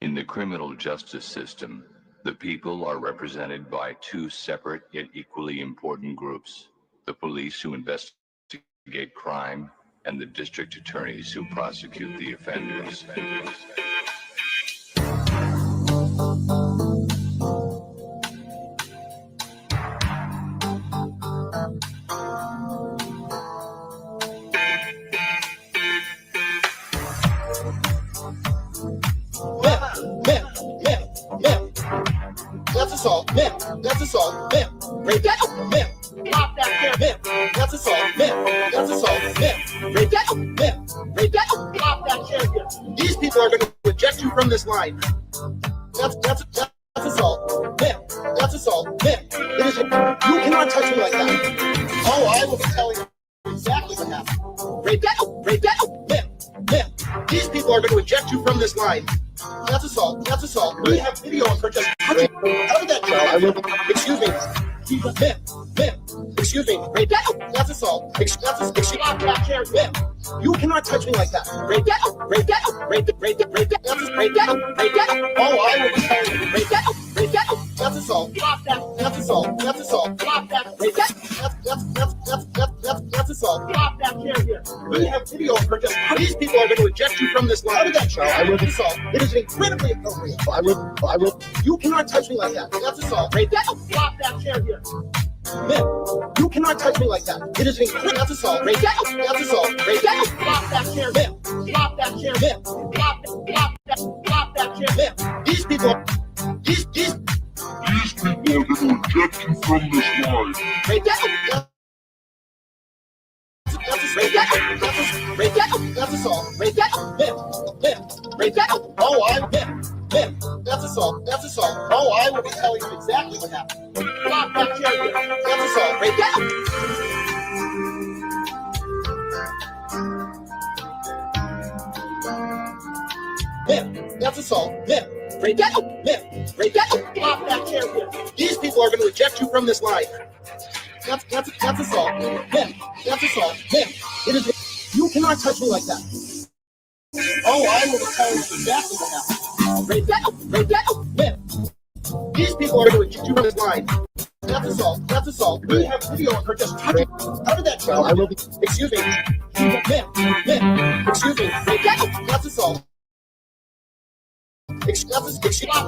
In the criminal justice system, the people are represented by two separate yet equally important groups: the police who investigate crime and the district attorneys who prosecute the offenders. That's assault, that's assault, break that up, pop that there, that's assault, that's assault, break that up, pop that there. These people are going to eject you from this line. That's assault, that's assault, it is. You cannot touch me like that. Oh, I will be telling you exactly what happened. Break that up, these people are going to eject you from this line. That's assault. That's assault. We have video of her just touching. How did that go? Excuse me. Excuse me. That's assault. You cannot touch me like that. Break that up. Break that up. Break that. Break that. Break that up. Break that up. Oh, I will be telling you. Break that up. Break that up. That's assault. That's assault. That's assault. Break that. That's assault. We have video of her just. These people are going to eject you from this line. How did that show? I will assault. It is incredibly appropriate. I will. You cannot touch me like that. That's assault. Break that up. Stop that chair here. You cannot touch me like that. It is incredible. That's assault. Break that up. That's assault. Break that up. Stop that chair. Stop that chair. Stop that chair. These people are going to eject you from this line. Break that up. Break that up. Break that up. That's assault. Break that up. Break that up. Oh, that's assault. That's assault. Oh, I will be telling you exactly what happened. Stop that chair. That's assault. Break that up. That's assault. Break that up. Break that up. Stop that chair. These people are going to eject you from this line. That's assault. That's assault. It is. You cannot touch me like that. Oh, I will be telling you exactly what happened. Break that up. Break that up. These people are going to eject you from this line. That's assault. That's assault. We have video of her just touching. How did that show? I will be. Excuse me. Excuse me. Break that up. That's assault. Stop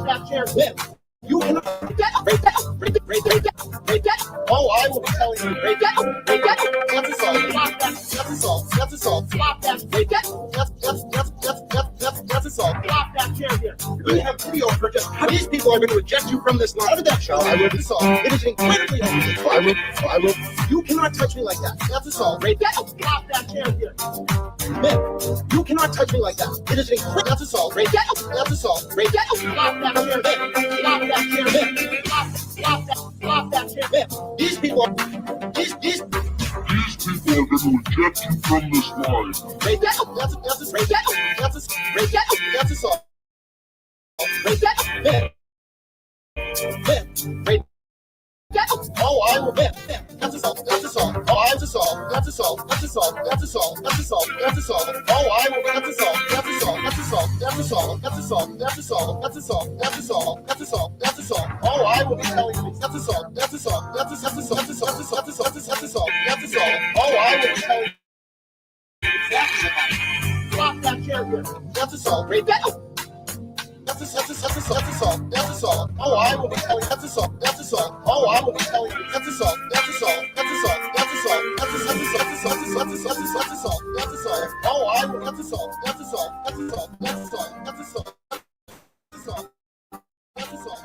that chair. You cannot break that up. Break that up. Break that. Break that. Oh, I will be telling you. Break that up. Break that up. That's assault. Stop that. That's assault. That's assault. Stop that. Break that. That's assault. Stop that chair here. We have video of her just. These people are going to eject you from this line. How did that show? I will assault. It is incredibly ugly. I will. You cannot touch me like that. That's assault. Break that up. Stop that chair here. You cannot touch me like that. It is incredible. That's assault. Break that up. That's assault. Break that up. Stop that chair. Stop that chair. Stop that chair. These people are going to eject you from this line. Break that up. That's break that up. Break that up. That's assault. Break that up. Break that up. Oh, I will bet. That's assault. That's assault. Oh, that's assault. That's assault. That's assault. That's assault. That's assault. That's assault. Oh, I will bet. That's assault. That's assault. That's assault. That's assault. That's assault. That's assault. That's assault. That's assault. That's assault. That's assault. Oh, I will be telling you. That's assault. That's assault. That's assault. That's assault. That's assault. That's assault. That's assault. Oh, I will be telling you exactly what happened. Stop that chair here. That's assault. Break that up. That's assault. That's assault. Oh, I will be telling you. That's assault. That's assault. Oh, I will be telling you. That's assault. That's assault. That's assault. That's assault. That's assault. That's assault. That's assault. Oh, I will. That's assault. That's assault. That's assault. That's assault. That's assault. That's assault. That's assault.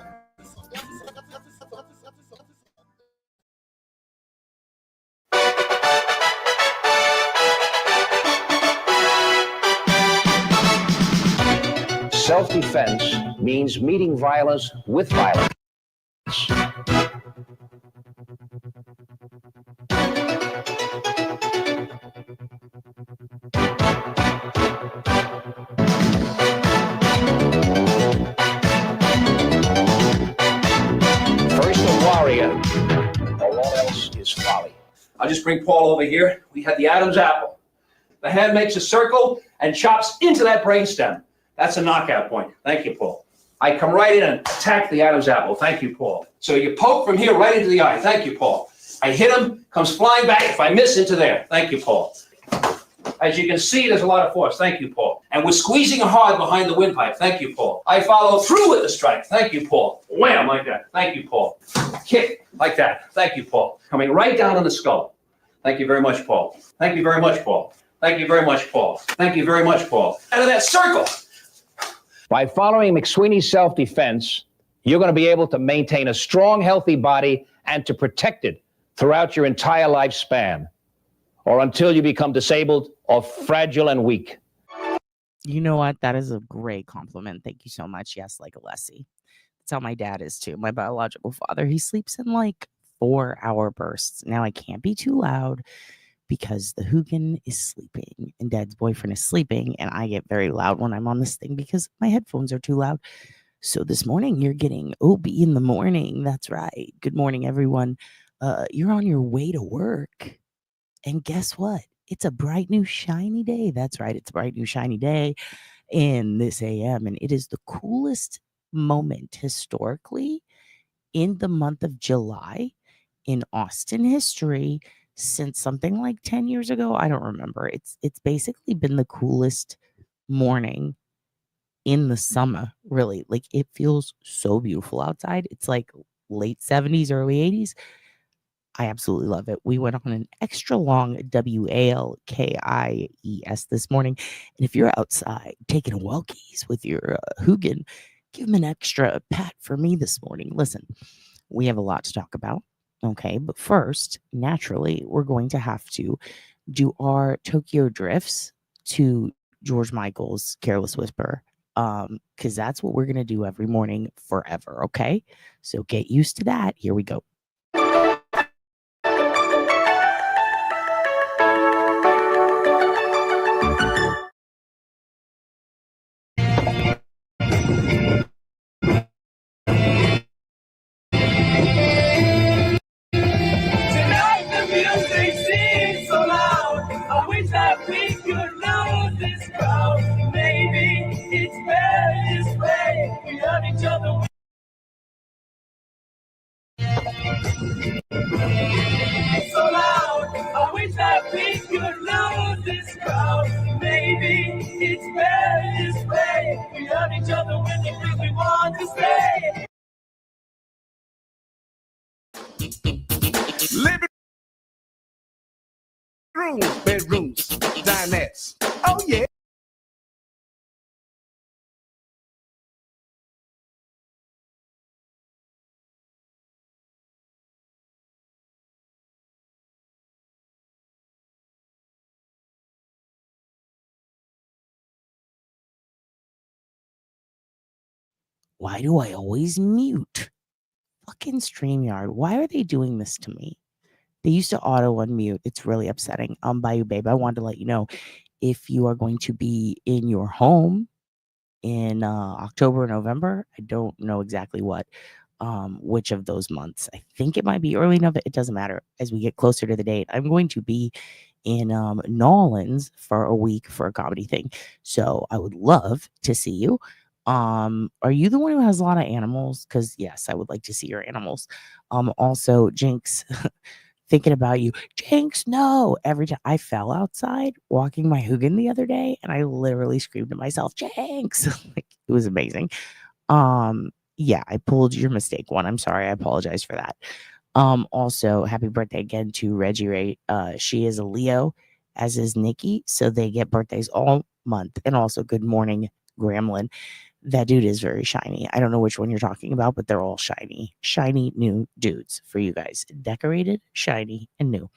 Self-defense means meeting violence with violence. First a warrior, all else is folly. I'll just bring Paul over here. We had the Adam's apple. The hand makes a circle and chops into that brainstem. That's a knockout point. Thank you, Paul. I come right in and attack the Adam's apple. Thank you, Paul. So you poke from here right into the eye. Thank you, Paul. I hit him, comes flying back. If I miss, into there. Thank you, Paul. As you can see, there's a lot of force. Thank you, Paul. And we're squeezing hard behind the windpipe. Thank you, Paul. I follow through with the strike. Thank you, Paul. Wham, like that. Thank you, Paul. Kick, like that. Thank you, Paul. Coming right down on the skull. Thank you very much, Paul. Thank you very much, Paul. Thank you very much, Paul. Thank you very much, Paul. Out of that circle. By following McSweeney's self-defense, you're going to be able to maintain a strong, healthy body and to protect it throughout your entire lifespan, or until you become disabled or fragile and weak. You know what? That is a great compliment. Thank you so much. Yes, like Alessi. That's how my dad is too. My biological father, he sleeps in like 4-hour bursts. Now I can't be too loud because the Hugin is sleeping and Dad's boyfriend is sleeping, and I get very loud when I'm on this thing because my headphones are too loud. So this morning you're getting OB in the morning. That's right. Good morning, everyone. You're on your way to work, and guess what? It's a bright new shiny day. That's right. It's a bright new shiny day in this AM, and it is the coolest moment historically in the month of July in Austin history since something like 10 years ago. I don't remember. It's basically been the coolest morning in the summer, really. Like, it feels so beautiful outside. It's like late 70s, early 80s. I absolutely love it. We went on an extra long WALKIES this morning. And if you're outside taking a walkies with your Hugin, give him an extra pat for me this morning. Listen, we have a lot to talk about. Okay, but first, naturally, we're going to have to do our Tokyo drifts to George Michael's Careless Whisper, because that's what we're going to do every morning forever, okay? So get used to that. Here we go. Living rooms, bedrooms, dinettes. Oh, yeah. Why do I always mute? Fucking StreamYard. Why are they doing this to me? They used to auto unmute. It's really upsetting. Bayou Babe, I wanted to let you know, if you are going to be in your home in October or November, I don't know exactly which of those months. I think it might be early November. It doesn't matter. As we get closer to the date, I'm going to be in Nolans for a week for a comedy thing. So I would love to see you. Are you the one who has a lot of animals? Because yes, I would like to see your animals. Also, Jinx, thinking about you. Jinx, no. Every time I fell outside walking my Hugin the other day, and I literally screamed to myself, Jinx. Like, it was amazing. Yeah, I pulled your mistake one. I'm sorry. I apologize for that. Also, happy birthday again to Reggie Ray. She is a Leo, as is Nikki, so they get birthdays all month. And also, good morning, Gremlin. That dude is very shiny. I don't know which one you're talking about, but they're all shiny. Shiny new dudes for you guys. Decorated, shiny, and new.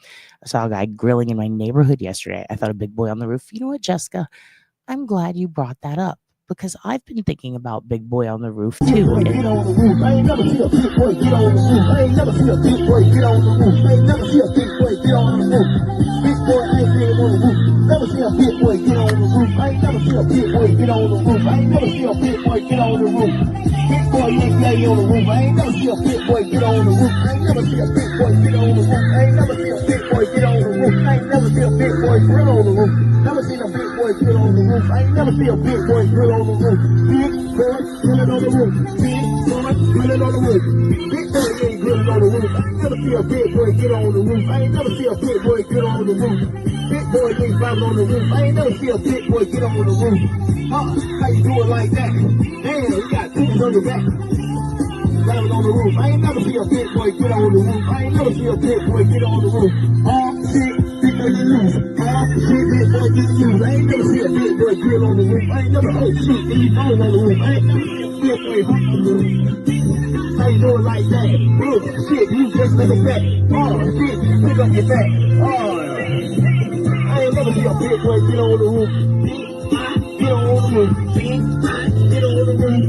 I saw a guy grilling in my neighborhood yesterday. I thought a big boy on the roof. You know what, Jessica? I'm glad you brought that up, because I've been thinking about Big Boy on the Roof too. Get on the roof. I ain't never see a big boy get on the roof. I ain't never see a big boy get on the roof. I ain't never see a big boy get on the roof. Big boy, I ain't seen him on the roof. Never see a big boy get on the roof. I ain't never see a big boy get on the roof. I ain't never see a big boy get on the roof. Big boy, you ain't play on the roof. I ain't never see a big boy get on the roof. I ain't never see a big boy get on the roof. I ain't never see a big boy get on the roof. I ain't never see a big boy grill on the roof. Never seen a big boy boy get on the roof. I ain't never see a big boy get on the roof. Big boy grilling on the roof. Big boy grilling on the roof. Big boy ain't grilling on the roof. I ain't never see a big boy get on the roof. I ain't never see a big boy get on the roof. Big boy ain't climbing on the roof. I ain't never see a big boy get on the roof. How you do it like that? Damn, you got titties on your back. Climbing on the roof. I ain't never see a big boy get on the roof. I ain't never see a big boy get on the roof. Oh shit, big boy get loose. Oh shit, big boy get loose. I ain't never see a big boy get on the roof. I ain't never shoot any phones on the roof. I ain't never see a big boy hop on the roof. How you do it like that? Look, shit, you just like a fat. Oh shit, pick up your back. Oh, I ain't never see a big boy get on the roof. Get on the roof. Get on the roof.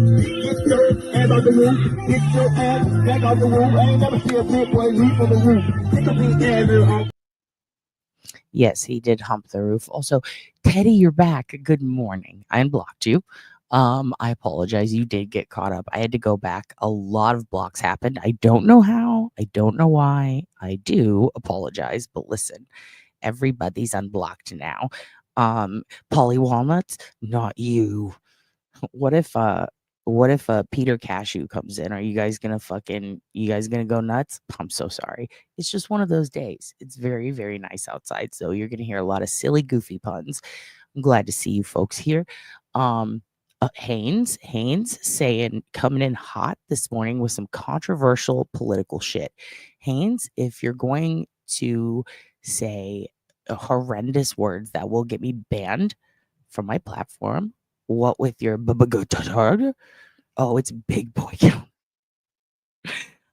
Get your ass out the roof. Get your ass back out the roof. I ain't never see a big boy leap on the roof. Get the big ass off. Yes, he did hump the roof. Also, Teddy, you're back. Good morning. I unblocked you. I apologize. You did get caught up. I had to go back. A lot of blocks happened. I don't know how. I don't know why. I do apologize. But listen, everybody's unblocked now. Polly Walnuts, not you. What if Peter Cashew comes in? Are you guys gonna go nuts? I'm so sorry. It's just one of those days. It's very, very nice outside, so you're gonna hear a lot of silly, goofy puns. I'm glad to see you folks here. Haynes saying coming in hot this morning with some controversial political shit. Haynes, if you're going to say horrendous words that will get me banned from my platform, what with your oh, it's big boy count.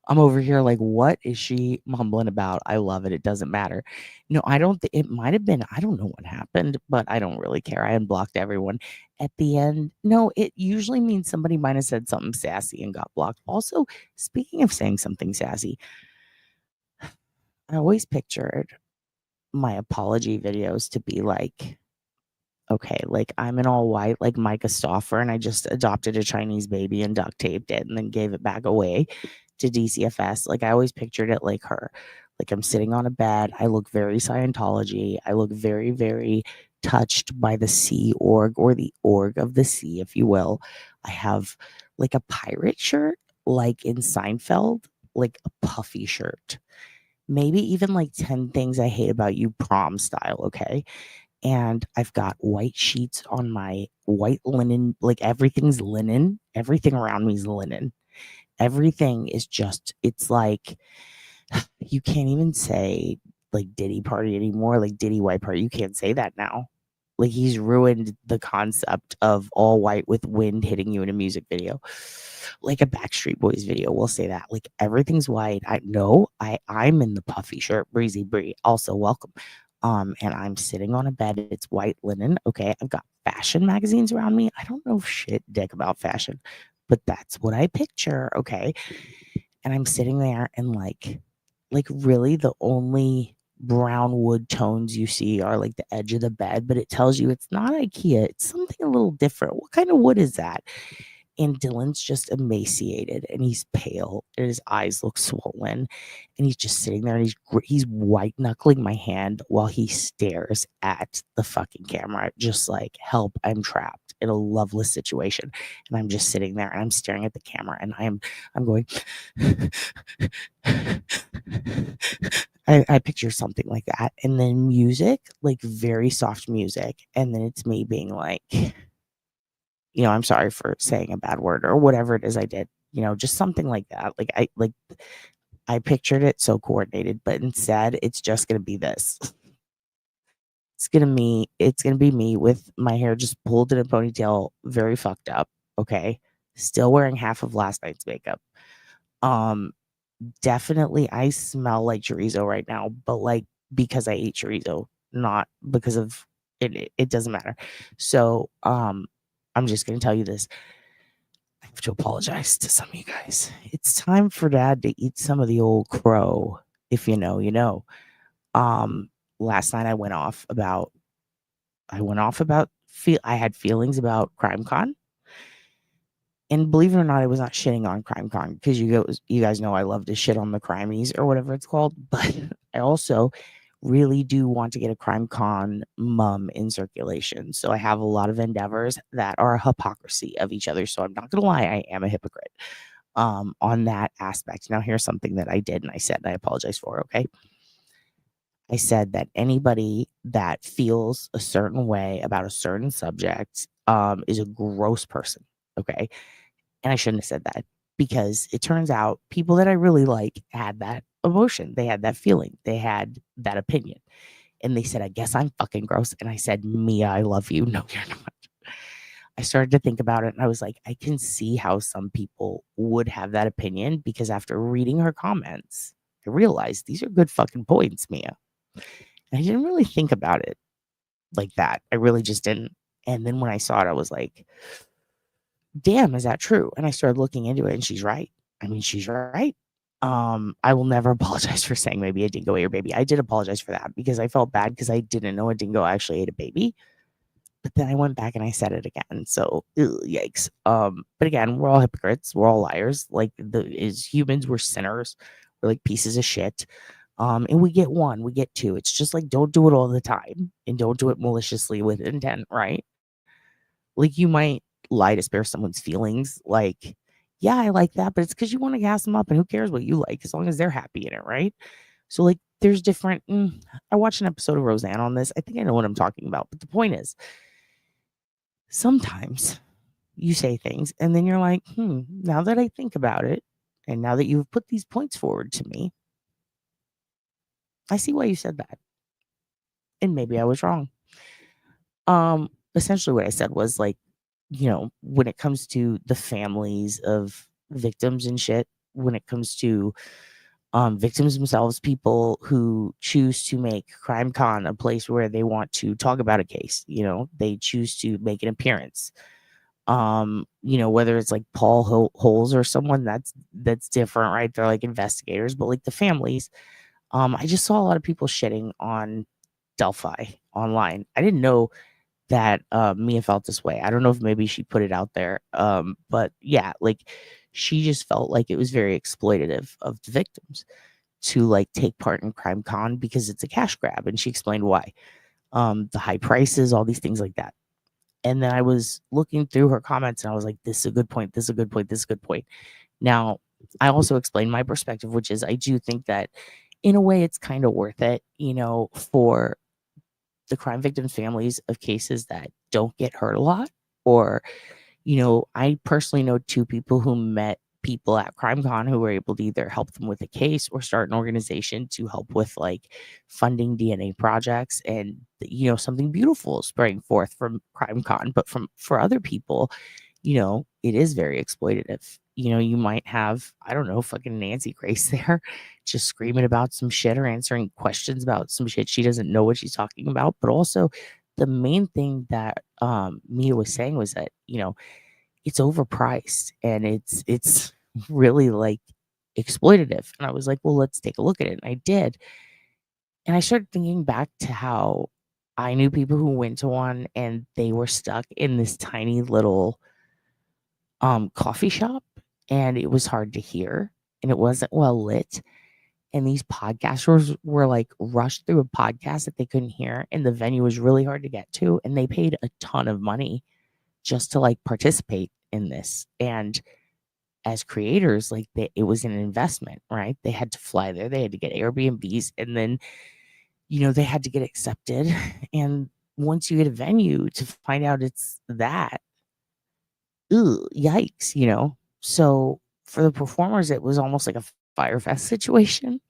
I'm over here like, what is she mumbling about? I love it. It doesn't matter. No, I don't. It might have been. I don't know what happened, but I don't really care. I unblocked everyone at the end. No, it usually means somebody might have said something sassy and got blocked. Also, speaking of saying something sassy, I always pictured my apology videos to be like, okay, like I'm in all white, like Micah Stauffer, and I just adopted a Chinese baby and duct taped it and then gave it back away to DCFS. Like I always pictured it like her. Like I'm sitting on a bed. I look very Scientology. I look very, very touched by the Sea Org, or the Org of the Sea, if you will. I have like a pirate shirt, like in Seinfeld, like a puffy shirt. Maybe even like 10 things I hate about you prom style, okay? And I've got white sheets on my white linen, like everything's linen. Everything around me is linen. Everything is just, it's like, you can't even say like Diddy party anymore, like Diddy white party. You can't say that now. Like he's ruined the concept of all white with wind hitting you in a music video. Like a Backstreet Boys video, we'll say that. Like everything's white. I'm in the puffy shirt, Breezy Bree. Also welcome. And I'm sitting on a bed. It's white linen. Okay. I've got fashion magazines around me. I don't know shit dick about fashion, but that's what I picture. Okay. And I'm sitting there and like really the only brown wood tones you see are like the edge of the bed, but it tells you it's not IKEA. It's something a little different. What kind of wood is that? And Dylan's just emaciated and he's pale and his eyes look swollen and he's just sitting there and he's white knuckling my hand while he stares at the fucking camera, just like, help, I'm trapped in a loveless situation. And I'm just sitting there and I'm staring at the camera and I'm going I picture something like that. And then music, like very soft music, and then it's me being like, you know, I'm sorry for saying a bad word or whatever it is I did, you know, just something like that. I pictured it so coordinated, but instead it's just going to be this. It's going to be me with my hair just pulled in a ponytail, very fucked up. Okay. Still wearing half of last night's makeup. Definitely I smell like chorizo right now, but like because I ate chorizo, not because of it. It doesn't matter. So, I'm just going to tell you this. I have to apologize to some of you guys. It's time for Dad to eat some of the old crow. If you know, you know. Last night I went off about I had feelings about CrimeCon. And believe it or not, I was not shitting on CrimeCon because you guys know I love to shit on the crimies or whatever it's called. But I also really do want to get a Crime Con mum in circulation. So I have a lot of endeavors that are a hypocrisy of each other. So I'm not going to lie, I am a hypocrite on that aspect. Now, here's something that I did and I said, and I apologize for, okay? I said that anybody that feels a certain way about a certain subject is a gross person, okay? And I shouldn't have said that because it turns out people that I really like had that emotion. They had that feeling. They had that opinion. And they said, I guess I'm fucking gross. And I said, Mia, I love you. No, you're not. I started to think about it and I was like, I can see how some people would have that opinion because after reading her comments, I realized these are good fucking points, Mia. And I didn't really think about it like that. I really just didn't. And then when I saw it, I was like, damn, is that true? And I started looking into it and she's right. I mean, she's right. I will never apologize for saying maybe a dingo ate your baby. I did apologize for that because I felt bad because I didn't know a dingo actually ate a baby. But then I went back and I said it again. So yikes. But again, we're all hypocrites. We're all liars. Like as humans, we're sinners. We're like pieces of shit. And we get one, we get two. It's just like don't do it all the time and don't do it maliciously with intent, right? Like you might lie to spare someone's feelings. Like, yeah, I like that, but it's because you want to gas them up and who cares what you like as long as they're happy in it, right? So like there's different I watched an episode of Roseanne on this. I think I know what I'm talking about, but the point is sometimes you say things and then you're like, now that I think about it, and now that you've put these points forward to me, I see why you said that. And maybe I was wrong. Essentially what I said was like, when it comes to the families of victims and shit, when it comes to victims themselves, people who choose to make Crime Con a place where they want to talk about a case, they choose to make an appearance. Whether it's like Paul Holes or someone that's different, right? They're like investigators, but like the families, I just saw a lot of people shitting on Delphi online. I didn't know that Mia felt this way. I don't know if maybe she put it out there. But yeah, like she just felt like it was very exploitative of the victims to like take part in Crime Con because it's a cash grab. And she explained why. The high prices, all these things like that. And then I was looking through her comments and I was like, this is a good point. This is a good point. This is a good point. Now, I also explained my perspective, which is I do think that in a way it's kind of worth it, for the crime victims' families of cases that don't get hurt a lot. Or, I personally know two people who met people at CrimeCon who were able to either help them with a case or start an organization to help with like funding DNA projects and, something beautiful sprang forth from CrimeCon. But for other people, it is very exploitative. You might have, I don't know, fucking Nancy Grace there just screaming about some shit or answering questions about some shit she doesn't know what she's talking about. But also the main thing that Mia was saying was that, it's overpriced and it's really like exploitative. And I was like, well, let's take a look at it. And I did. And I started thinking back to how I knew people who went to one and they were stuck in this tiny little coffee shop and it was hard to hear and it wasn't well lit. And these podcasters were like rushed through a podcast that they couldn't hear. And the venue was really hard to get to. And they paid a ton of money just to like participate in this. And as creators, like it was an investment, right? They had to fly there, they had to get Airbnbs, and then, they had to get accepted. And once you get a venue to find out it's that, yikes, So for the performers, it was almost like a Fire Fest situation.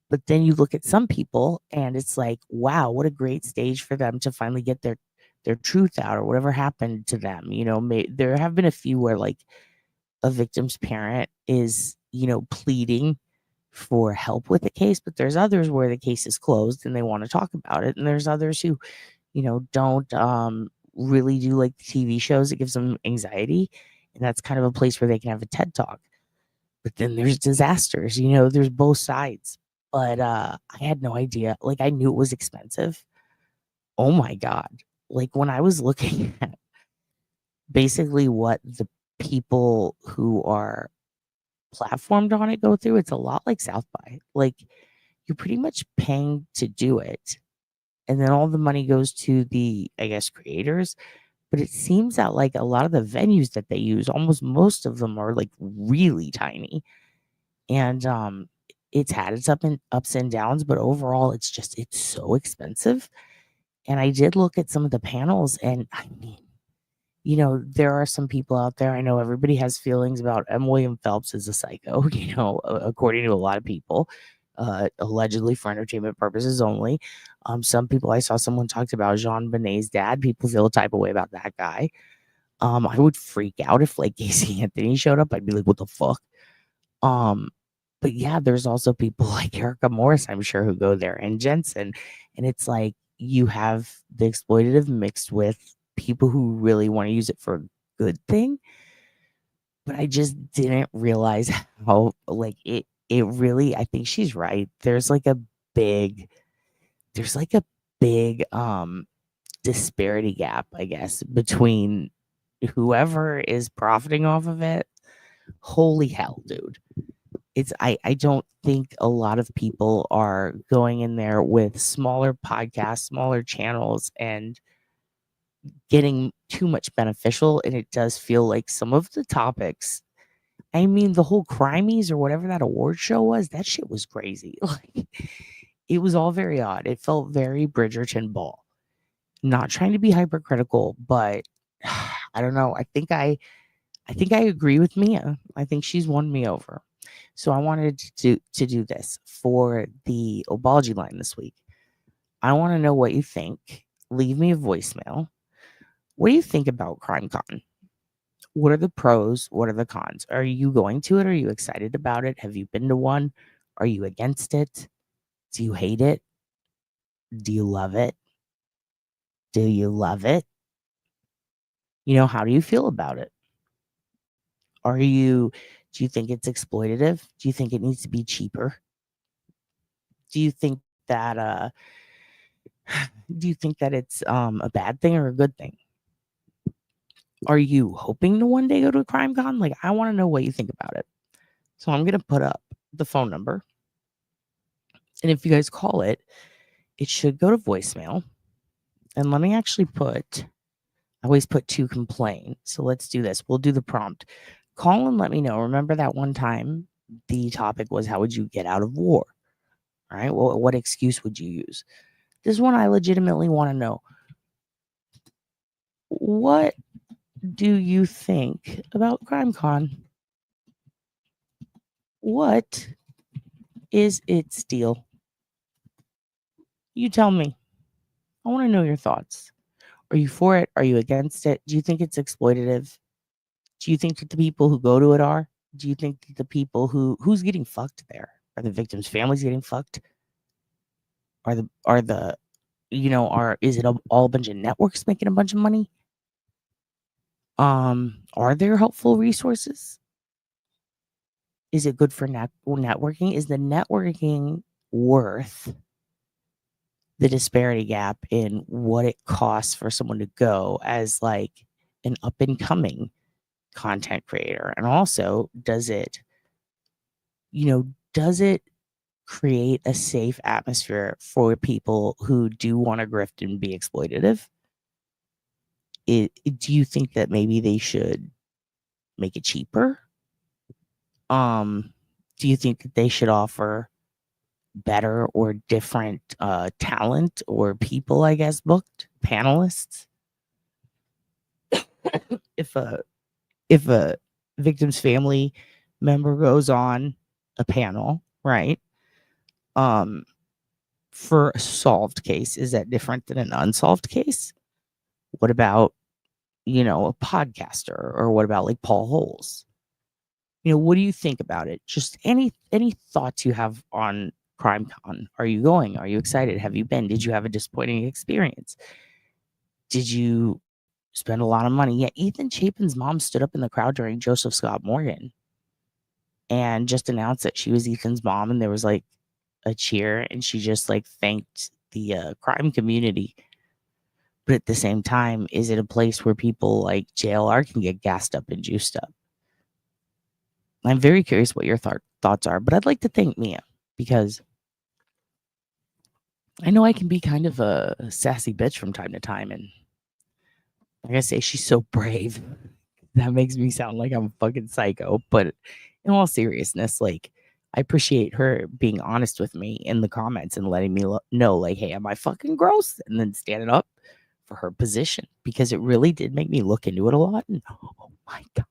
But then you look at some people and it's like, wow, what a great stage for them to finally get their truth out or whatever happened to them. There have been a few where like a victim's parent is, pleading for help with the case, but there's others where the case is closed and they want to talk about it. And there's others who, don't really do like the TV shows. It gives them anxiety. And that's kind of a place where they can have a TED talk. But then there's disasters, there's both sides. But I had no idea. Like I knew it was expensive. Oh my God. Like when I was looking at basically what the people who are platformed on it go through, it's a lot like South by. Like you're pretty much paying to do it. And then all the money goes to the, I guess, creators. But it seems that like a lot of the venues that they use, almost most of them are like really tiny. And it's had its ups and downs, but overall it's so expensive. And I did look at some of the panels, and I mean, there are some people out there. I know everybody has feelings about M. William Phelps as a psycho, according to a lot of people, allegedly for entertainment purposes only. Some people, I saw someone talked about Jean Bonnet's dad. People feel a type of way about that guy. I would freak out if like Casey Anthony showed up. I'd be like, what the fuck? But yeah, there's also people like Erica Morris, I'm sure, who go there, and Jensen. And it's like you have the exploitative mixed with people who really want to use it for a good thing. But I just didn't realize how like it really, I think she's right. There's like a big disparity gap, I guess, between whoever is profiting off of it. Holy hell, dude. I don't think a lot of people are going in there with smaller podcasts, smaller channels, and getting too much beneficial. And it does feel like some of the topics, I mean, the whole Crimies or whatever that award show was, that shit was crazy. Like, it was all very odd. It felt very Bridgerton Ball. Not trying to be hypercritical, but I don't know. I think I agree with Mia. I think she's won me over. So I wanted to do this for the Obology line this week. I want to know what you think. Leave me a voicemail. What do you think about CrimeCon? What are the pros? What are the cons? Are you going to it? Are you excited about it? Have you been to one? Are you against it? Do you hate it? Do you love it? Do you love it? How do you feel about it? Do you think it's exploitative? Do you think it needs to be cheaper? Do you think that it's a bad thing or a good thing? Are you hoping to one day go to a CrimeCon? Like, I want to know what you think about it. So I'm gonna put up the phone number. And if you guys call it, it should go to voicemail. And let me actually I always put to complain. So let's do this. We'll do the prompt. Call and let me know. Remember that one time the topic was, how would you get out of war? All right. Well, what excuse would you use? This one I legitimately want to know. What do you think about CrimeCon? What is its deal? You tell me. I want to know your thoughts. Are you for it? Are you against it? Do you think it's exploitative? Do you think that the people who go to it are? Do you think that the people who's getting fucked there? Are the victims' families getting fucked? Is it all a bunch of networks making a bunch of money? Are there helpful resources? Is it good for networking? Is the networking worth the disparity gap in what it costs for someone to go as like an up and coming content creator? And also, does it create a safe atmosphere for people who do want to grift and be exploitative? Do you think that maybe they should make it cheaper? Do you think that they should offer better or different talent or people, I guess, booked panelists? If a victim's family member goes on a panel, right? For a solved case, is that different than an unsolved case? What about, a podcaster, or what about like Paul Holes? What do you think about it? Just any thoughts you have on CrimeCon. Are you going? Are you excited? Have you been? Did you have a disappointing experience? Did you spend a lot of money? Yeah, Ethan Chapin's mom stood up in the crowd during Joseph Scott Morgan and just announced that she was Ethan's mom, and there was like a cheer, and she just like thanked the crime community. But at the same time, is it a place where people like JLR can get gassed up and juiced up? I'm very curious what your thoughts are, but I'd like to thank Mia, because I know I can be kind of a sassy bitch from time to time, and like I say, she's so brave. That makes me sound like I'm a fucking psycho. But in all seriousness, like, I appreciate her being honest with me in the comments and letting me know, like, hey, am I fucking gross? And then standing up for her position, because it really did make me look into it a lot. And oh my God,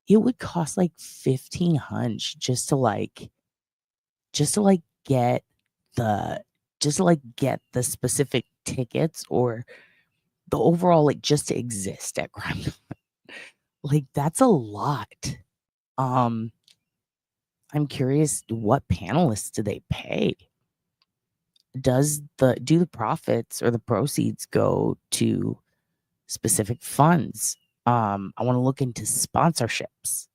it would cost like 1,500 just to get the specific tickets, or the overall, like, just to exist at crime. Like, that's a lot. I'm curious, what panelists do they pay? Do the profits or the proceeds go to specific funds? I want to look into sponsorships.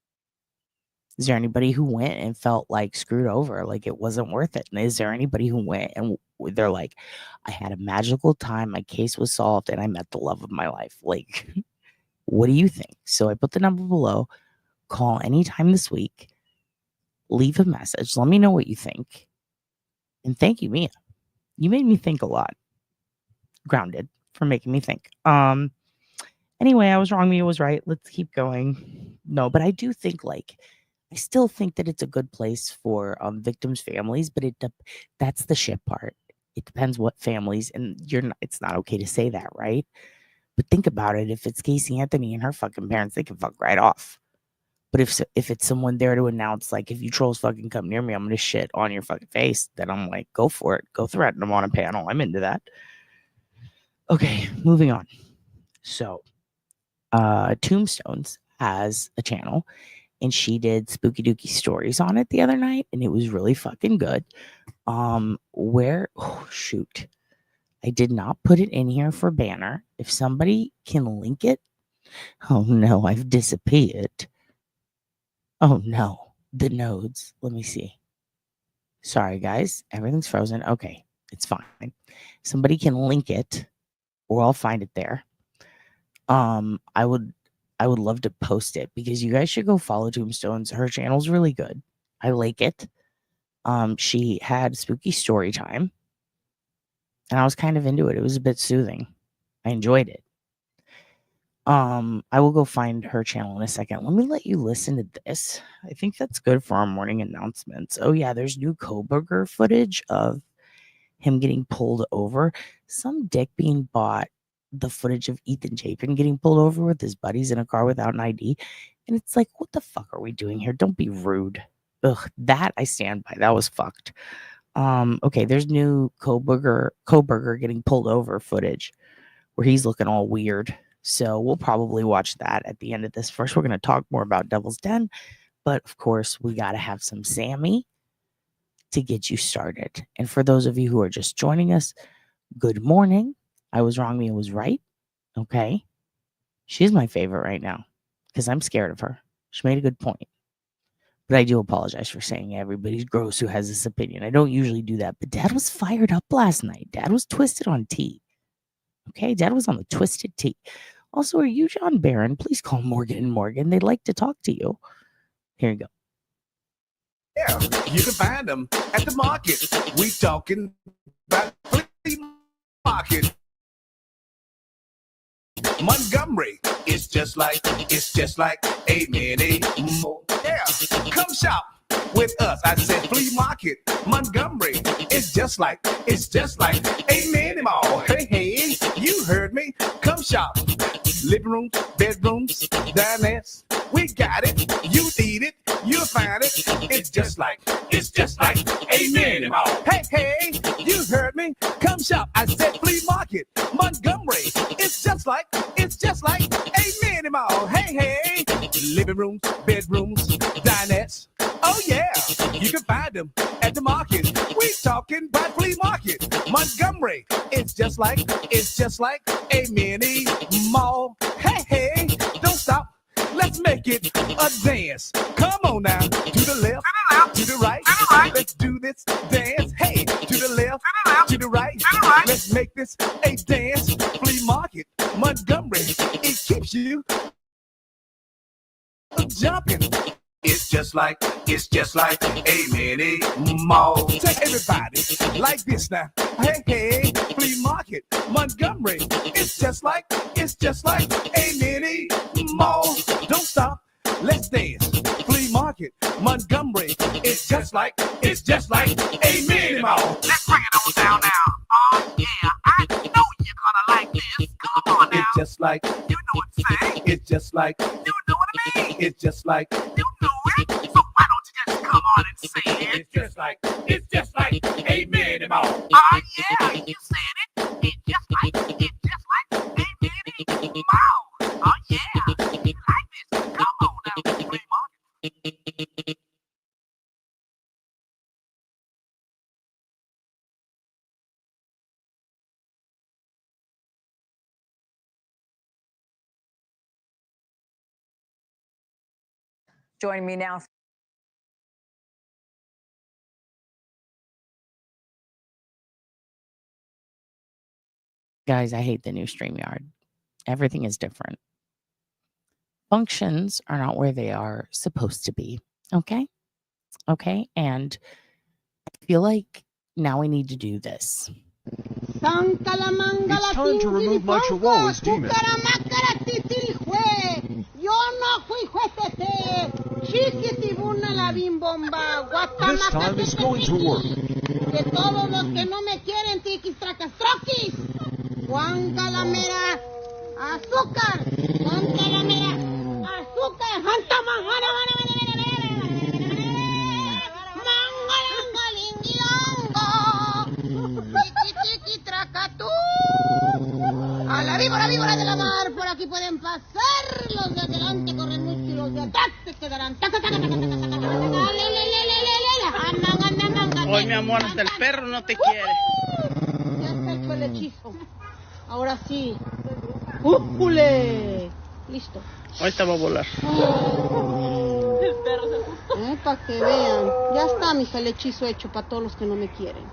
Is there anybody who went and felt like screwed over, like it wasn't worth it? And is there anybody who went and they're like, I had a magical time, my case was solved, and I met the love of my life? Like, what do you think? So I put the number below. Call anytime this week. Leave a message. Let me know what you think. And thank you, Mia. You made me think a lot. Grounded for making me think. Anyway, I was wrong. Mia was right. Let's keep going. No, but I do think, like, I still think that it's a good place for victims' families, but that's the shit part. It depends what families, and it's not okay to say that, right? But think about it. If it's Casey Anthony and her fucking parents, they can fuck right off. But if it's someone there to announce, like, if you trolls fucking come near me, I'm gonna shit on your fucking face, then I'm like, go for it. Go threaten them on a panel. I'm into that. Okay, moving on. So, Tombstones has a channel, and she did spooky dooky stories on it the other night, and it was really fucking good. I did not put it in here for banner. If somebody can link it. Oh no, I've disappeared. Oh no, the nodes. Let me see. Sorry guys, everything's frozen. Okay, it's fine. Somebody can link it, or I'll find it there. I would love to post it, because you guys should go follow Tombstones. Her channel's really good. I like it. She had spooky story time, and I was kind of into it. It was a bit soothing. I enjoyed it. I will go find her channel in a second. Let me let you listen to this. I think that's good for our morning announcements. Oh yeah, there's new Kohberger footage of him getting pulled over. Some dick being bought the footage of Ethan Chapin getting pulled over with his buddies in a car without an ID. And it's like, what the fuck are we doing here? Don't be rude. Ugh, that I stand by. That was fucked. Okay, there's new Kohberger getting pulled over footage where he's looking all weird. So we'll probably watch that at the end of this. First, we're going to talk more about Devil's Den. But of course, we got to have some Sammy to get you started. And for those of you who are just joining us, good morning. I was wrong. Mia was right. Okay. She's my favorite right now because I'm scared of her. She made a good point. But I do apologize for saying everybody's gross who has this opinion. I don't usually do that. But Dad was fired up last night. Dad was twisted on tea. Okay. Dad was on the twisted tea. Also, are you John Barron? Please call Morgan and Morgan. They'd like to talk to you. Here you go. Yeah, you can find them at the market. We talking about flea market. Montgomery, it's just like a mini mo. Yeah, come shop with us. I said flea market. Montgomery, it's just like a mini mall. Hey, you heard me. Come shop. Living rooms, bedrooms, dinettes. We got it. You need it. You'll find it. It's just like a mini mall. Hey, you heard me. Come shop. I said flea market. Montgomery. It's just like a mini mall. Hey, living rooms, bedrooms, dinettes. Oh yeah, you can find them at the market. We talking about flea market. Montgomery. It's just like a mini mall. Hey, don't stop. Let's make it a dance. Come on now, to the left, to the right. Let's do this dance. Hey, to the left, to the right. Let's make this a dance. Flea market, Montgomery. It keeps you jumping. It's just like a mini mall. Take everybody like this now. Hey, hey, flea market, Montgomery. It's just like a mini mall. Don't stop, let's dance. Flea market, Montgomery. It's just like a mini mall. Let's bring it on down now. Oh yeah, I know you're gonna like this. Come on now. It's just like, You know what I'm saying? it's just like, You know what I mean? it's just like, You know it. So why don't you just come on and say it? it's just like a mini mall. Oh yeah, you said it. It's just like a mini mall. Oh yeah, you like this? Come on now, flea market. Joining me now. Guys, I hate the new StreamYard. Everything is different. Functions are not where they are supposed to be. Okay? Okay? And I feel like now we need to do this. It's time to remove my chihuahua's demon. This time is going to work. De todos los que no me quieren, tiquis, tracas, troquis. Juan Calamera, azúcar. Juan Calamera, azúcar. Janta manjana, mangalangalingilongo. Tiki, tiki, tracatú. A la víbora de la mar, por aquí pueden pasar. Los de adelante corren mucho y los de atrás se quedarán. Hoy, mi amor, hasta el perro no te quiere. Ya está hecho el hechizo. Ahora sí. ¡Újule! Listo. Ahorita va a volar. El perro se asustó. Para que vean. Ya está, mija, el hechizo hecho para todos los que no me quieren.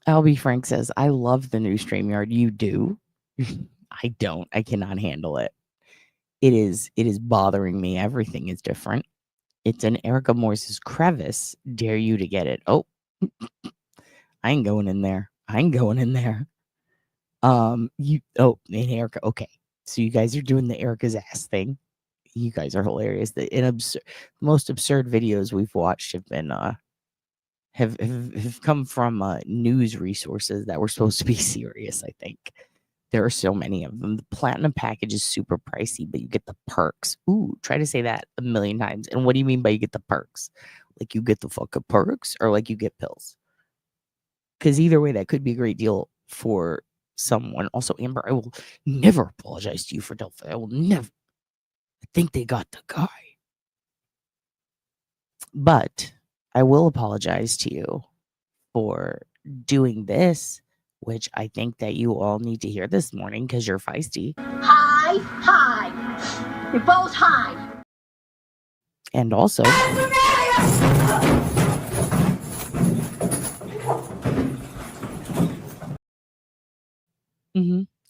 Albie Frank says, I love the new StreamYard. You do? I don't. I cannot handle it. It is bothering me. Everything is different. It's an Erica Morse's crevice. Dare you to get it? Oh, I ain't going in there. And Erica. Okay, so you guys are doing the Erica's ass thing. You guys are hilarious. The most absurd videos we've watched have been have come from news resources that were supposed to be serious. I think. There are so many of them. The platinum package is super pricey, but you get the perks. Ooh, try to say that a million times. And what do you mean by you get the perks? Like you get the fucking perks or like you get pills? Because either way, that could be a great deal for someone. Also, Amber, I will never apologize to you for Delphi. I will never. I think they got the guy. But I will apologize to you for doing this, which I think that you all need to hear this morning because you're feisty. Hi. You're both high. And also,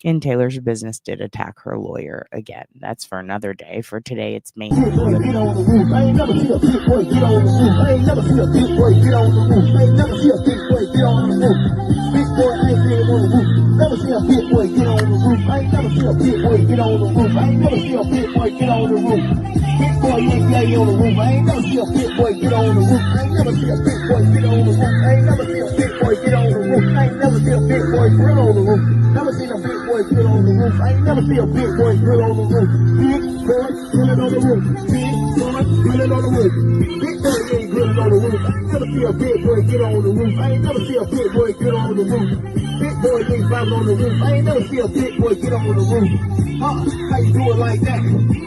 and Taylor's business did attack her lawyer again. That's for another day. For today, it's me. Get on the roof. I ain't never see a big boy get on the roof. I ain't never see a big boy get on the roof. I ain't never see a big boy get on the roof. Big boy ain't getting on the roof. Never see a big boy get on the roof. I ain't never see a big boy get on the roof. I ain't never see a big boy get on the roof. Big boy ain't getting on the roof. I ain't never see a big boy get on the roof. I ain't never see a big boy get on the roof. I ain't never see a big boy get on the roof. I ain't never see a big boy grill on the roof. Never seen a big boy grill on the roof. I ain't never see a big boy grill on the roof. Big boy grilling on the roof. Big boy grilling on the roof. Big boy ain't grilling on the roof. I ain't never see a big boy get on the roof. I ain't never see a big boy get on the roof. Big boy ain't climbing on the roof. I ain't never see a big boy get on the roof. How you do it like that?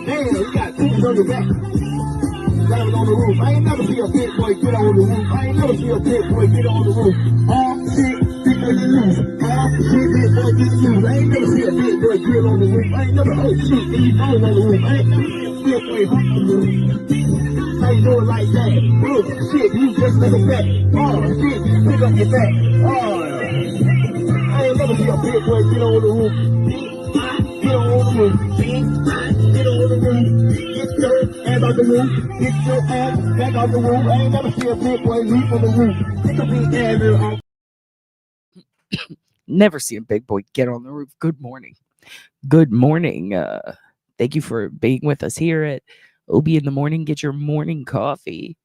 Damn, you got tools on your back. Climbing on the roof. I ain't never see a big boy get on the roof. I ain't never see a big boy get on the roof. Shit, big boy get loose. Shit, big boy get loose. I ain't never see a big boy get on the roof. I ain't never, oh shit, you falling on the roof. I ain't never see a big boy hop on the roof. How you do it like that? Oh shit, you just like a back. Oh shit, you pick up your back. I ain't never see a big boy get on the roof. Get on the roof. roof. Get on the roof. Get your ass off the roof. Get your ass back off the roof. I ain't never seen a big boy leap on the roof. Take a big ass off. Never see a big boy get on the roof. Good morning. Good morning. Thank you for being with us here at OB in the morning. Get your morning coffee.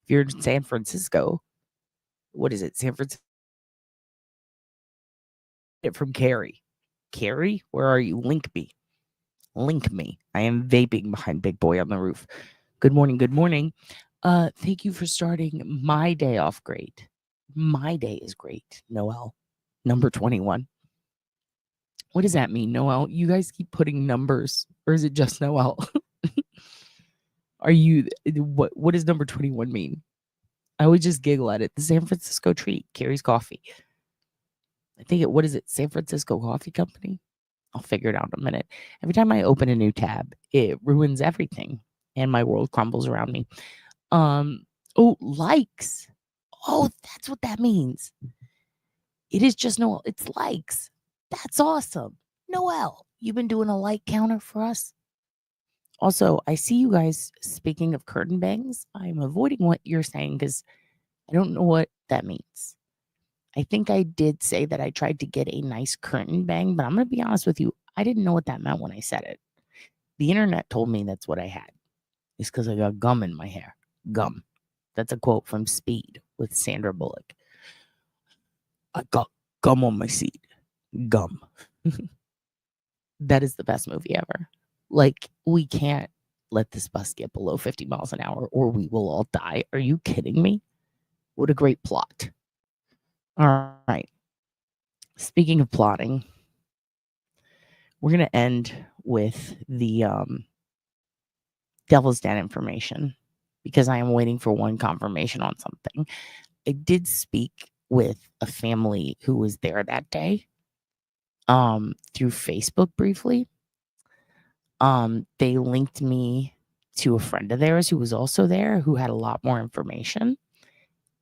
If you're in San Francisco, what is it? San Francisco. From Carrie. Carrie, where are you? Link me. Link me. I am vaping behind Big Boy on the roof. Good morning. Good morning. Thank you for starting my day off great. My day is great. Noel, number 21. What does that mean, Noel? You guys keep putting numbers, or is it just Noel? Are you, what does number 21 mean? I always just giggle at it. The San Francisco treat, Carrie's coffee. I think what is it? San Francisco Coffee Company? I'll figure it out in a minute. Every time I open a new tab, it ruins everything and my world crumbles around me. Oh, likes. Oh, that's what that means. It is just Noel. It's likes. That's awesome. Noel, you've been doing a like counter for us. Also, I see you guys speaking of curtain bangs. I'm avoiding what you're saying because I don't know what that means. I think I did say that I tried to get a nice curtain bang, but I'm going to be honest with you. I didn't know what that meant when I said it. The internet told me that's what I had. It's because I got gum in my hair. Gum. That's a quote from Speed with Sandra Bullock. I got gum on my seat. Gum. That is the best movie ever. Like, we can't let this bus get below 50 miles an hour or we will all die. Are you kidding me? What a great plot. All right. Speaking of plotting, we're going to end with the Devil's Den information because I am waiting for one confirmation on something. I did speak with a family who was there that day through Facebook briefly. They linked me to a friend of theirs who was also there who had a lot more information.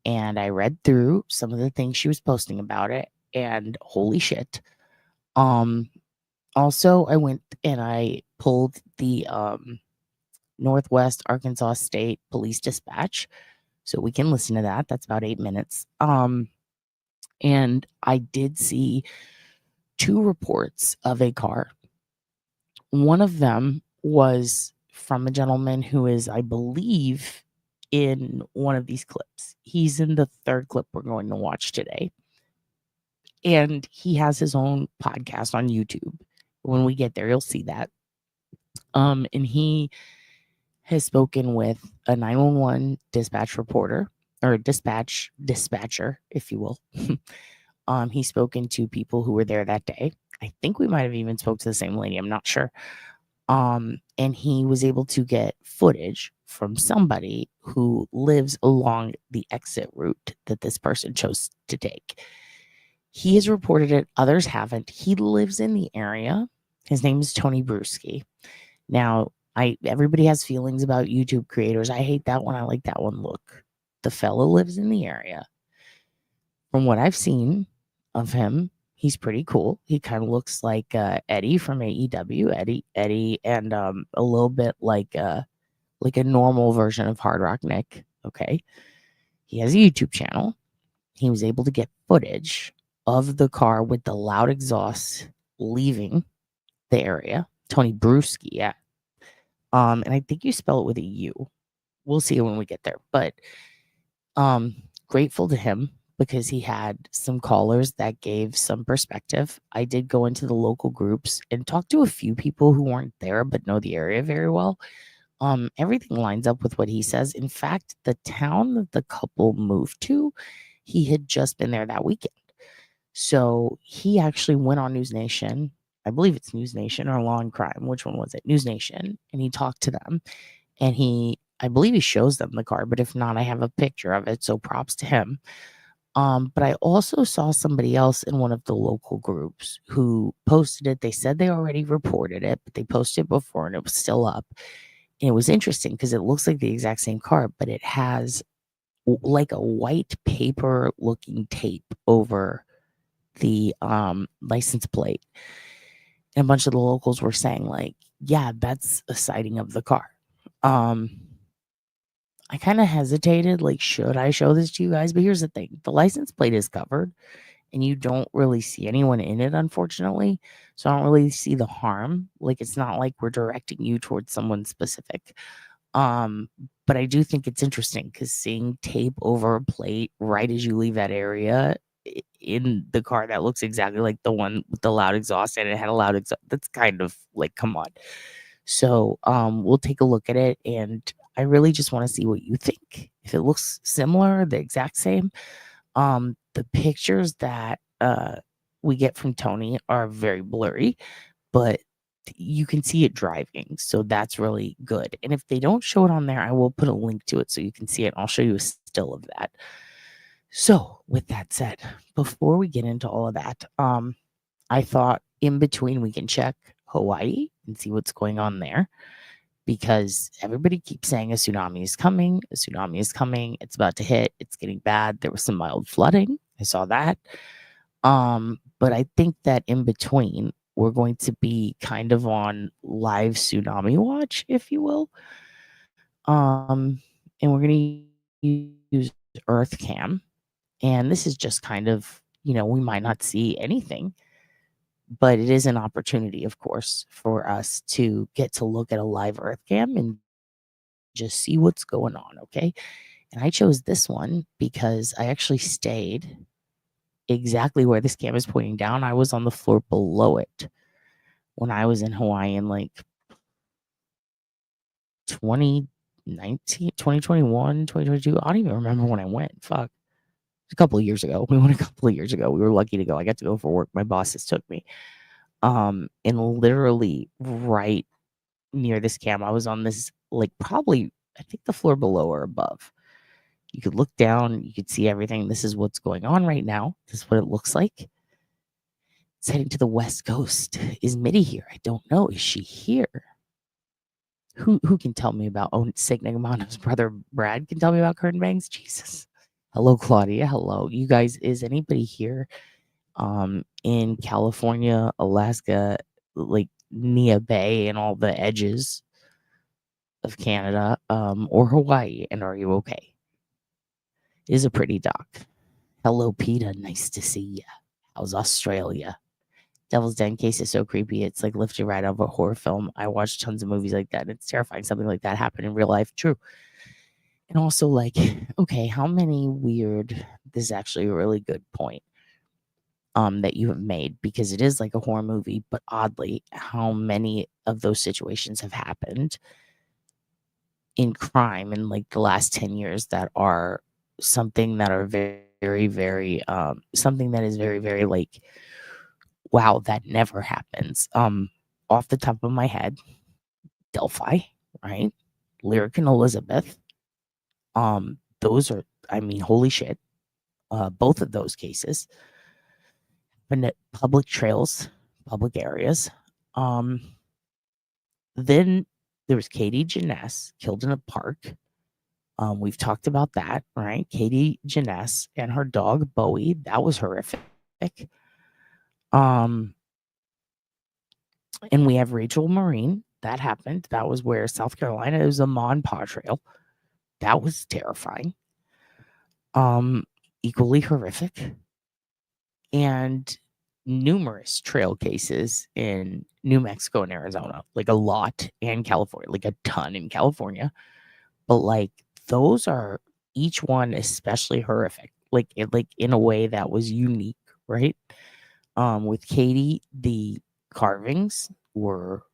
And I read through some of the things she was posting about it, and holy shit. Also, I went and I pulled the Northwest Arkansas State Police Dispatch, so we can listen to that. That's about 8 minutes. And I did see 2 reports of a car. One of them was from a gentleman who is, I believe, in one of these clips. He's in the 3rd clip we're going to watch today. And he has his own podcast on YouTube. When we get there, you'll see that. And he has spoken with a 911 dispatch reporter, or dispatcher, if you will. He's spoken to people who were there that day. I think we might have even spoke to the same lady. I'm not sure. And he was able to get footage from somebody who lives along the exit route that this person chose to take. He has reported it. Others haven't. He lives in the area. His name is Tony Bruschi. Now, everybody has feelings about YouTube creators. I hate that one. I like that one. Look, the fellow lives in the area. From what I've seen of him, he's pretty cool. He kind of looks like Eddie from AEW. Eddie, and a little bit like a normal version of Hard Rock Nick. Okay. He has a YouTube channel. He was able to get footage of the car with the loud exhaust leaving the area. Tony Bruschi, yeah. And I think you spell it with a U. We'll see when we get there. But grateful to him because he had some callers that gave some perspective. I did go into the local groups and talk to a few people who weren't there but know the area very well. Everything lines up with what he says. In fact, the town that the couple moved to, he had just been there that weekend. So he actually went on News Nation. I believe it's News Nation or Law and Crime. Which one was it? News Nation. And he talked to them. And I believe he shows them the car. But if not, I have a picture of it. So props to him. But I also saw somebody else in one of the local groups who posted it. They said they already reported it, but they posted it before and it was still up. And it was interesting because it looks like the exact same car, but it has like a white paper looking tape over the license plate. And a bunch of the locals were saying, like, yeah, that's a sighting of the car. I kind of hesitated, like, should I show this to you guys? But here's the thing. The license plate is covered and you don't really see anyone in it, unfortunately. So I don't really see the harm. Like, it's not like we're directing you towards someone specific. But I do think it's interesting because seeing tape over a plate right as you leave that area in the car that looks exactly like the one with the loud exhaust, and it had a loud exhaust, that's kind of like, come on. So we'll take a look at it, and I really just want to see what you think. If it looks similar, the exact same. The pictures that we get from Tony are very blurry, but you can see it driving, so that's really good. And if they don't show it on there, I will put a link to it so you can see it. I'll show you a still of that. So with that said, before we get into all of that, I thought in between we can check Hawaii and see what's going on there, because everybody keeps saying a tsunami is coming, it's about to hit, it's getting bad. There was some mild flooding, I saw that. But I think that in between we're going to be kind of on live tsunami watch, if you will. And we're going to use Earth Cam, and this is just kind of, we might not see anything, but it is an opportunity, of course, for us to get to look at a live Earth Cam and just see what's going on, okay? And I chose this one because I actually stayed exactly where this cam is pointing down. I was on the floor below it when I was in Hawaii in like 2019, 2021, 2022. I don't even remember when I went. Fuck. A couple of years ago. We went a couple of years ago. We were lucky to go. I got to go for work. My bosses took me. And literally right near this cam, I was on this, like, probably, I think the floor below or above. You could look down, you could see everything. This is what's going on right now. This is what it looks like. It's heading to the West Coast. Is Mitty here? I don't know. Is she here? Who can tell me about Sig Nigamanos' brother Brad can tell me about curtain bangs? Jesus. Hello, Claudia. Hello. You guys, is anybody here in California, Alaska, like Nia Bay and all the edges of Canada, or Hawaii? And are you okay? It is a pretty dock. Hello, PETA. Nice to see you. How's Australia? Devil's Den case is so creepy. It's like lifted right out of a horror film. I watched tons of movies like that, and it's terrifying. Something like that happened in real life. True. And also, like, okay, how many weird, this is actually a really good point that you have made, because it is like a horror movie, but oddly, how many of those situations have happened in crime in like the last 10 years that are something that are very, very, something that is very, very like, wow, that never happens. Off the top of my head, Delphi, right? Lyric and Elizabeth. Those are, I mean, holy shit. Both of those cases happened at public trails, public areas. Then there was Katie Janess killed in a park. We've talked about that, right? Katie Janess and her dog Bowie. That was horrific. And we have Rachel Marine. That happened. That was where South Carolina, it was a Mon Pa trail. That was terrifying. Equally horrific. And numerous trail cases in New Mexico and Arizona, like a lot, and California, like a ton in California. But like those are each one especially horrific, like in a way that was unique, right? With Katie, the carvings were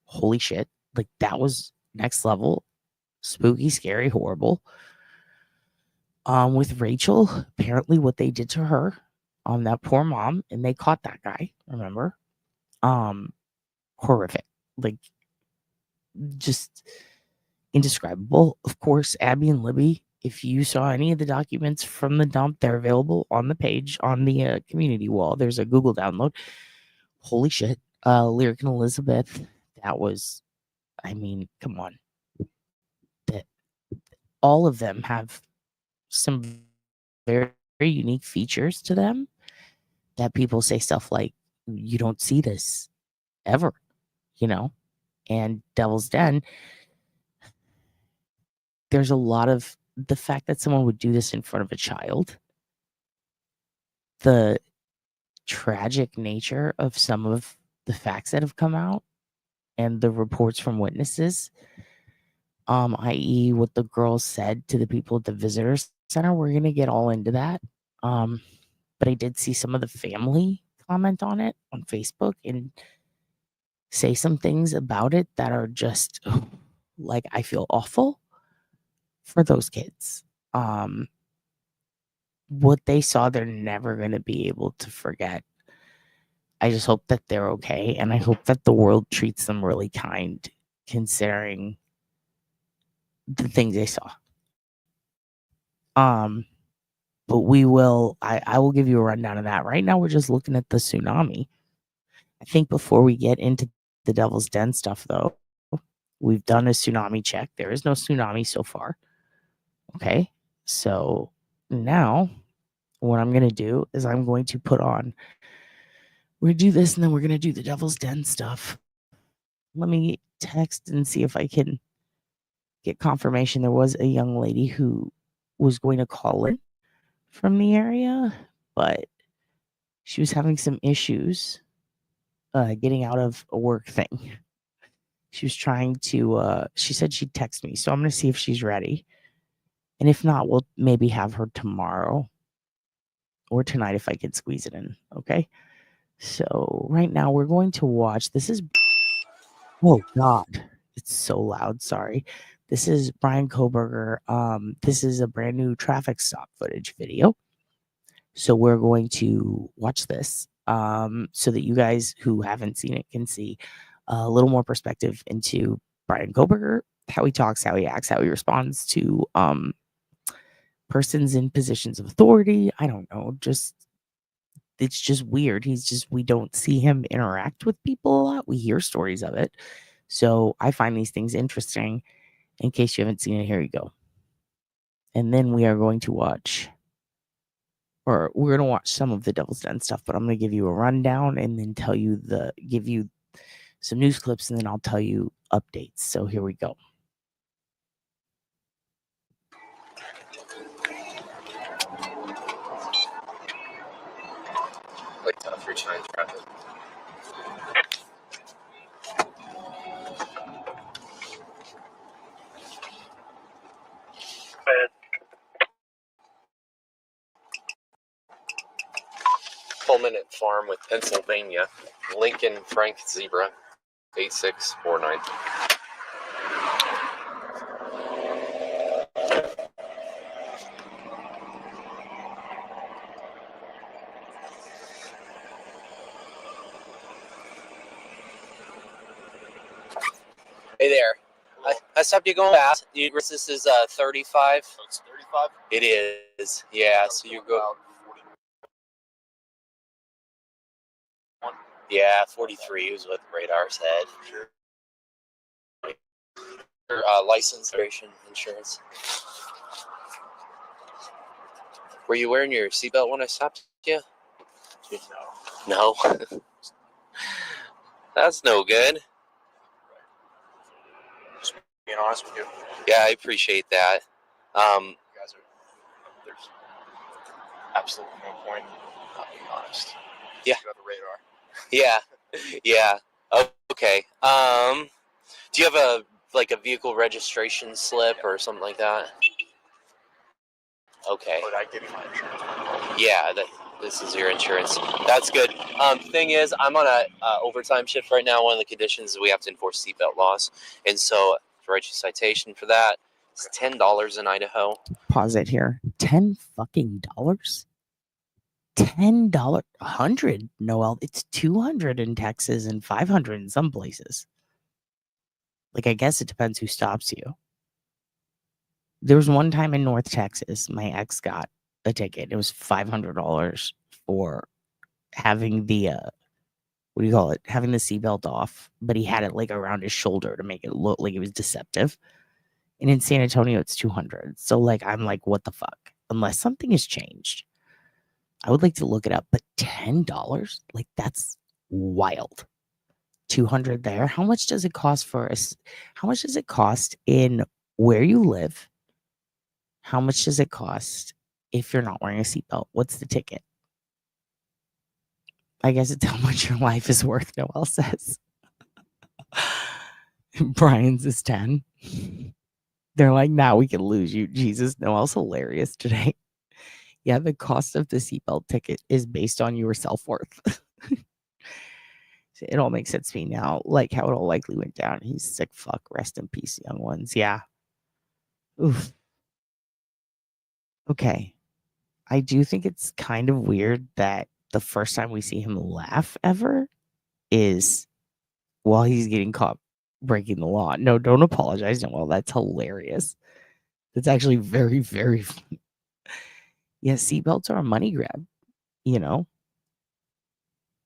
holy shit. Like that was next level, spooky, scary, horrible. With Rachel, apparently what they did to her, that poor mom, and they caught that guy, remember? Horrific. Like just indescribable. Of course, Abby and Libby, if you saw any of the documents from the dump, they're available on the page on the community wall. There's a Google download. Holy shit. Lyric and Elizabeth, that was, I mean, come on. All of them have some very, very unique features to them that people say stuff like, you don't see this ever, you know? And Devil's Den, there's a lot of the fact that someone would do this in front of a child, the tragic nature of some of the facts that have come out and the reports from witnesses, i.e. what the girls said to the people at the visitor center. We're going to get all into that. But I did see some of the family comment on it on Facebook and say some things about it that are just like, I feel awful for those kids. What they saw, they're never going to be able to forget. I just hope that they're okay. And I hope that the world treats them really kind, considering the things they saw. But I will give you a rundown of that. Right now, we're just looking at the tsunami. I think before we get into the Devil's Den stuff, though, we've done a tsunami check. There is no tsunami so far. Okay. So now what I'm going to do is I'm going to we're going to do this and then we're going to do the Devil's Den stuff. Let me text and see if I can get confirmation. There was a young lady who was going to call in from the area, but she was having some issues getting out of a work thing. She was trying to, she said she'd text me. So I'm going to see if she's ready. And if not, we'll maybe have her tomorrow or tonight if I can squeeze it in. Okay. So right now we're going to watch. Oh God, it's so loud. Sorry. This is Brian Kohberger. This is a brand new traffic stop footage video. So we're going to watch this so that you guys who haven't seen it can see a little more perspective into Brian Kohberger, how he talks, how he acts, how he responds to persons in positions of authority. I don't know. It's just weird. We don't see him interact with people a lot. We hear stories of it. So I find these things interesting. In case you haven't seen it, here you go. And then we are going to watch, or we're going to watch some of the Devil's Den stuff, but I'm going to give you a rundown and then give you some news clips, and then I'll tell you updates. So here we go. Like tough return traffic. Pullman at Farm with Pennsylvania. Lincoln Frank Zebra 8649. Hey there. I stopped you going fast. This is 35. So it's 35? It is. Yeah, so you go. Yeah, 43 is what the radar said. Sure. Your license, insurance. Were you wearing your seatbelt when I stopped you? No. No? That's no good. Just being honest with you. Yeah, I appreciate that. You guys there's absolutely no point not being honest. Yeah. You have a radar. Yeah. Okay. Do you have a vehicle registration slip or something like that? Okay. Or did I give you my insurance? Yeah, this is your insurance. That's good. Thing is, I'm on a overtime shift right now. One of the conditions is we have to enforce seatbelt laws, and so to write you a citation for that, it's $10 in Idaho. Pause it here. $10 fucking dollars? $10, $100, Noel. It's $200 in Texas and $500 in some places. Like, I guess it depends who stops you. There was one time in North Texas, my ex got a ticket. It was $500 for having the having the seatbelt off, but he had it like around his shoulder to make it look like it was deceptive. And in San Antonio, it's $200. So like, I'm like, what the fuck? Unless something has changed, I would like to look it up. But $10, like, that's wild. $200 there. How much does it cost for us? How much does it cost in where you live? How much does it cost if you're not wearing a seatbelt? What's the ticket? I guess it's how much your life is worth, Noel says. Brian's is 10. They're like, now we can lose you. Jesus, Noel's hilarious today. Yeah, the cost of the seatbelt ticket is based on your self-worth. It all makes sense to me now, like how it all likely went down. He's sick fuck. Rest in peace, young ones. Yeah. Oof. Okay. I do think it's kind of weird that the first time we see him laugh ever is while he's getting caught breaking the law. No, don't apologize, Noel. That's hilarious. That's actually very, very funny. Yeah, seatbelts are a money grab, you know?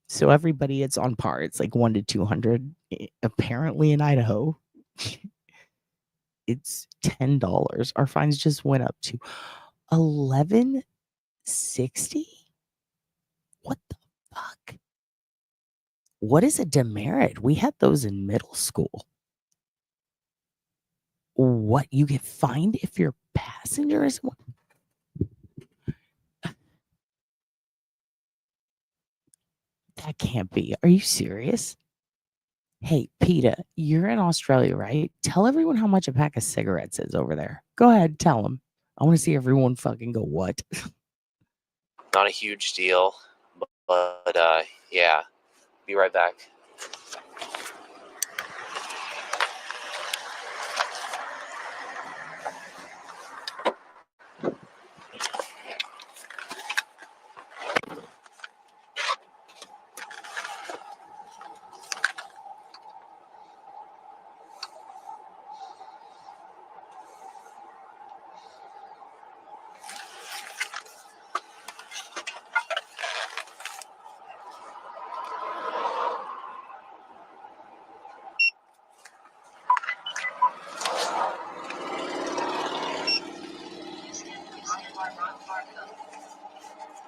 So everybody, it's on par. It's like 1 to 200. Apparently in Idaho, it's $10. Our fines just went up to $11.60. What the fuck? What is a demerit? We had those in middle school. What, you get fined if your passenger is? That can't be. Are you serious? Hey, PETA, you're in Australia, right? Tell everyone how much a pack of cigarettes is over there. Go ahead, tell them. I want to see everyone fucking go, what? Not a huge deal, but yeah. Be right back.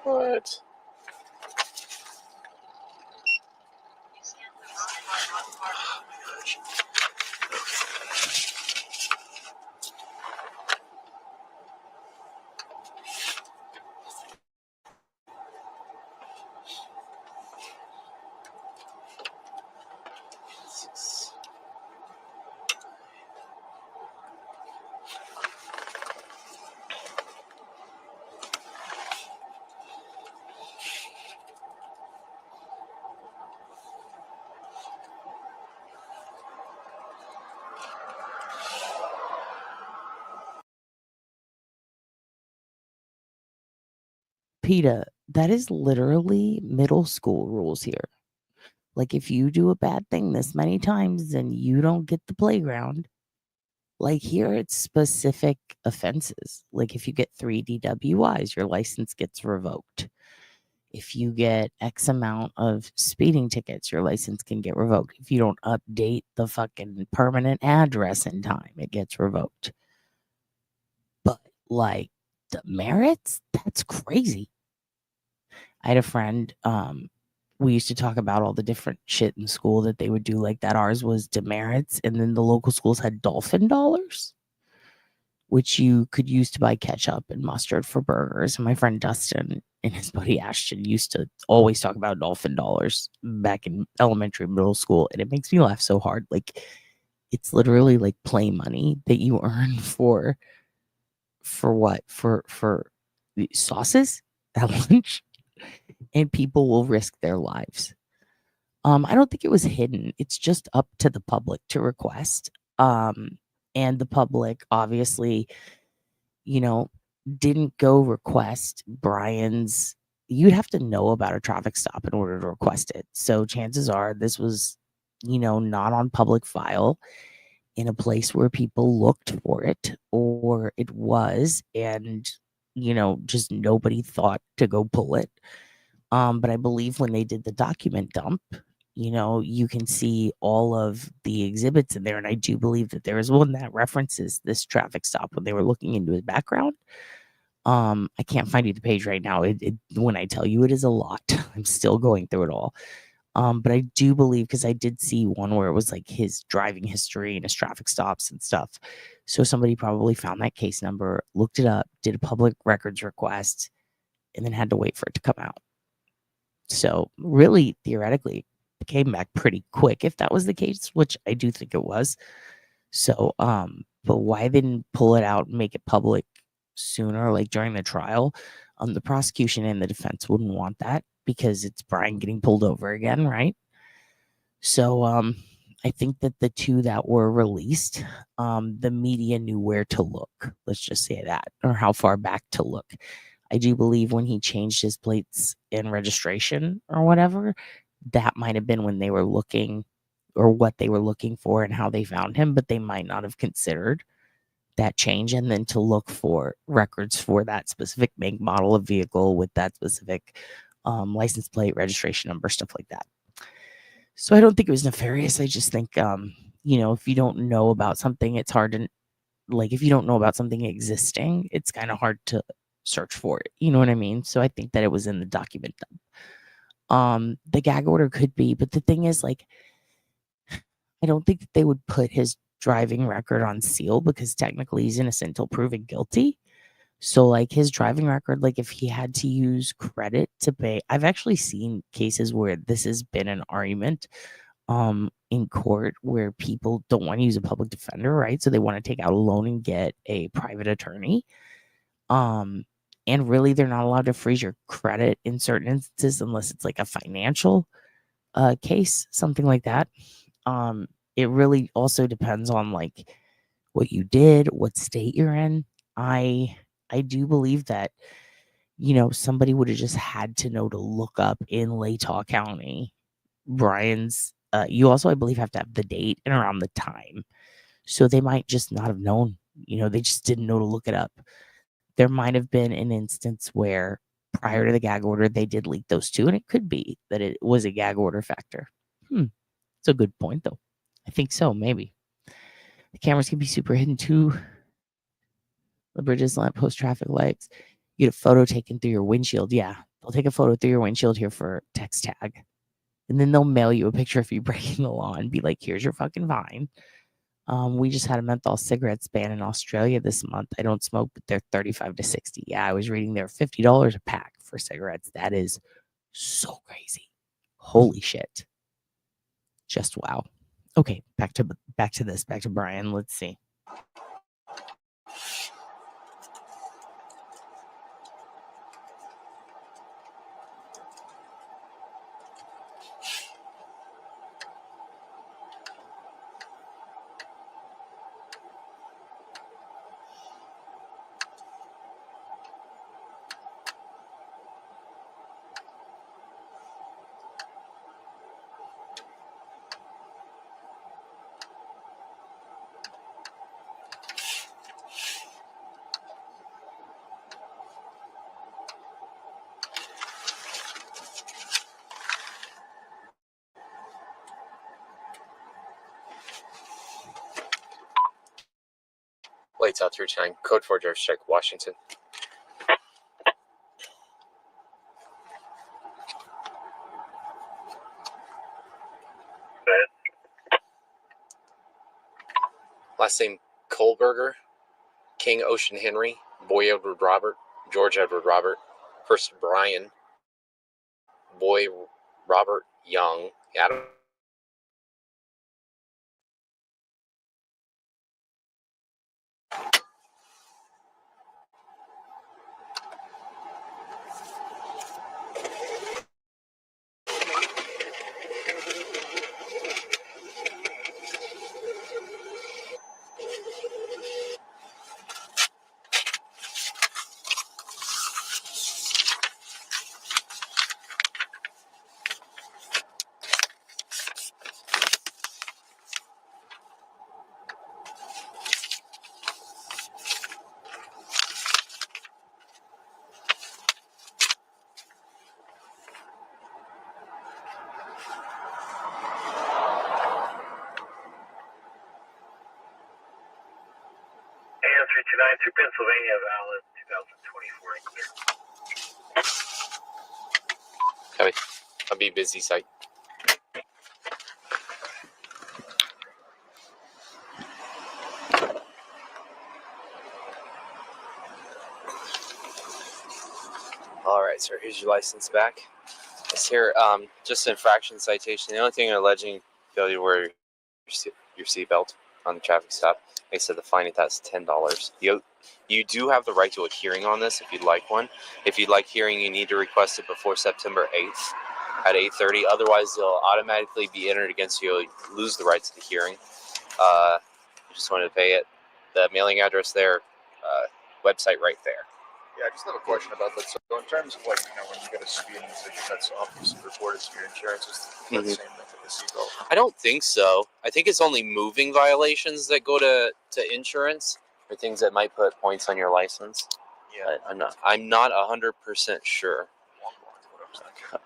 What? PETA, that is literally middle school rules here. Like, if you do a bad thing this many times, then you don't get the playground. Like, here it's specific offenses. Like, if you get 3 DWIs, your license gets revoked. If you get X amount of speeding tickets, your license can get revoked. If you don't update the fucking permanent address in time, it gets revoked. But, like, demerits? That's crazy. I had a friend, we used to talk about all the different shit in school that they would do like that. Ours was demerits, and then the local schools had dolphin dollars, which you could use to buy ketchup and mustard for burgers. And my friend Dustin and his buddy Ashton used to always talk about dolphin dollars back in elementary, middle school, and it makes me laugh so hard. Like, it's literally like play money that you earn for what? For the sauces at lunch. And people will risk their lives. I don't think it was hidden. It's just up to the public to request. And the public obviously, didn't go request Brian's. You'd have to know about a traffic stop in order to request it. So chances are this was, not on public file in a place where people looked for it, or it was, and, just nobody thought to go pull it. But I believe when they did the document dump, you can see all of the exhibits in there. And I do believe that there is one that references this traffic stop when they were looking into his background. I can't find you the page right now. When I tell you, it is a lot. I'm still going through it all. But I do believe, because I did see one where it was like his driving history and his traffic stops and stuff. So somebody probably found that case number, looked it up, did a public records request, and then had to wait for it to come out. So really, theoretically, it came back pretty quick if that was the case, which I do think it was. So, but why they didn't pull it out and make it public sooner, like during the trial? The prosecution and the defense wouldn't want that because it's Brian getting pulled over again, right? So, I think that the two that were released, the media knew where to look. Let's just say that, or how far back to look. I do believe when he changed his plates and registration or whatever, that might have been when they were looking, or what they were looking for and how they found him, but they might not have considered that change, and then to look for records for that specific make, model of vehicle with that specific license plate, registration number, stuff like that. So I don't think it was nefarious. I just think, if you don't know about something, it's hard to, like, if you don't know about something existing, it's kind of hard to search for it. You know what I mean? So I think that it was in the document dump. The gag order could be, but the thing is, like, I don't think that they would put his driving record on seal because technically he's innocent until proven guilty. So, like, his driving record, like, if he had to use credit to pay, I've actually seen cases where this has been an argument in court where people don't want to use a public defender, right? So they want to take out a loan and get a private attorney. And really, they're not allowed to freeze your credit in certain instances unless it's like a financial case, something like that. It really also depends on, like, what you did, what state you're in. I do believe that, somebody would have just had to know to look up in Latah County, Brian's, you also, I believe, have to have the date and around the time. So they might just not have known, they just didn't know to look it up. There might have been an instance where prior to the gag order, they did leak those two, and it could be that it was a gag order factor. It's a good point, though. I think so, maybe. The cameras can be super hidden, too. The bridges, lamppost, traffic lights. You get a photo taken through your windshield. Yeah, they'll take a photo through your windshield here for text tag. And then they'll mail you a picture of you breaking the law and be like, here's your fucking fine. We just had a menthol cigarettes ban in Australia this month. I don't smoke, but they're 35 to 60. Yeah, I was reading they're $50 a pack for cigarettes. That is so crazy. Holy shit. Just wow. Okay, back to Brian. Let's see. Lights out 329, code 4 drive strike, Washington. Last name Kohberger, King Ocean Henry, Boy Edward Robert, George Edward Robert, first Brian, Boy Robert Young, Adam. Through Pennsylvania, valid 2024 and clear. Copy. I'll be busy site. sir. Here's your license back. It's here. Just an infraction citation. The only thing they're alleging failure to wear your seatbelt on the traffic stop. Like I said, the fine at that's $10. You do have the right to a hearing on this if you'd like one. If you'd like hearing, you need to request it before September 8th at 8:30. Otherwise, they'll automatically be entered against you. You'll lose the right to the hearing. You just wanted to pay it. The mailing address there, website right there. Yeah, I just have a question about that. So in terms of like, when you get a speeding ticket that's obviously reported to your insurance, is that the same thing for the seatbelt? I don't think so. I think it's only moving violations that go to insurance, or things that might put points on your license. Yeah. But I'm not 100% sure.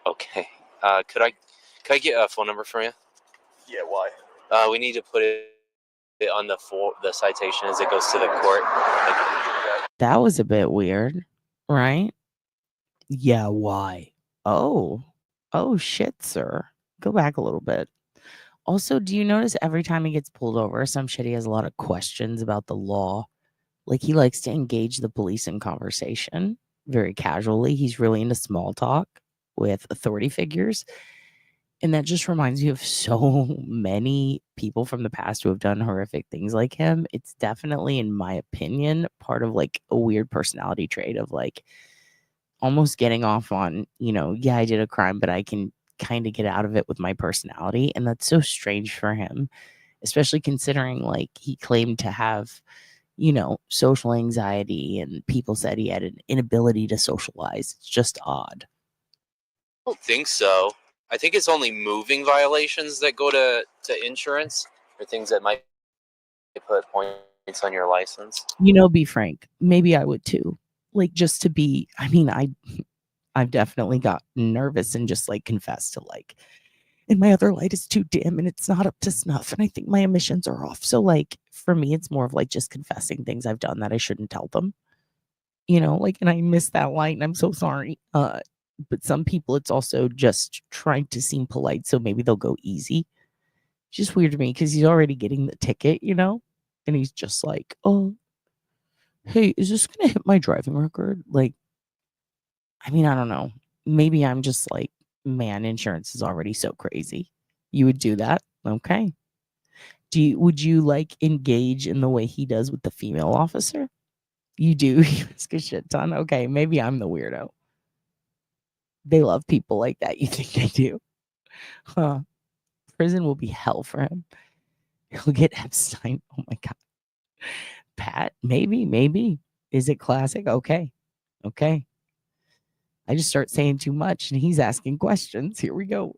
Okay. Could I get a phone number from you? Yeah, why? We need to put it on the citation as it goes to the court. That was a bit weird, right? Yeah, why? Oh shit, sir. Go back a little bit. Also, do you notice every time he gets pulled over, some shit, he has a lot of questions about the law? Like, he likes to engage the police in conversation very casually. He's really into small talk with authority figures. And that just reminds me of so many people from the past who have done horrific things like him. It's definitely, in my opinion, part of like a weird personality trait of like almost getting off on, yeah, I did a crime, but I can kind of get out of it with my personality. And that's so strange for him, especially considering like he claimed to have, social anxiety, and people said he had an inability to socialize. It's just odd. I don't think so. I think it's only moving violations that go to insurance, or things that might put points on your license. Be frank, maybe I would too. Like, just to be, I've definitely got nervous and just like confessed to like, and my other light is too dim and it's not up to snuff, and I think my emissions are off. So like, for me, it's more of like just confessing things I've done that I shouldn't tell them. And I missed that light and I'm so sorry. But some people, it's also just trying to seem polite, so maybe they'll go easy. It's just weird to me because he's already getting the ticket, and he's just like, oh, hey, is this going to hit my driving record? Like, I don't know. Maybe I'm just like, man, insurance is already so crazy. You would do that? Okay. Would you like engage in the way he does with the female officer? You do? You ask a shit ton? Okay, maybe I'm the weirdo. They love people like that. You think they do? Huh. Prison will be hell for him. He'll get Epstein. Oh my God. Pat, maybe. Is it classic? Okay. I just start saying too much and he's asking questions. Here we go.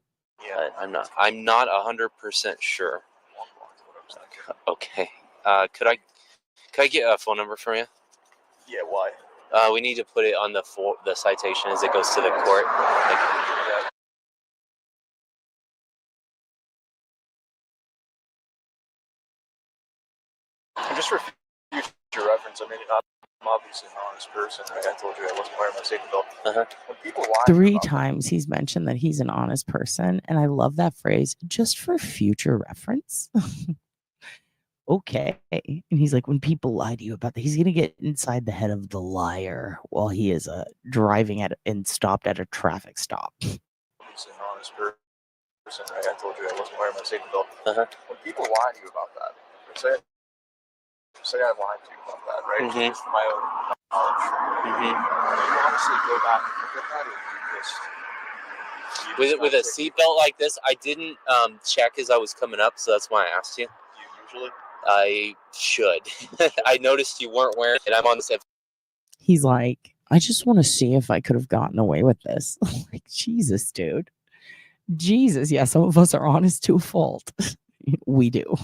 Yeah, I'm not 100% sure. Okay. Could I get a phone number from you? Yeah, why? We need to put it on the citation as it goes to the court. And just for future reference, I'm obviously an honest person. Like I told you, I wasn't wearing my safety belt. When people lie 3 times he's mentioned that he's an honest person, and I love that phrase, just for future reference. Okay. And he's like, when people lie to you about that, he's going to get inside the head of the liar while he is driving and stopped at a traffic stop. He's an honest person. Like I told you, I wasn't wearing my safety belt. When people lie to you about that, say I lied to you about that, right? Just for my own knowledge. You honestly go back and look at that, or you just With a seatbelt like this, I didn't check as I was coming up, so that's why I asked you. Do you usually? I should. I noticed you weren't wearing it. I'm on the same. He's like, I just want to see if I could have gotten away with this. Like, Jesus, dude. Jesus. Yeah, some of us are honest to a fault. We do.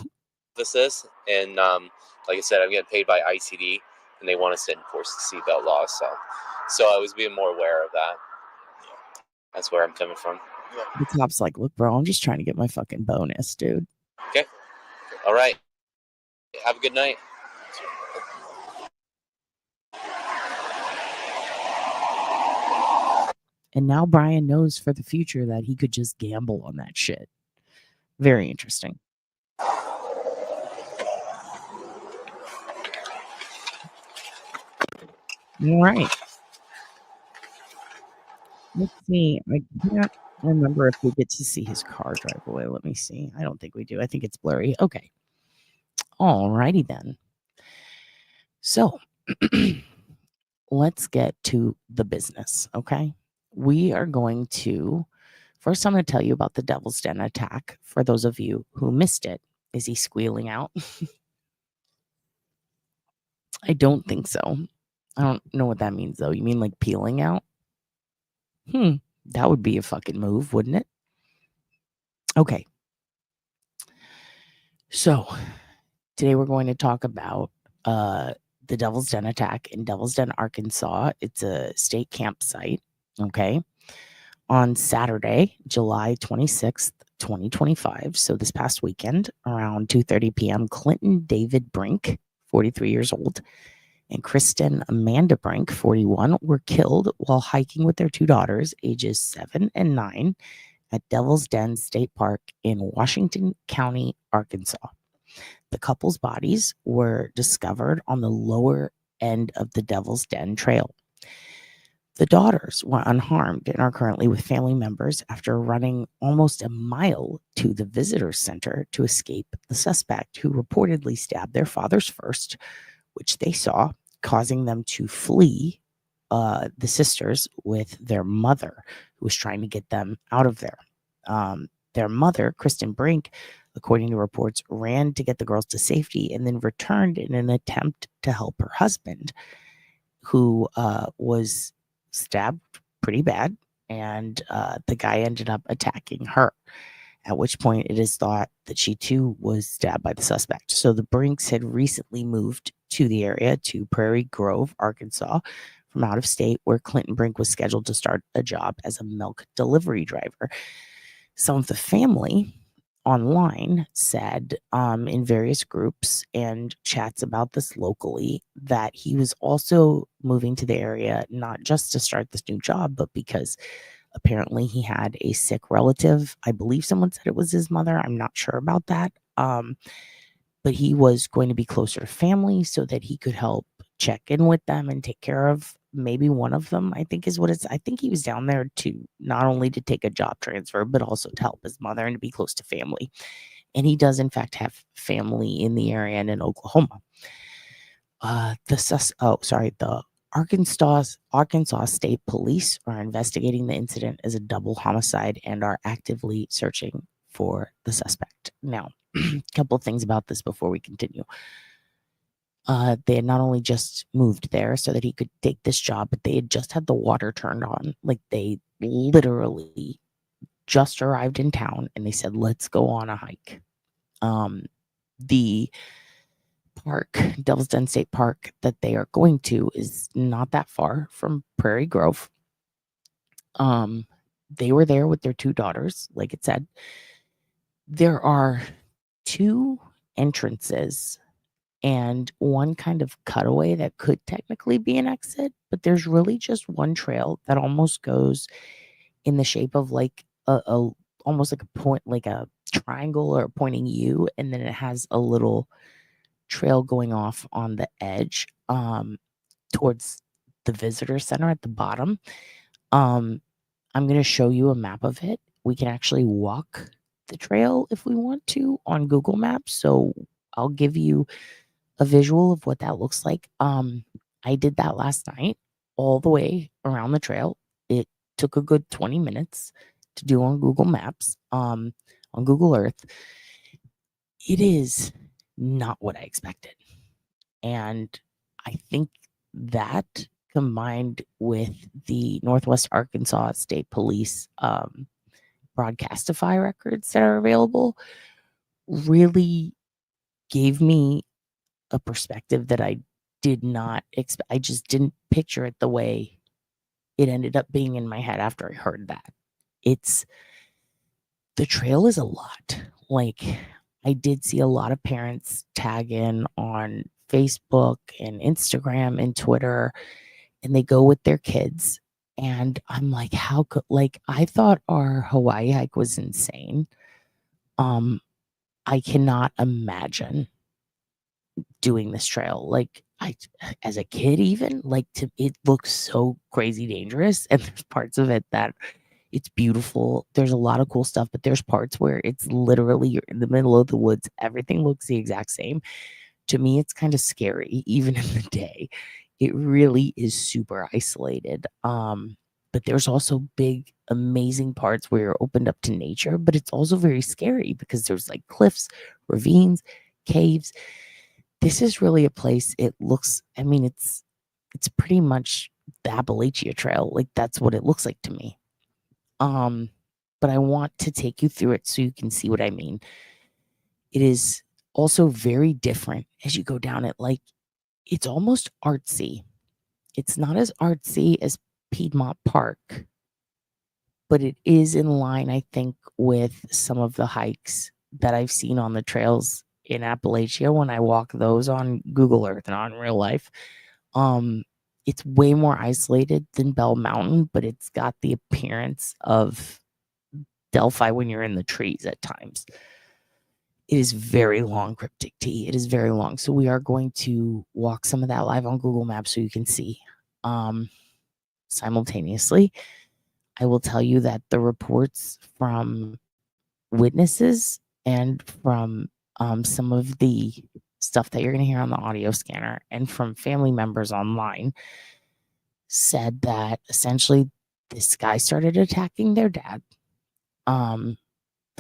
This and like I said, I'm getting paid by ICD, and they want us to enforce the seatbelt law. So I was being more aware of that. That's where I'm coming from. The cop's like, look, bro, I'm just trying to get my fucking bonus, dude. Okay. All right. Have a good night. And now Brian knows for the future that he could just gamble on that shit. Very interesting. All right. Let's see. I can't remember if we get to see his car drive away. Let me see. I don't think we do. I think it's blurry. Okay. All righty then. So let's get to the business. Okay. We are going to first, I'm going to tell you about the Devil's Den attack for those of you who missed it. Is he squealing out? I don't think so. I don't know what that means though. You mean like peeling out? That would be a fucking move, wouldn't it? Okay. So today we're going to talk about the Devil's Den attack in Devil's Den, Arkansas. It's a state campsite. Okay. On Saturday, July 26th, 2025. So this past weekend, around 2:30 p.m., Clinton David Brink, 43 years old, and Cristen Amanda Brink, 41, were killed while hiking with their two daughters, ages 7 and 9, at Devil's Den State Park in Washington County, Arkansas. The couple's bodies were discovered on the lower end of the Devil's Den trail. The daughters were unharmed and are currently with family members after running almost a mile to the visitor center to escape the suspect, who reportedly stabbed their fathers first, which they saw, causing them to flee the sisters with their mother, who was trying to get them out of there. Their mother, Cristen Brink, according to reports, ran to get the girls to safety and then returned in an attempt to help her husband, who was stabbed pretty bad, and the guy ended up attacking her, at which point it is thought that she too was stabbed by the suspect. So the Brinks had recently moved to the area, to Prairie Grove, Arkansas, from out of state, where Clinton Brink was scheduled to start a job as a milk delivery driver. Some of the family online said in various groups and chats about this locally that he was also moving to the area not just to start this new job, but because apparently he had a sick relative. I believe someone said it was his mother. I'm not sure about that. But he was going to be closer to family so that he could help check in with them and take care of maybe one of them, I think is what it's. I think he was down there to not only to take a job transfer, but also to help his mother and to be close to family. And he does in fact have family in the area and in Oklahoma. The Arkansas State Police are investigating the incident as a double homicide and are actively searching for the suspect. Now, a couple of things about this before we continue. They had not only just moved there so that he could take this job, but they had just had the water turned on. Like, they literally just arrived in town and they said, let's go on a hike. The park, Devil's Den State Park, that they are going to is not that far from Prairie Grove. They were there with their two daughters, like it said. There are two entrances and one kind of cutaway that could technically be an exit, but there's really just one trail that almost goes in the shape of like a almost like a point, like a triangle or a pointing U, and then it has a little trail going off on the edge towards the visitor center at the bottom. I'm going to show you a map of it. We can actually walk the trail if we want to on Google Maps, so I'll give you a visual of what that looks like. I did that last night all the way around the trail. It took a good 20 minutes to do on Google Maps, on Google Earth. It is not what I expected. And I think that, combined with the Northwest Arkansas State Police Broadcastify records that are available, really gave me a perspective that I did not expect. I just didn't picture it the way it ended up being in my head after I heard that. The trail is a lot. Like, I did see a lot of parents tag in on Facebook and Instagram and Twitter, and they go with their kids. And I'm like, how could, like, I thought our Hawaii hike was insane. I cannot imagine doing this trail. Like, as a kid, even it looks so crazy dangerous. And there's parts of it that it's beautiful. There's a lot of cool stuff, but there's parts where it's literally you're in the middle of the woods. Everything looks the exact same. To me, it's kind of scary, even in the day. It really is super isolated. But there's also big, amazing parts where you're opened up to nature, but it's also very scary because there's like cliffs, ravines, caves. This is really a place. It looks, I mean, it's pretty much the Appalachia Trail. Like that's what it looks like to me. But I want to take you through it so you can see what I mean. It is also very different as you go down it. Like it's almost artsy. It's not as artsy as Piedmont Park, but it is in line, I think, with some of the hikes that I've seen on the trails in Appalachia when I walk those on Google Earth and on real life. It's way more isolated than Bell Mountain, but it's got the appearance of Delphi when you're in the trees at times. It is very long, Cryptic T. It is very long. So we are going to walk some of that live on Google Maps so you can see. Simultaneously, I will tell you that the reports from witnesses and from some of the stuff that you're going to hear on the audio scanner and from family members online said that essentially this guy started attacking their dad. The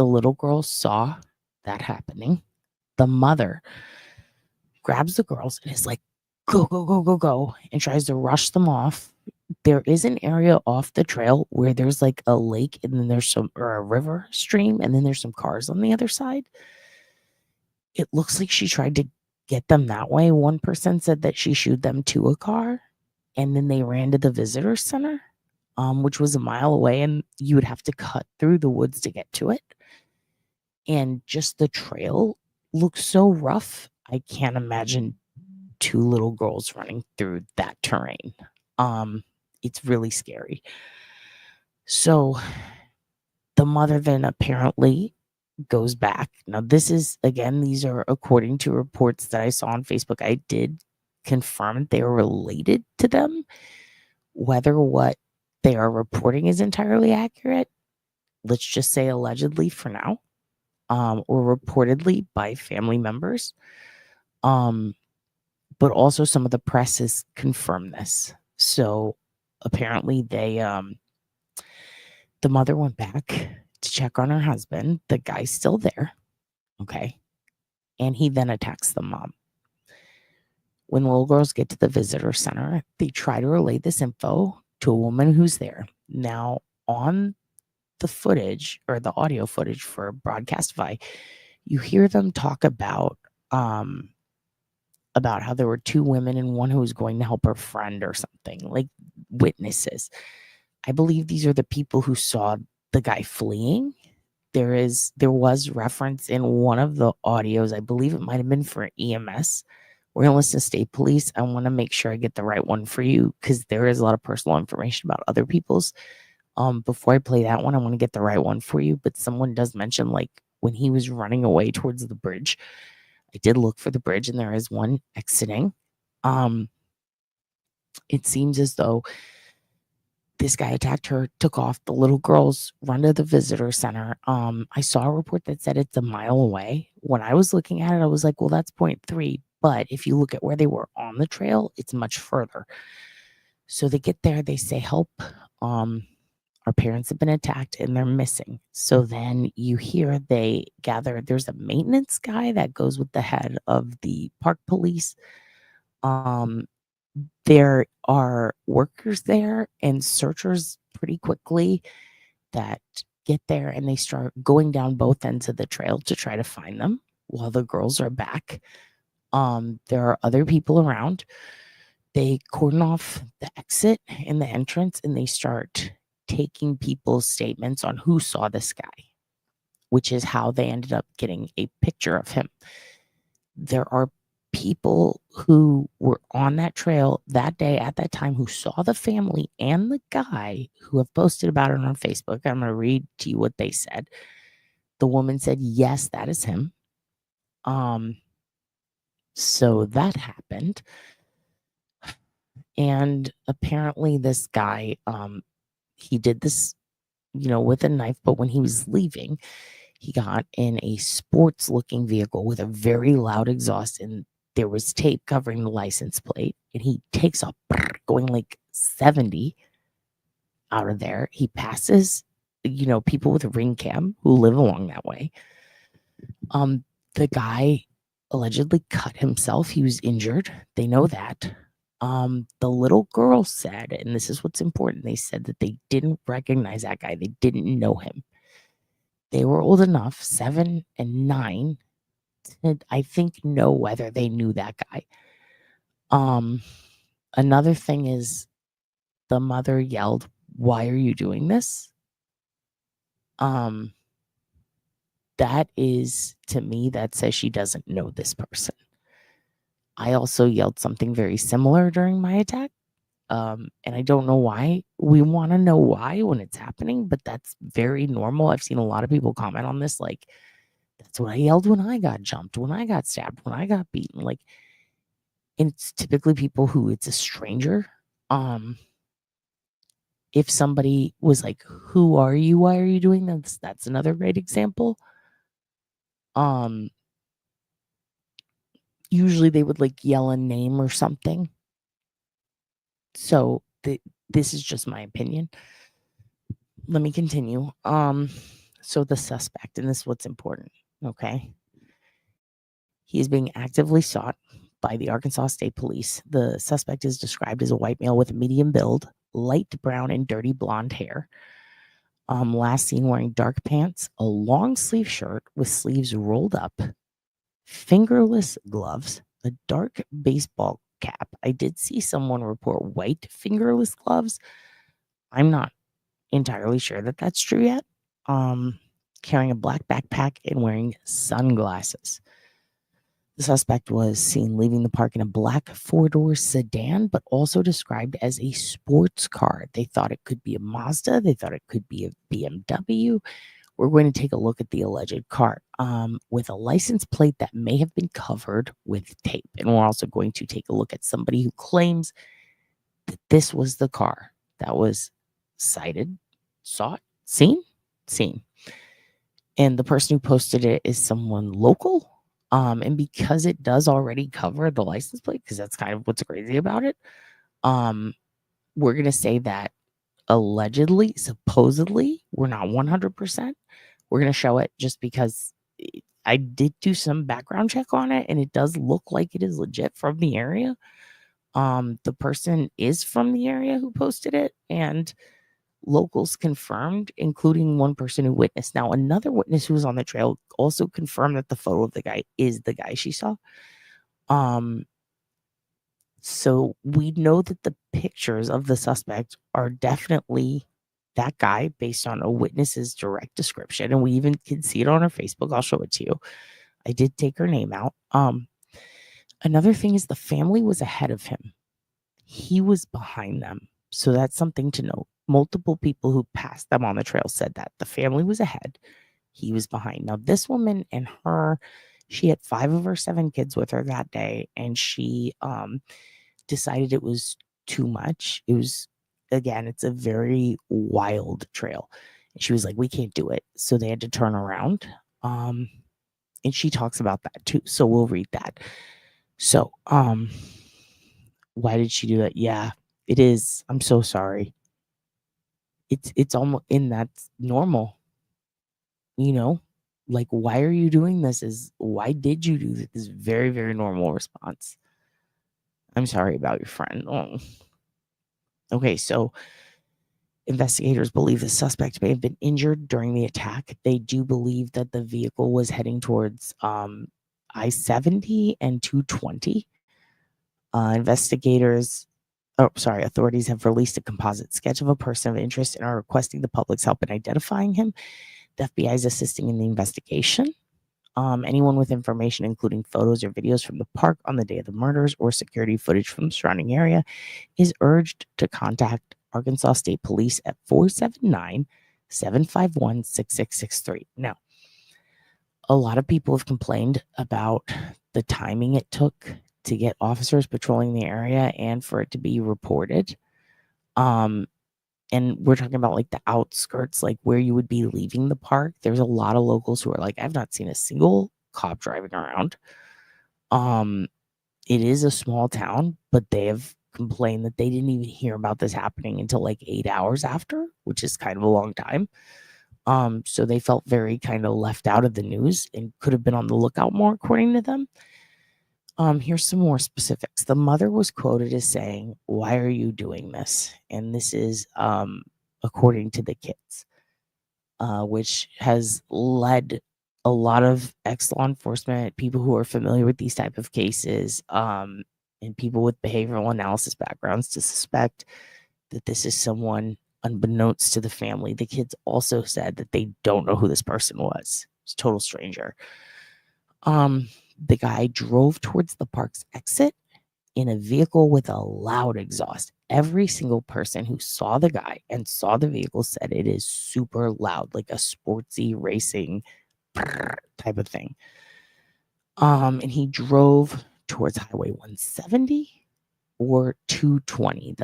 little girl saw that happening. The mother grabs the girls and is like, go, go, go, go, go, and tries to rush them off. There is an area off the trail where there's like a lake and then there's or a river stream, and then there's some cars on the other side. It looks like she tried to get them that way. One person said that she shooed them to a car and then they ran to the visitor center, which was a mile away, and you would have to cut through the woods to get to it. And just the trail looks so rough. I can't imagine two little girls running through that terrain. It's really scary. So the mother then apparently goes back. Now, this is, again, these are according to reports that I saw on Facebook. I did confirm they are related to them. Whether what they are reporting is entirely accurate, let's just say allegedly for now, or reportedly by family members. But also some of the press has confirmed this. So apparently the mother went back to check on her husband. The guy's still there. Okay. And he then attacks the mom. When little girls get to the visitor center, they try to relay this info to a woman who's there. Now, on the footage or the audio footage for Broadcastify, you hear them talk about how there were two women and one who was going to help her friend or something, like witnesses. I believe these are the people who saw the guy fleeing. There was reference in one of the audios, I believe it might have been for EMS. We're going to listen to state police. I want to make sure I get the right one for you because there is a lot of personal information about other people's. Before I play that one, I want to get the right one for you. But someone does mention, like, when he was running away towards the bridge, I did look for the bridge and there is one exiting. It seems as though this guy attacked her, took off. The little girls run to the visitor center. I saw a report that said it's a mile away. When I was looking at it, I was like, well, that's 0.3. But if you look at where they were on the trail, it's much further. So they get there, they say, help. Our parents have been attacked and they're missing. So then you hear they gather. There's a maintenance guy that goes with the head of the park police. There are workers there and searchers pretty quickly that get there, and they start going down both ends of the trail to try to find them while the girls are back. There are other people around. They cordon off the exit and the entrance, and they start taking people's statements on who saw this guy, which is how they ended up getting a picture of him. There are people who were on that trail that day at that time who saw the family and the guy who have posted about it on Facebook. I'm going to read to you what they said. The woman said, yes, that is him. So that happened. And apparently this guy, he did this, with a knife, but when he was leaving, he got in a sports looking vehicle with a very loud exhaust, and there was tape covering the license plate, and he takes off going like 70 out of there. He passes, people with a ring cam who live along that way. The guy allegedly cut himself. He was injured. They know that. The little girl said, and this is what's important, they said that they didn't recognize that guy. They didn't know him. They were old enough, 7 and 9, to, I think, know whether they knew that guy. Another thing is the mother yelled, "Why are you doing this?" That is, to me, that says she doesn't know this person. I also yelled something very similar during my attack. And I don't know why. We want to know why when it's happening, but that's very normal. I've seen a lot of people comment on this, like, that's what I yelled when I got jumped, when I got stabbed, when I got beaten. Like, and it's typically people who it's a stranger. If somebody was like, "Who are you? Why are you doing this?" That's another great example. Usually they would like yell a name or something. So this is just my opinion. Let me continue. So the suspect, and this is what's important, okay? He is being actively sought by the Arkansas State Police. The suspect is described as a white male with a medium build, light brown and dirty blonde hair. Last seen wearing dark pants, a long sleeve shirt with sleeves rolled up, fingerless gloves, a dark baseball cap. I did see someone report white fingerless gloves. I'm not entirely sure that that's true yet. Carrying a black backpack and wearing sunglasses. The suspect was seen leaving the park in a black 4-door sedan, but also described as a sports car. They thought it could be a Mazda. They thought it could be a BMW. We're going to take a look at the alleged car with a license plate that may have been covered with tape. And we're also going to take a look at somebody who claims that this was the car that was sighted, sought, seen. And the person who posted it is someone local. And because it does already cover the license plate, because that's kind of what's crazy about it, we're going to say that allegedly, supposedly, we're not 100%. We're going to show it just because I did do some background check on it, and it does look like it is legit from the area. The person is from the area who posted it, and locals confirmed, including one person who witnessed. Now, another witness who was on the trail also confirmed that the photo of the guy is the guy she saw. So we know that the pictures of the suspect are definitely that guy based on a witness's direct description. And we even can see it on her Facebook. I'll show it to you. I did take her name out. Another thing is the family was ahead of him. He was behind them. So that's something to note. Multiple people who passed them on the trail said that the family was ahead. He was behind. Now, this woman and her, she had 5 of her 7 kids with her that day. And she decided it was too much. It was, again, it's a very wild trail. And she was like, we can't do it. So they had to turn around. And she talks about that too. So we'll read that. So, why did she do that? Yeah, it is. I'm so sorry. It's almost, and that's normal. Like, why are you doing this? Why did you do this? Is very, very normal response. I'm sorry about your friend. Oh. Okay, so investigators believe the suspect may have been injured during the attack. They do believe that the vehicle was heading towards I-70 and 220. Authorities have released a composite sketch of a person of interest and are requesting the public's help in identifying him. The FBI is assisting in the investigation. Anyone with information, including photos or videos from the park on the day of the murders or security footage from the surrounding area, is urged to contact Arkansas State Police at 479-751-6663. Now, a lot of people have complained about the timing it took to get officers patrolling the area and for it to be reported. And we're talking about like the outskirts, like where you would be leaving the park. There's a lot of locals who are like, I've not seen a single cop driving around. It is a small town, but they have complained that they didn't even hear about this happening until like 8 hours after, which is kind of a long time. So they felt very kind of left out of the news and could have been on the lookout more, according to them. Here's some more specifics. The mother was quoted as saying, "Why are you doing this?" And this is according to the kids, which has led a lot of ex-law enforcement, people who are familiar with these type of cases, and people with behavioral analysis backgrounds to suspect that this is someone unbeknownst to the family. The kids also said that they don't know who this person was. It's a total stranger. The guy drove towards the park's exit in a vehicle with a loud exhaust. Every single person who saw the guy and saw the vehicle said it is super loud, like a sportsy racing type of thing. And he drove towards Highway 170 or 220.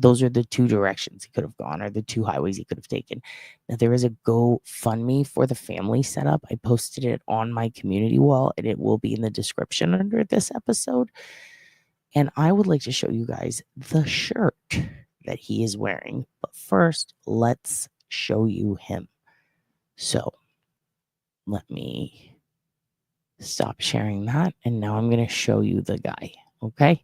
Those are the two directions he could have gone, or the two highways he could have taken. Now, there is a GoFundMe for the family set up. I posted it on my community wall, and it will be in the description under this episode. And I would like to show you guys the shirt that he is wearing. But first, let's show you him. So let me stop sharing that. And now I'm going to show you the guy. Okay.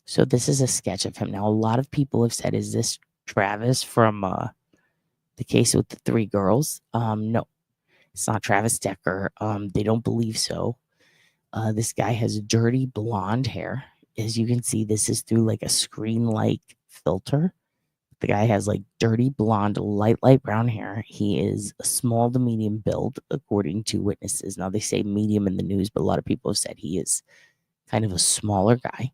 So this is a sketch of him. Now, a lot of people have said, is this Travis from the case with the 3 girls? No, it's not Travis Decker. They don't believe so. This guy has dirty blonde hair. As you can see, this is through like a screen-like filter. The guy has like dirty blonde, light brown hair. He is a small to medium build, according to witnesses. Now, they say medium in the news, but a lot of people have said he is kind of a smaller guy.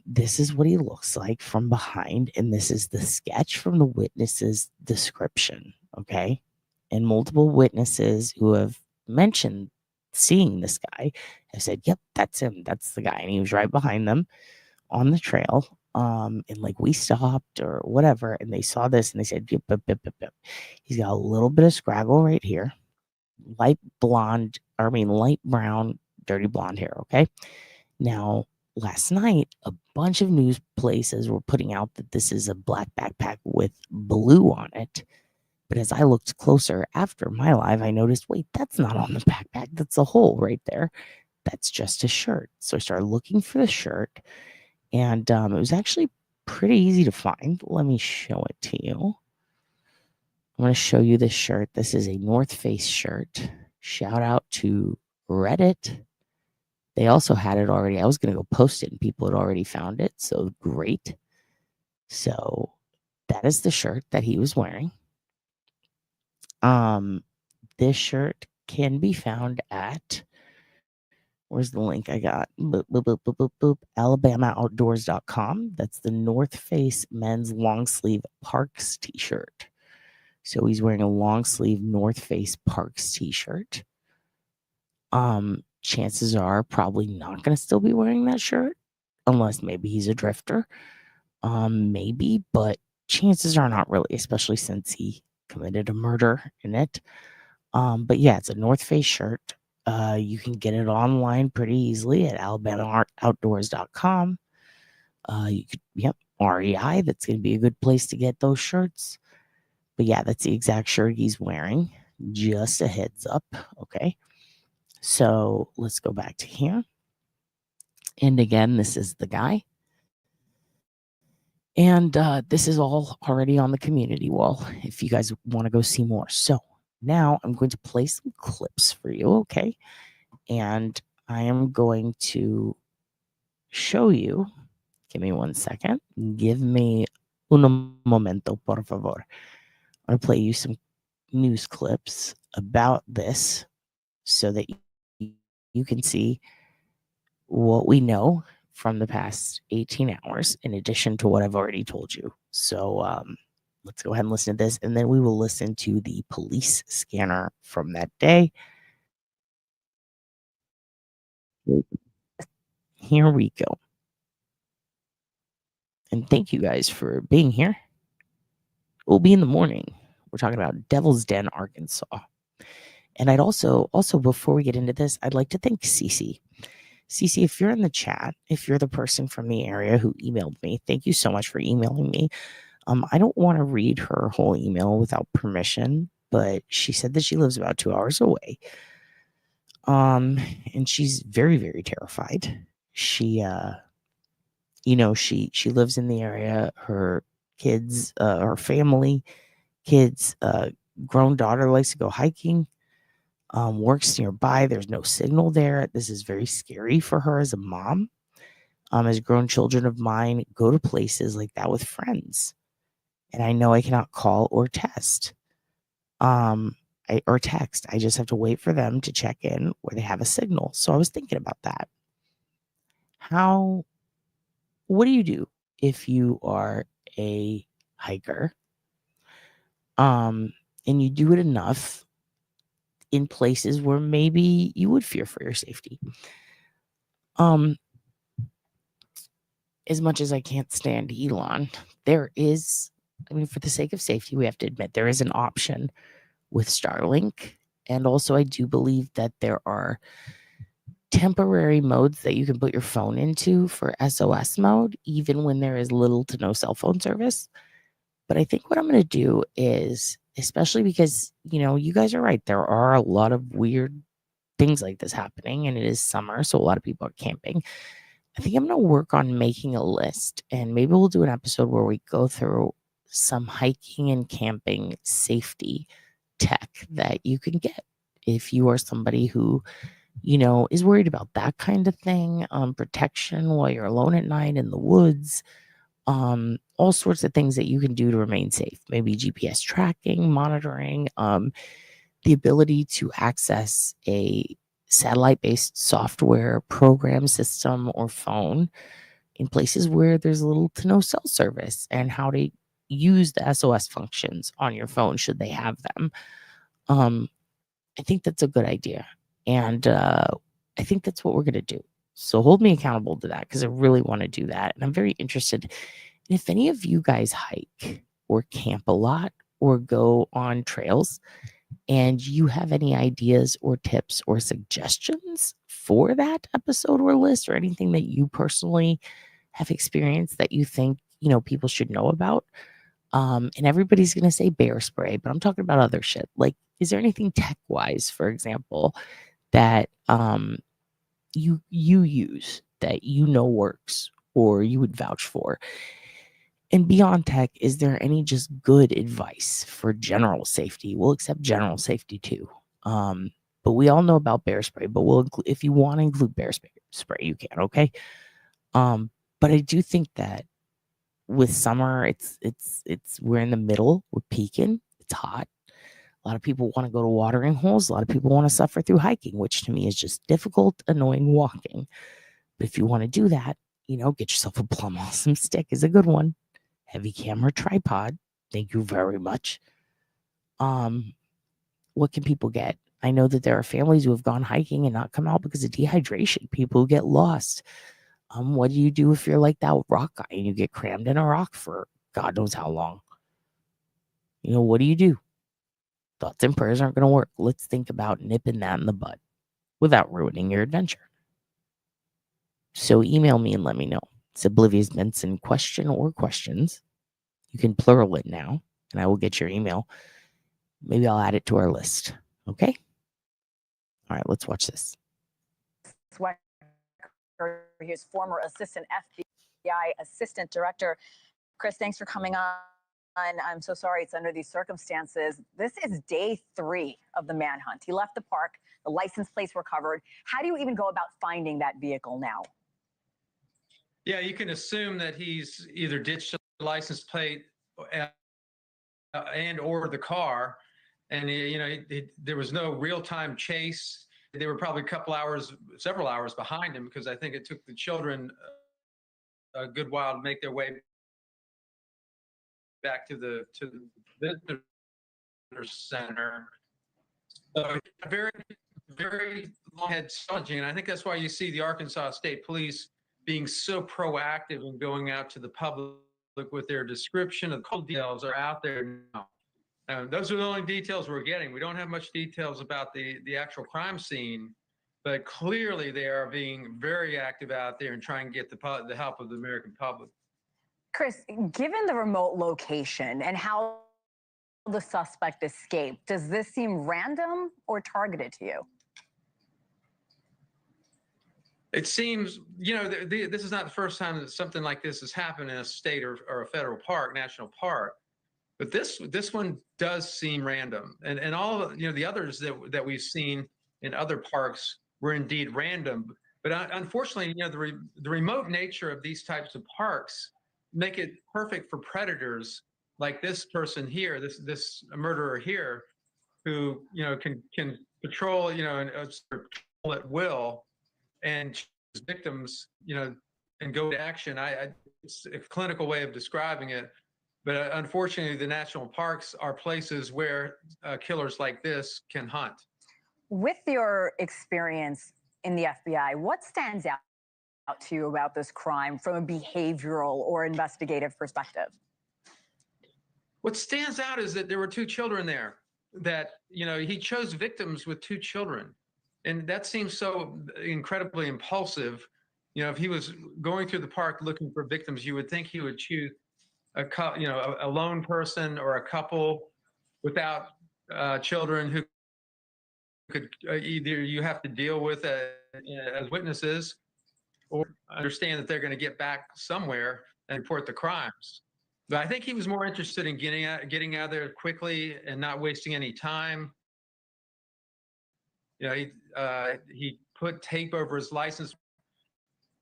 This is what he looks like from behind, and this is the sketch from the witness's description, okay? And multiple witnesses who have mentioned seeing this guy have said, yep, that's him, that's the guy, and he was right behind them on the trail. And like we stopped or whatever, and they saw this and they said, yep, yep, yep, yep, yep. He's got a little bit of scraggle right here, light brown, dirty blonde hair, okay? Now, last night, a bunch of news places were putting out that this is a black backpack with blue on it. But as I looked closer after my live, I noticed, wait, that's not on the backpack. That's a hole right there. That's just a shirt. So I started looking for the shirt, and it was actually pretty easy to find. Let me show it to you. I'm going to show you this shirt. This is a North Face shirt. Shout out to Reddit. They also had it already. I was going to go post it, and people had already found it. So great. So that is the shirt that he was wearing. This shirt can be found at, where's the link I got? AlabamaOutdoors.com. That's the North Face men's long sleeve Parks t-shirt. So he's wearing a long sleeve North Face Parks t-shirt. Chances are probably not going to still be wearing that shirt, unless maybe he's a drifter. Maybe, but chances are not really, especially since he committed a murder in it. But yeah, it's a North Face shirt. You can get it online pretty easily at AlabamaOutdoors.com. You could, REI. That's going to be a good place to get those shirts. But yeah, that's the exact shirt he's wearing. Just a heads up. Okay. So let's go back to here. And again, this is the guy. And this is all already on the community wall if you guys want to go see more. So now I'm going to play some clips for you, okay? And I am going to show you. Give me 1 second. Give me un momento, por favor. I'm going to play you some news clips about this so that you can see what we know from the past 18 hours, in addition to what I've already told you. So let's go ahead and listen to this, and then we will listen to the police scanner from that day. here we go. And thank you guys for being here. We'll be in the morning. We're talking about Devil's Den, Arkansas. And I'd also before we get into this, I'd like to thank Cece. Cece, if you're in the chat, if you're the person from the area who emailed me, thank you so much for emailing me. I don't want to read her whole email without permission, but she said that she lives about 2 hours away. And she's very, very terrified. She she lives in the area. Her kids, her family, kids, grown daughter likes to go hiking, works nearby. There's no signal there. This is very scary for her as a mom. As grown children of mine go to places like that with friends. And I know I cannot call or text. Or text. I just have to wait for them to check in where they have a signal. So I was thinking about that. What do you do if you are a hiker? And you do it enough in places where maybe you would fear for your safety. As much as I can't stand Elon, there is, for the sake of safety, we have to admit there is an option with Starlink. And also, I do believe that there are temporary modes that you can put your phone into for SOS mode, even when there is little to no cell phone service. But I think what I'm going to do is, especially because, you guys are right, there are a lot of weird things like this happening, and it is summer, so a lot of people are camping. I think I'm going to work on making a list, and maybe we'll do an episode where we go through some hiking and camping safety tech that you can get if you are somebody who, is worried about that kind of thing, protection while you're alone at night in the woods, all sorts of things that you can do to remain safe. Maybe GPS tracking, monitoring, the ability to access a satellite-based software program system or phone in places where there's little to no cell service, and how to use the SOS functions on your phone should they have them. I think that's a good idea. And I think that's what we're going to do. So hold me accountable to that, because I really want to do that. And I'm very interested in if any of you guys hike or camp a lot or go on trails, and you have any ideas or tips or suggestions for that episode or list, or anything that you personally have experienced that you think, people should know about. And everybody's going to say bear spray, but I'm talking about other shit. Like, is there anything tech wise, for example, that you use that works or you would vouch for? And beyond tech, is there any just good advice for general safety? We'll accept general safety too. But we all know about bear spray, but we'll include, if you want to include bear spray, you can, okay? But I do think that with summer, it's we're in the middle, we're peaking, it's hot. A lot of people want to go to watering holes. A lot of people want to suffer through hiking, which to me is just difficult, annoying walking. But if you want to do that, get yourself a Plum Awesome stick is a good one. Heavy camera tripod. Thank you very much. What can people get? I know that there are families who have gone hiking and not come out because of dehydration. People who get lost. What do you do if you're like that rock guy and you get crammed in a rock for God knows how long? What do you do? Thoughts and prayers aren't going to work. Let's think about nipping that in the bud without ruining your adventure. So email me and let me know. It's Oblivious Benson question or questions. You can plural it now, and I will get your email. Maybe I'll add it to our list. Okay? All right, let's watch this. His former assistant FBI assistant director. Chris, thanks for coming on. I'm so sorry it's under these circumstances. This is day 3 of the manhunt. He left the park. The license plates were covered. How do you even go about finding that vehicle now? Yeah, you can assume that he's either ditched the license plate and or the car. And, there was no real-time chase. They were probably several hours behind him, because I think it took the children a good while to make their way back to the visitor center. So very, very long head challenging. And I think that's why you see the Arkansas State Police being so proactive and going out to the public with their description of the details are out there now. Those are the only details we're getting. We don't have much details about the actual crime scene, but clearly they are being very active out there and trying to get the help of the American public. Chris, given the remote location and how the suspect escaped, does this seem random or targeted to you? It seems, this is not the first time that something like this has happened in a state or a federal park, national park. But this one does seem random, and all of the others that we've seen in other parks were indeed random. But unfortunately, the remote nature of these types of parks make it perfect for predators like this person here, this murderer here, who can patrol at will and choose victims and go to action. It's a clinical way of describing it. But unfortunately, the national parks are places where killers like this can hunt. With your experience in the FBI, what stands out to you about this crime from a behavioral or investigative perspective? What stands out is that there were two children there, that, he chose victims with two children. And that seems so incredibly impulsive. If he was going through the park looking for victims, you would think he would choose a lone person or a couple without children who could either you have to deal with as witnesses or understand that they're going to get back somewhere and report the crimes. But I think he was more interested in getting out of there quickly and not wasting any time. He put tape over his license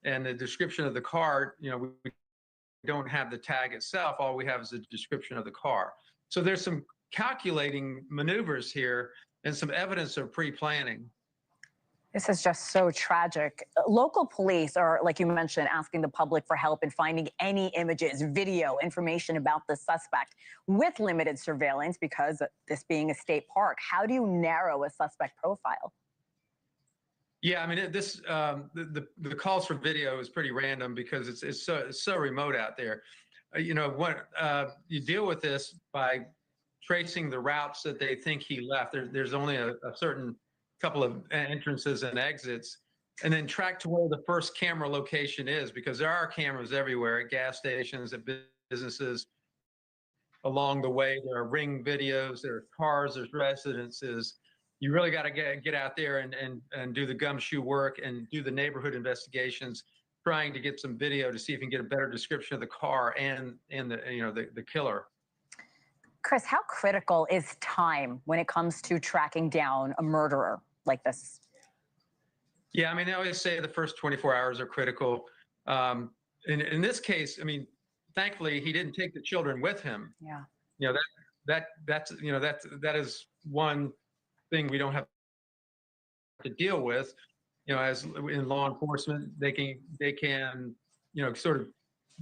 and the description of the car. We don't have the tag itself. All we have is a description of the car. So there's some calculating maneuvers here and some evidence of pre-planning. This is just so tragic. Local police are, like you mentioned, asking the public for help in finding any images, video, information about the suspect with limited surveillance because this being a state park. How do you narrow a suspect profile? Yeah, I mean, the calls for video is pretty random because it's so remote out there. You deal with this by tracing the routes that they think he left. There's only a certain couple of entrances and exits, and then track to where the first camera location is, because there are cameras everywhere, at gas stations, at businesses along the way. There are ring videos, there are cars, there's residences. You really got to get out there and do the gumshoe work and do the neighborhood investigations, trying to get some video to see if you can get a better description of the car and the killer. Chris, how critical is time when it comes to tracking down a murderer like this? Yeah, I mean, they always say the first 24 hours are critical. In this case, I mean, thankfully he didn't take the children with him. Yeah. That is one thing we don't have to deal with. As in law enforcement, they can sort of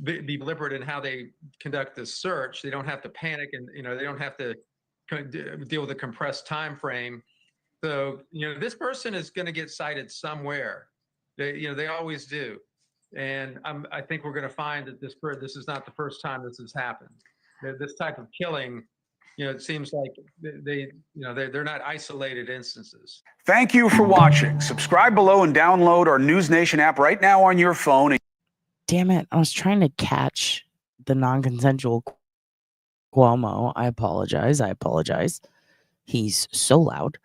be deliberate in how they conduct the search. They don't have to panic, and they don't have to deal with a compressed time frame. So this person is going to get cited somewhere. They always do, and I think we're going to find that this is not the first time this has happened. This type of killing, it seems like they're not isolated instances. Thank you for watching. Subscribe below and download our News Nation app right now on your phone. Damn it. I was trying to catch the non-consensual Cuomo. I apologize. He's so loud.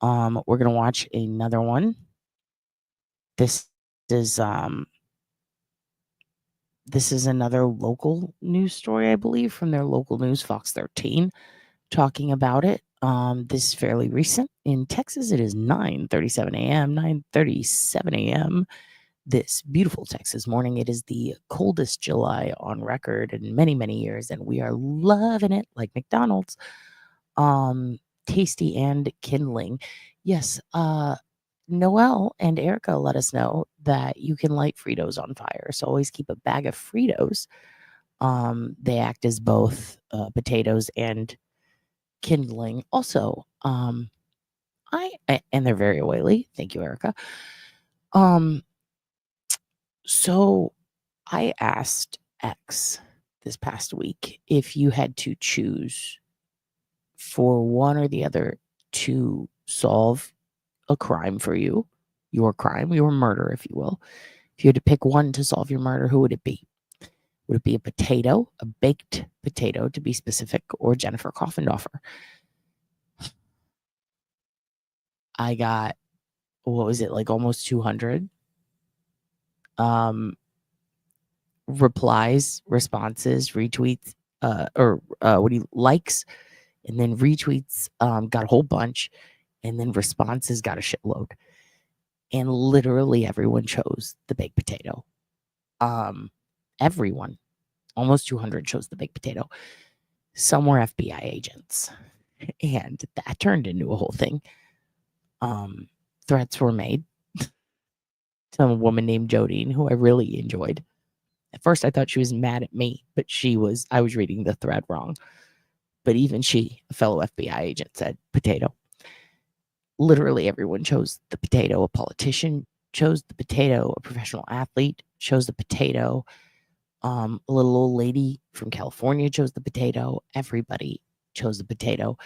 We're going to watch another one. This is another local news story, I believe, from their local news, Fox 13, talking about it. This is fairly recent. In Texas, it is 9:37 a.m. This beautiful Texas morning. It is the coldest July on record in many, many years, and we are loving it like McDonald's. Tasty and kindling. Yes, Noelle and Erica let us know that you can light Fritos on fire. So always keep a bag of Fritos. They act as both potatoes and kindling. Also, and they're very oily. Thank you, Erica. So I asked X this past week if you had to choose for one or the other to solve a crime for you, your crime, your murder, if you will. If you had to pick one to solve your murder, who would it be? Would it be a potato, a baked potato to be specific, or Jennifer Coffindoffer? I got, what was it, like almost 200 replies, responses, retweets, likes, and then retweets got a whole bunch, and then responses got a shitload. And literally everyone chose the baked potato. Everyone, almost 200 chose the baked potato. Some were FBI agents, and that turned into a whole thing. Threats were made to a woman named Jodine, who I really enjoyed. At first, I thought she was mad at me, but I was reading the thread wrong. But even she, a fellow FBI agent, said potato. Literally everyone chose the potato. A politician chose the potato. A professional athlete chose the potato. A little old lady from California chose the potato. Everybody chose the potato.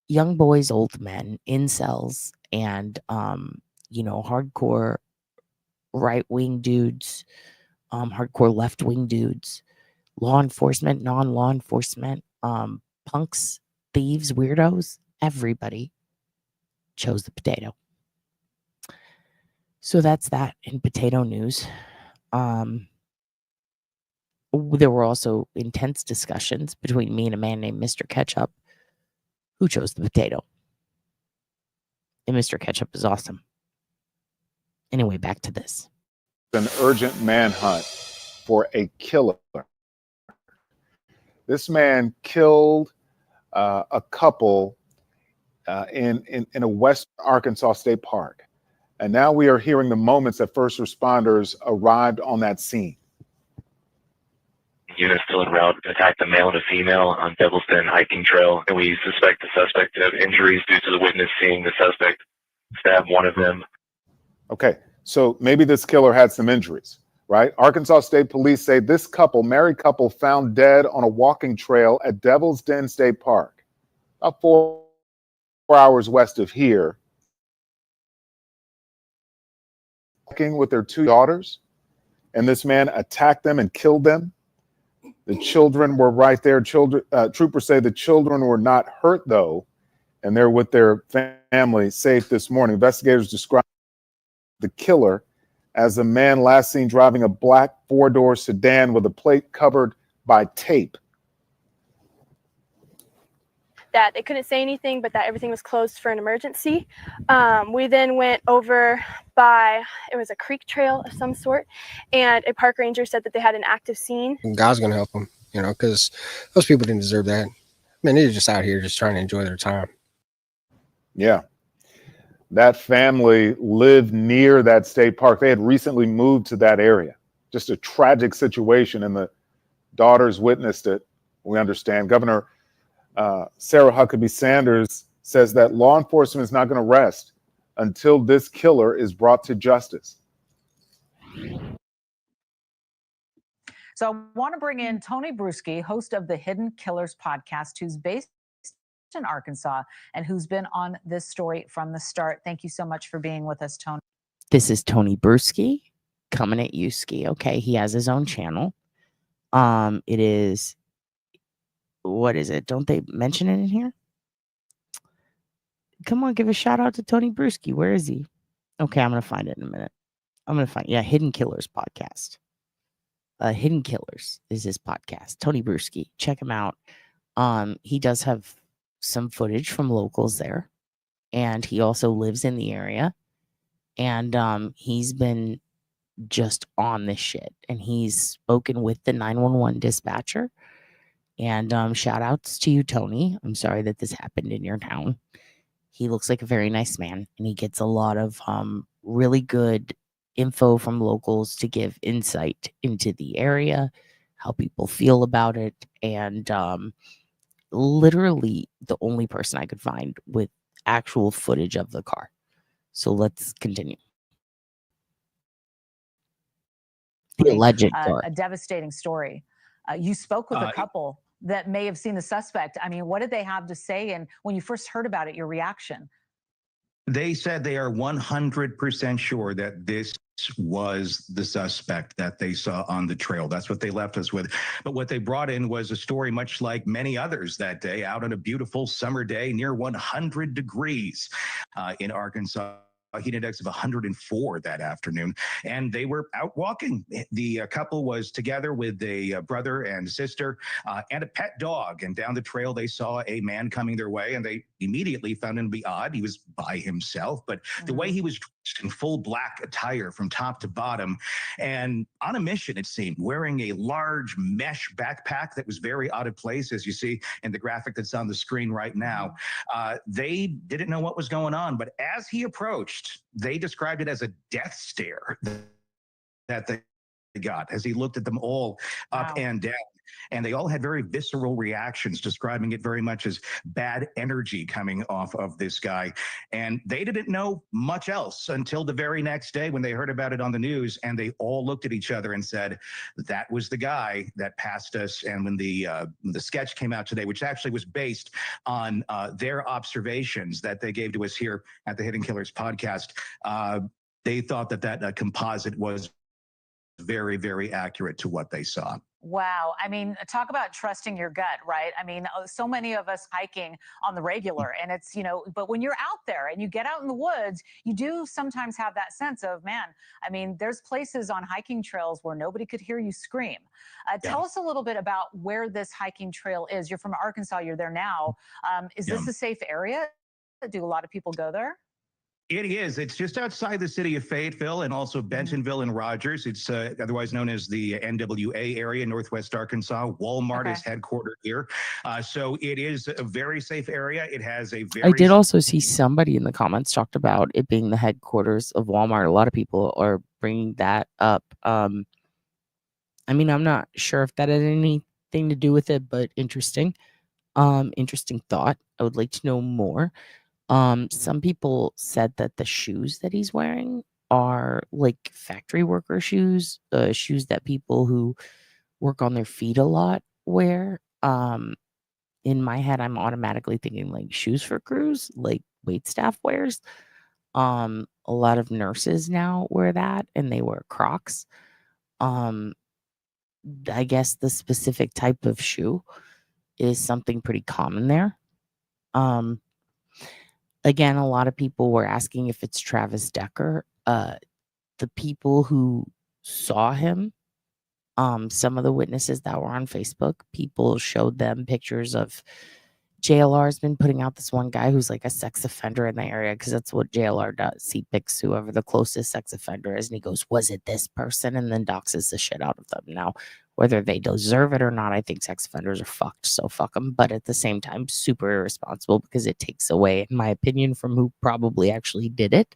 Young boys, old men, incels, and hardcore right-wing dudes, hardcore left-wing dudes, law enforcement, non-law enforcement, punks, thieves, weirdos, everybody chose the potato. So that's that in potato news. There were also intense discussions between me and a man named Mr. Ketchup, who chose the potato. And Mr. Ketchup is awesome. Anyway, back to this. An urgent manhunt for a killer. This man killed a couple in a West Arkansas state park. And now we are hearing the moments that first responders arrived on that scene. Unit still en route to attack the male and a female on Devil's Den hiking trail, and we suspect the suspect to have injuries due to the witness seeing the suspect stab one of them. Okay, so maybe this killer had some injuries, right? Arkansas State Police say this married couple, found dead on a walking trail at Devil's Den State Park, about 4 hours west of here, walking with their 2 daughters, and this man attacked them and killed them. The children were right there. Troopers say the children were not hurt, though, and they're with their family safe this morning. Investigators describe the killer as a man last seen driving a black 4-door sedan with a plate covered by tape. That they couldn't say anything, but that everything was closed for an emergency. We then went over by, it was a creek trail of some sort, and a park ranger said that they had an active scene. God's going to help them, because those people didn't deserve that. I mean, they're just out here just trying to enjoy their time. Yeah. That family lived near that state park. They had recently moved to that area. Just a tragic situation, and the daughters witnessed it, we understand. Governor Sarah Huckabee Sanders says that law enforcement is not going to rest until this killer is brought to justice. So I want to bring in Tony Bruschi, host of the Hidden Killers podcast, who's based in Arkansas and who's been on this story from the start. Thank you so much for being with us, Tony. This is Tony Bruschi coming at you, Ski. Okay, he has his own channel. It is, what is it? Don't they mention it in here? Come on, give a shout out to Tony Bruschi. Where is he? Okay, I'm going to find it in a minute. Hidden Killers podcast. Hidden Killers is his podcast. Tony Bruschi. Check him out. He does have some footage from locals there, and he also lives in the area, and he's been just on this shit, and he's spoken with the 911 dispatcher. And shout outs to you, Tony. I'm sorry that this happened in your town. He looks like a very nice man, and he gets a lot of really good info from locals to give insight into the area, how people feel about it, and literally the only person I could find with actual footage of the car. So let's continue. The alleged a devastating story. You spoke with a couple that may have seen the suspect. I mean, what did they have to say? And when you first heard about it, your reaction? They said they are 100% sure that this was the suspect that they saw on the trail. That's what they left us with. But what they brought in was a story much like many others that day, out on a beautiful summer day near 100 degrees in Arkansas. A heat index of 104 that afternoon, and they were out walking. The couple was together with a brother and sister and a pet dog, and down the trail they saw a man coming their way, and they immediately found him to be odd. He was by himself, but the way he was dressed in full black attire from top to bottom, and on a mission, it seemed, wearing a large mesh backpack that was very out of place, as you see in the graphic that's on the screen right now. They didn't know what was going on, but as he approached, they described it as a death stare that they got as he looked at them all up and down. And they all had very visceral reactions, describing it very much as bad energy coming off of this guy. And they didn't know much else until the very next day when they heard about it on the news, and they all looked at each other and said, that was the guy that passed us. And when the sketch came out today, which actually was based on their observations that they gave to us here at the Hidden Killers podcast, they thought that composite was very, very accurate to what they saw. Wow. I mean, talk about trusting your gut, right? I mean, so many of us hiking on the regular, and it's, but when you're out there and you get out in the woods, you do sometimes have that sense of, man, I mean, there's places on hiking trails where nobody could hear you scream. Tell us a little bit about where this hiking trail is. You're from Arkansas, you're there now. Is this a safe area? Do a lot of people go there? It is. It's just outside the city of Fayetteville and also Bentonville and Rogers. It's otherwise known as the NWA area, Northwest Arkansas. Walmart is headquartered here. So it is a very safe area. It has a very... I did also see somebody in the comments talked about it being the headquarters of Walmart. A lot of people are bringing that up. I mean, I'm not sure if that had anything to do with it, but interesting. Interesting thought. I would like to know more. Some people said that the shoes that he's wearing are like factory worker shoes, shoes that people who work on their feet a lot wear. In my head, I'm automatically thinking like shoes for crews, like wait staff wears. A lot of nurses now wear that, and they wear Crocs. I guess the specific type of shoe is something pretty common there. Again, a lot of people were asking if it's Travis Decker. The people who saw him, some of the witnesses that were on Facebook, people showed them pictures of JLR's been putting out this one guy who's like a sex offender in the area, because that's what JLR does. He picks whoever the closest sex offender is, and he goes, was it this person? And then doxes the shit out of them. Now, whether they deserve it or not, I think sex offenders are fucked, so fuck them. But at the same time, super irresponsible, because it takes away, in my opinion, from who probably actually did it.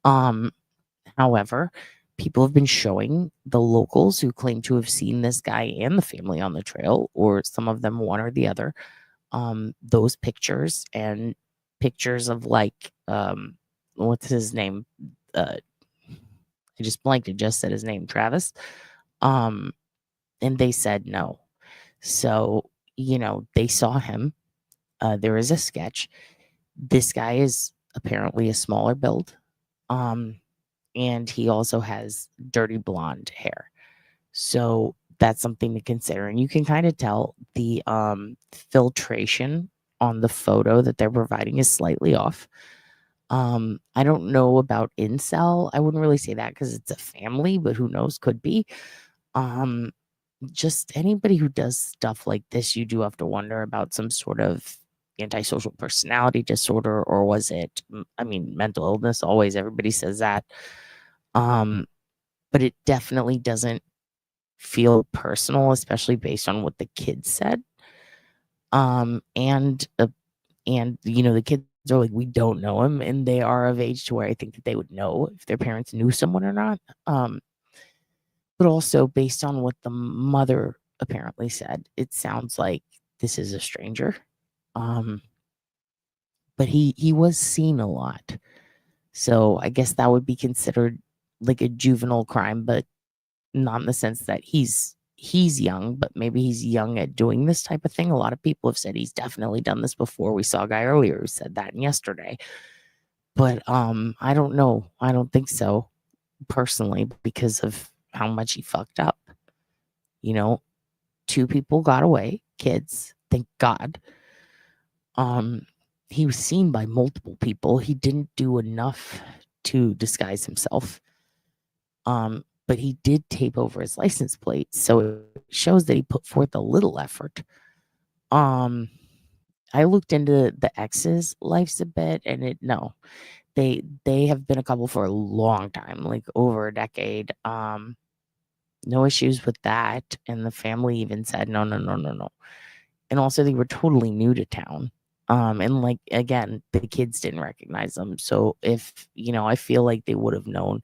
However, people have been showing the locals who claim to have seen this guy and the family on the trail, or some of them one or the other, those pictures, and pictures of like, what's his name? I just blanked. It just said his name, Travis. And they said no. So, they saw him. There is a sketch. This guy is apparently a smaller build. And he also has dirty blonde hair. So that's something to consider. And you can kind of tell the filtration on the photo that they're providing is slightly off. I don't know about incel. I wouldn't really say that because it's a family, but who knows, could be. Just anybody who does stuff like this, you do have to wonder about some sort of antisocial personality disorder, or was it, mental illness? Always, everybody says that. But it definitely doesn't feel personal, especially based on what the kids said. And the kids are like, we don't know him, and they are of age to where I think that they would know if their parents knew someone or not. But also based on what the mother apparently said, it sounds like this is a stranger. But he was seen a lot. So I guess that would be considered like a juvenile crime, but not in the sense that he's young, but maybe he's young at doing this type of thing. A lot of people have said he's definitely done this before. We saw a guy earlier who said that yesterday. But I don't know. I don't think so personally because of how much he fucked up. You know, 2 people got away, kids, thank God. He was seen by multiple people. He didn't do enough to disguise himself. But he did tape over his license plate, so it shows that he put forth a little effort. I looked into the ex's lives a bit, and they have been a couple for a long time, like over a decade. No issues with that, and the family even said no. And also, they were totally new to town. And like again, the kids didn't recognize them. So if I feel like they would have known.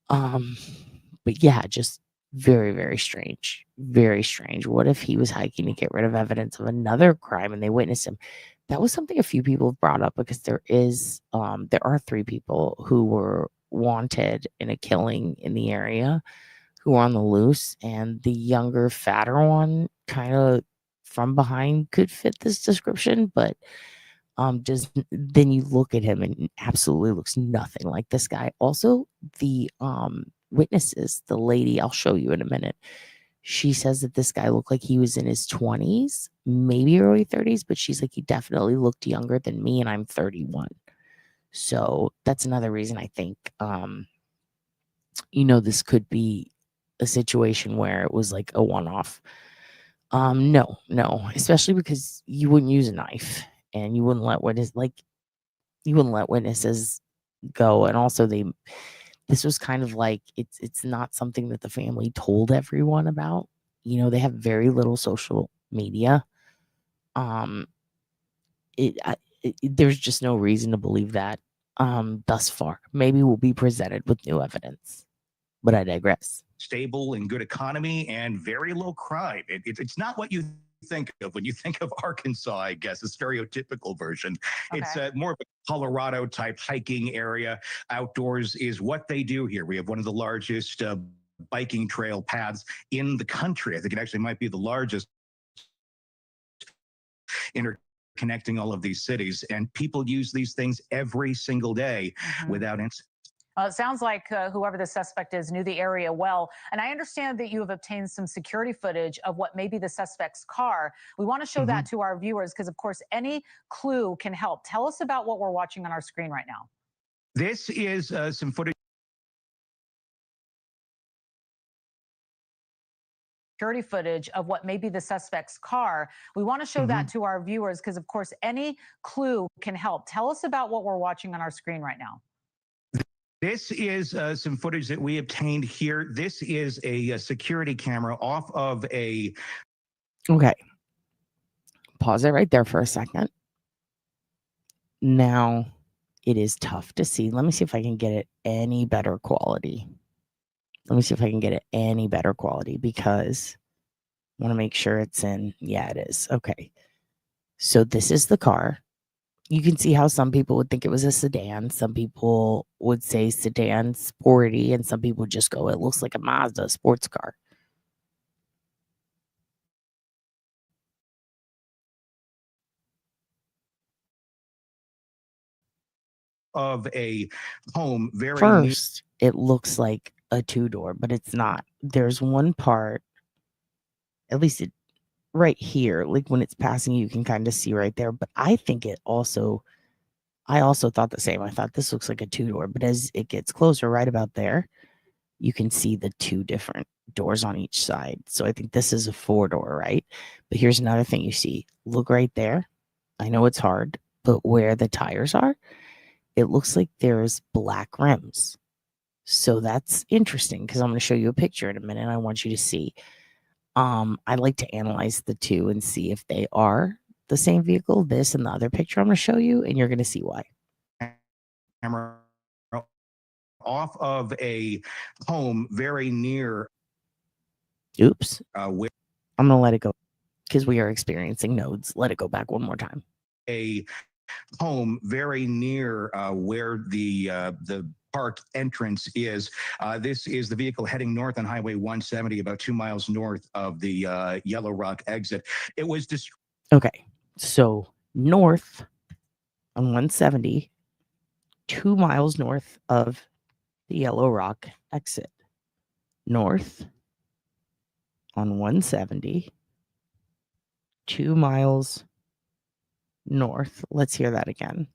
But yeah, just very, very strange. Very strange. What if he was hiking to get rid of evidence of another crime and they witnessed him? That was something a few people have brought up because there are 3 people who were wanted in a killing in the area who are on the loose, and the younger, fatter one kind of from behind could fit this description, but then you look at him and absolutely looks nothing like this guy. Also, the witnesses, the lady I'll show you in a minute, she says that this guy looked like he was in his 20s, maybe early 30s, but she's like, he definitely looked younger than me, and I'm 31. So that's another reason I think this could be a situation where it was like a one-off. No, especially because you wouldn't use a knife and you wouldn't let witnesses go. And also this was kind of like, it's not something that the family told everyone about. They have very little social media. There's just no reason to believe that thus far. Maybe we'll be presented with new evidence, but I digress. Stable and good economy and very low crime. It's not what you think of when you think of Arkansas, I guess, a stereotypical version. Okay. It's more of a Colorado type hiking area. Outdoors is what they do here. We have one of the largest biking trail paths in the country. I think it actually might be the largest interconnecting all of these cities, and people use these things every single day without incident. It sounds like whoever the suspect is knew the area well. And I understand that you have obtained some security footage of what may be the suspect's car. We want to show that to our viewers because, of course, any clue can help. Tell us about what we're watching on our screen right now. This is some footage. Security footage of what may be the suspect's car. We want to show that to our viewers because, of course, any clue can help. Tell us about what we're watching on our screen right now. This is some footage that we obtained here. This is a security camera off of a... Okay. Pause it right there for a second. Now, it is tough to see. Let me see if I can get it any better quality. Because I want to make sure it's in. Yeah, it is. Okay. So this is the car. You can see how some people would think it was a sedan. Some people would say sedan sporty, and some people would just go, it looks like a Mazda sports car. Of a home very First, it looks like a 2-door, but it's not. There's one part, at least right here, like when it's passing, you can kind of see right there. But I think I also thought the same. I thought this looks like a 2-door, but as it gets closer, right about there, you can see the 2 different doors on each side. So I think this is a 4-door, right? But here's another thing you see. Look right there. I know it's hard, but where the tires are, it looks like there's black rims. So that's interesting because I'm going to show you a picture in a minute. I want you to see. I like to analyze the 2 and see if they are the same vehicle, this and the other picture I'm going to show you, and you're going to see why. camera off of a home very near. Oops. I'm going to let it go because we are experiencing nodes. Let it go back one more time. A home very near where the park entrance is. This is the vehicle heading north on Highway 170, about 2 miles north of the Yellow Rock exit. It was Okay, so north on 170, 2 miles north of the Yellow Rock exit. North on 170, 2 miles north. Let's hear that again,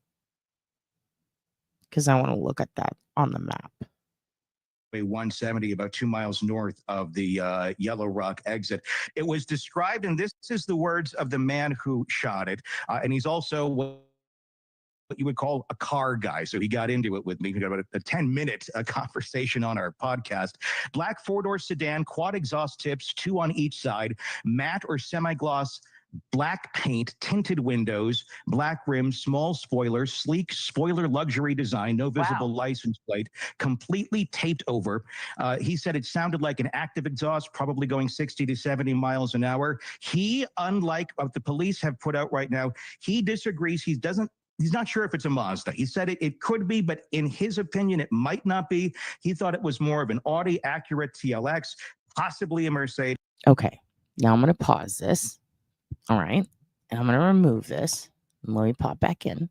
because I want to look at that on the map. 170, about 2 miles north of the Yellow Rock exit. It was described, and this is the words of the man who shot it, and he's also what you would call a car guy. So he got into it with me. We got about a 10-minute conversation on our podcast. Black four-door sedan, quad exhaust tips, 2 on each side, matte or semi-gloss black paint, tinted windows, black rims, small spoilers, sleek spoiler luxury design, no visible license plate, completely taped over. He said it sounded like an active exhaust, probably going 60 to 70 miles an hour. He, unlike what the police have put out right now, he disagrees. He's not sure if it's a Mazda. He said it could be, but in his opinion, it might not be. He thought it was more of an Audi Acura TLX, possibly a Mercedes. Okay, now I'm going to pause this. All right, and I'm going to remove this. And let me pop back in,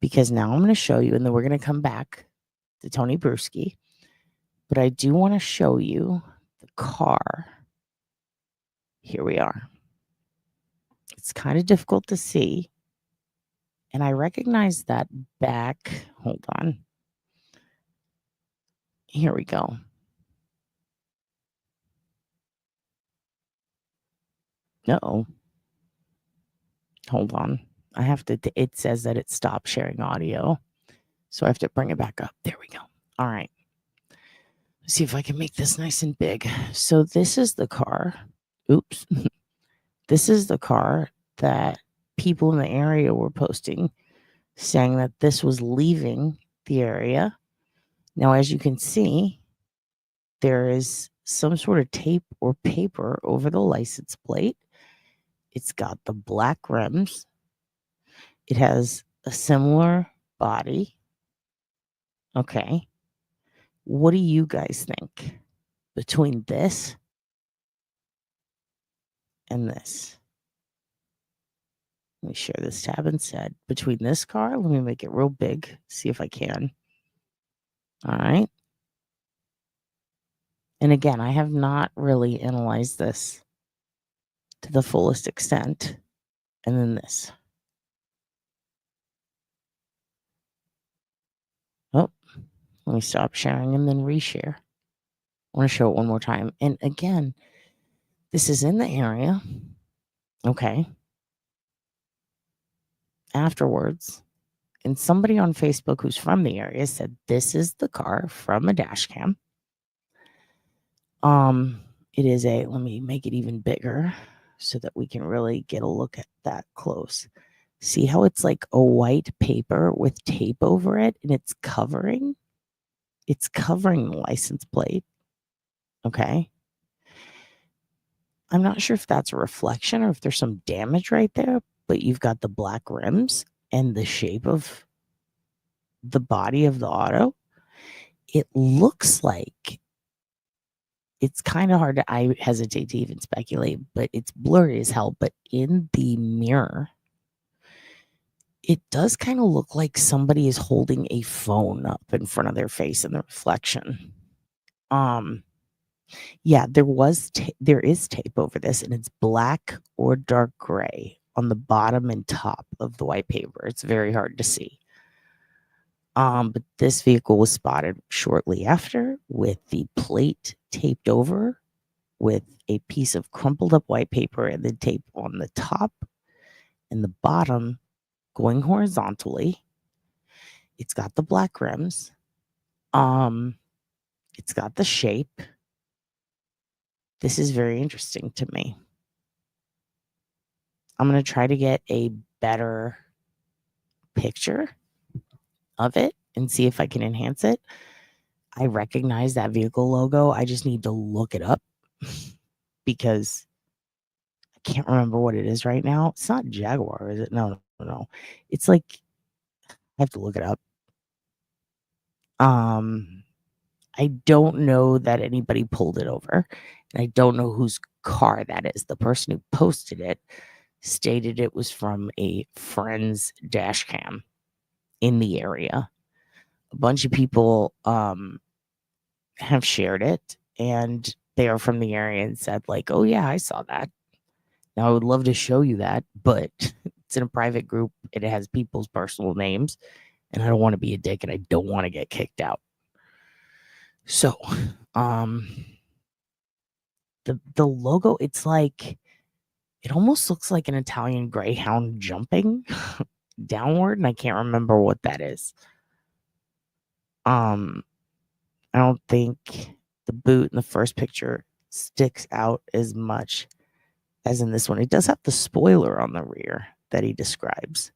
because now I'm going to show you, and then we're going to come back to Tony Bruschi. But I do want to show you the car. Here we are. It's kind of difficult to see. And I recognize that back. Hold on. Here we go. No. Hold on. I have to, it says that it stopped sharing audio. So I have to bring it back up. There we go. All right. Let's see if I can make this nice and big. So this is the car. Oops. This is the car that people in the area were posting, saying that this was leaving the area. Now, as you can see, there is some sort of tape or paper over the license plate. It's got the black rims. It has a similar body. Okay. What do you guys think between this and this? Let me share this tab instead. Between this car, let me make it real big, see if I can. All right. And again, I have not really analyzed this to the fullest extent. And then this. Oh, let me stop sharing and then reshare. I want to show it one more time. And again, this is in the area. Okay. Afterwards, and somebody on Facebook who's from the area said this is the car from a dash cam. It is a, let me make it even bigger so that we can really get a look at that close. See how it's like a white paper with tape over it, and it's covering the license plate. Okay. I'm not sure if that's a reflection or if there's some damage right there, but you've got the black rims and the shape of the body of the auto. It looks like, it's kind of hard to, I hesitate to even speculate, but it's blurry as hell. But in the mirror, it does kind of look like somebody is holding a phone up in front of their face in the reflection. Yeah, there is tape over this, and it's black or dark gray on the bottom and top of the white paper. It's very hard to see. But this vehicle was spotted shortly after with the plate taped over with a piece of crumpled up white paper and the tape on the top and the bottom going horizontally. It's got the black rims. It's got the shape. This is very interesting to me. I'm going to try to get a better picture of it and see if I can enhance it. I recognize that vehicle logo. I just need to look it up because I can't remember what it is right now. It's not Jaguar, is it? No. It's like, I have to look it up. I don't know that anybody pulled it over, and I don't know whose car that is. The person who posted it stated it was from a friend's dash cam in the area. A bunch of people have shared it, and they are from the area and said, like, oh yeah, I saw that. Now I would love to show you that, but it's in a private group. It has people's personal names, and I don't want to be a dick, and I don't want to get kicked out. So, the logo, it's like, it almost looks like an Italian greyhound jumping downward, and I can't remember what that is. I don't think the boot in the first picture sticks out as much as in this one. It does have the spoiler on the rear that he describes.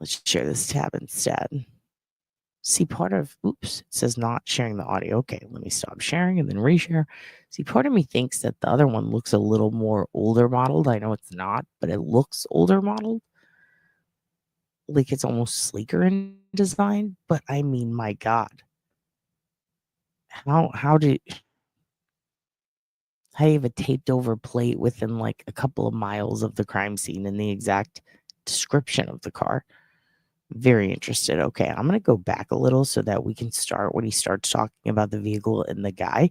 Let's share this tab instead. See, part of, oops, it says not sharing the audio. Okay, let me stop sharing and then reshare. See, part of me thinks that the other one looks a little more older modeled. I know it's not, but it looks older modeled. Like it's almost sleeker in design. But I mean, my God. How do you have a taped over plate within like a couple of miles of the crime scene and the exact description of the car? Very interested. Okay, I'm going to go back a little so that we can start when he starts talking about the vehicle and the guy,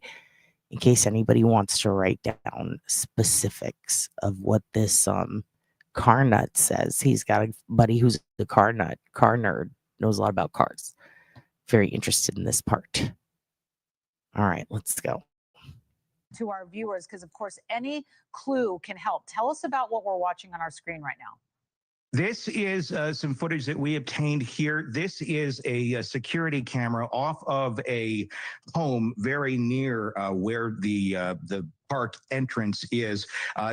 in case anybody wants to write down specifics of what this car nut says. He's got a buddy who's a car nerd, knows a lot about cars. Very interested in this part. All right, let's go. To our viewers, because of course any clue can help. Tell us about what we're watching on our screen right now. This is some footage that we obtained here. This is a security camera off of a home very near where the park entrance is.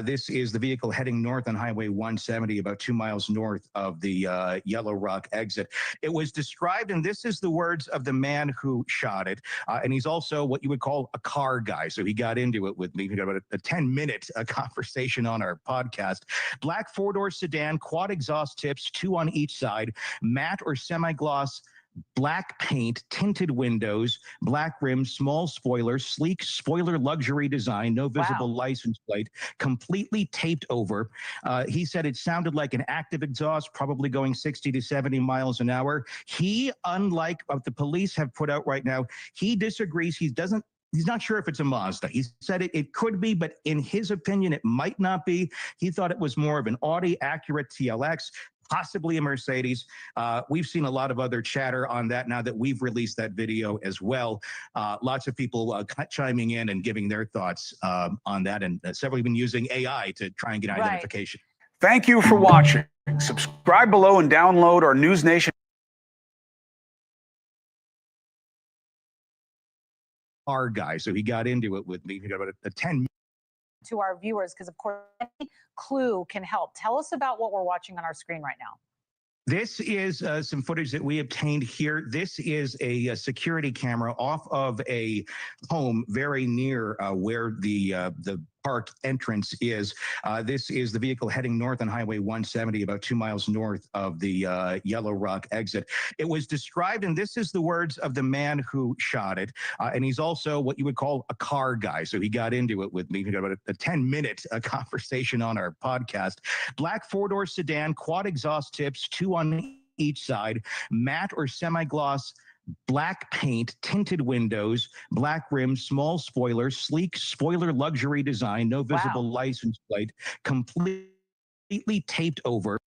This is the vehicle heading north on Highway 170, about 2 miles north of the Yellow Rock exit. It was described, and this is the words of the man who shot it, and he's also what you would call a car guy. So he got into it with me. We got about a 10-minute conversation on our podcast. Black four-door sedan, quad exhaust tips, 2 on each side, matte or semi-gloss black paint, tinted windows, black rims, small spoiler, sleek spoiler luxury design, no visible license plate, completely taped over. He said it sounded like an active exhaust, probably going 60 to 70 miles an hour. He, unlike what the police have put out right now, he disagrees. He's not sure if it's a Mazda. He said it could be, but in his opinion, it might not be. He thought it was more of an Audi Acura TLX, possibly a Mercedes. We've seen a lot of other chatter on that now that we've released that video as well. Lots of people chiming in and giving their thoughts on that, and several even using AI to try and get identification. Thank you for watching. Subscribe below and download our News Nation. Our guy, so he got into it with me. We got about a 10. To our viewers, because of course any clue can help. Tell us about what we're watching on our screen right now. This is some footage that we obtained here. This is a security camera off of a home very near where the park entrance is. This is the vehicle heading north on Highway 170, about 2 miles north of the Yellow Rock exit. It was described, and this is the words of the man who shot it, and he's also what you would call a car guy. So he got into it with me. We got about a 10-minute conversation on our podcast. Black four-door sedan, quad exhaust tips, 2 on each side, matte or semi-gloss black paint, tinted windows, black rims, small spoiler, sleek spoiler luxury design, no visible license plate, completely taped over.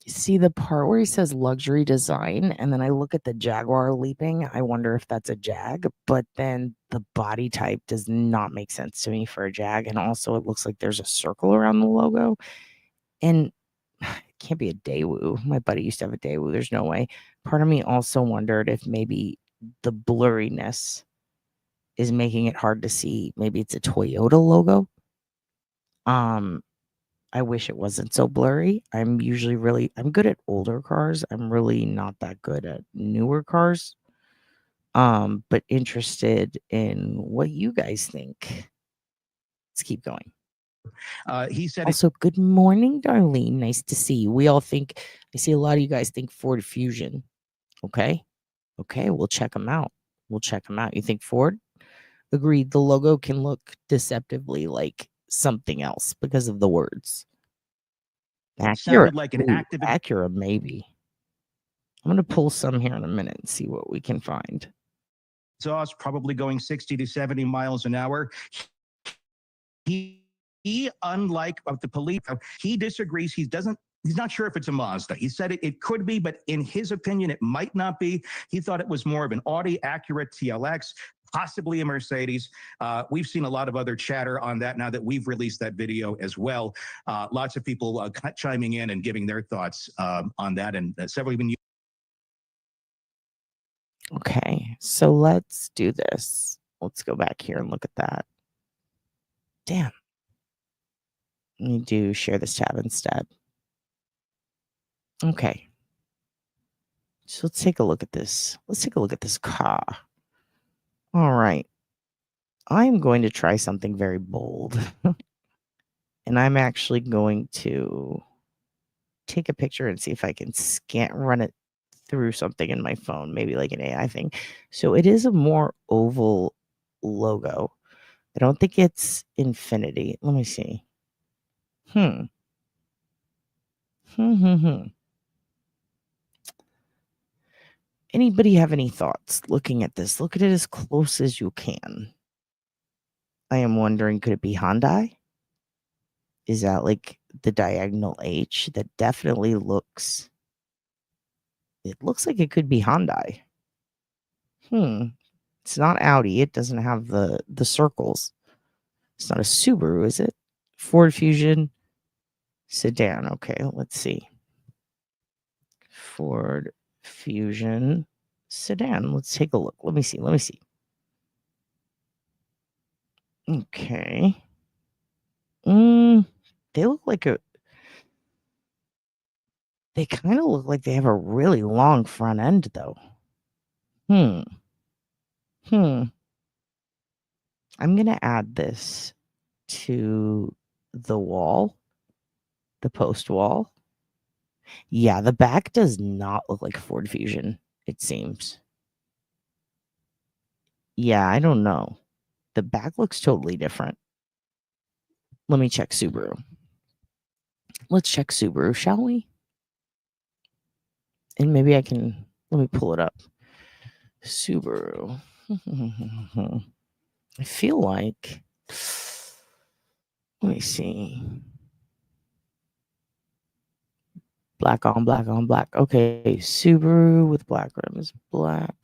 See the part where he says luxury design, and then I look at the Jaguar leaping. I wonder if that's a Jag, but then the body type does not make sense to me for a Jag. And also it looks like there's a circle around the logo, and it can't be a Daewoo. My buddy used to have a Daewoo. There's no way. Part of me also wondered if maybe the blurriness is making it hard to see. Maybe it's a Toyota logo. I wish it wasn't so blurry. I'm good at older cars. I'm really not that good at newer cars. But interested in what you guys think. Let's keep going. He said also, good morning, Darlene. Nice to see you. I see a lot of you guys think Ford Fusion. Okay. Okay, we'll check them out. We'll check them out. You think Ford? Agreed. The logo can look deceptively like something else because of the words. It Acura. sounded like an Ooh, active. Acura, maybe. I'm going to pull some here in a minute and see what we can find. Exhaust probably going 60 to 70 miles an hour. He unlike the police, he disagrees. He's not sure if it's a Mazda. He said it could be, but in his opinion, it might not be. He thought it was more of an Audi Acura TLX, possibly a Mercedes. We've seen a lot of other chatter on that now that we've released that video as well. Lots of people chiming in and giving their thoughts on that, and several even. Okay, so let's do this. Let's go back here and look at that. Damn. Let me do share this tab instead. Okay. So let's take a look at this. Let's take a look at this car. All right. I'm going to try something very bold. And I'm actually going to take a picture and see if I can run it through something in my phone, maybe like an AI thing. So it is a more oval logo. I don't think it's infinity. Let me see. Anybody have any thoughts looking at this? Look at it as close as you can. I am wondering, could it be Hyundai? Is that like the diagonal H? That definitely looks. It looks like it could be Hyundai. It's not Audi. It doesn't have the circles. It's not a Subaru, is it? Ford Fusion sedan. Okay, let's see. Ford Fusion sedan. Let's take a look. Let me see. Okay. They look like they kind of look like they have a really long front end, though. I'm going to add this to the wall, the post wall. Yeah, the back does not look like Ford Fusion, it seems. Yeah, I don't know. The back looks totally different. Let me check Subaru. Let's check Subaru, shall we? And maybe let me pull it up. Subaru. I feel like, let me see. Black on black on black. Okay, Subaru with black rims. Black.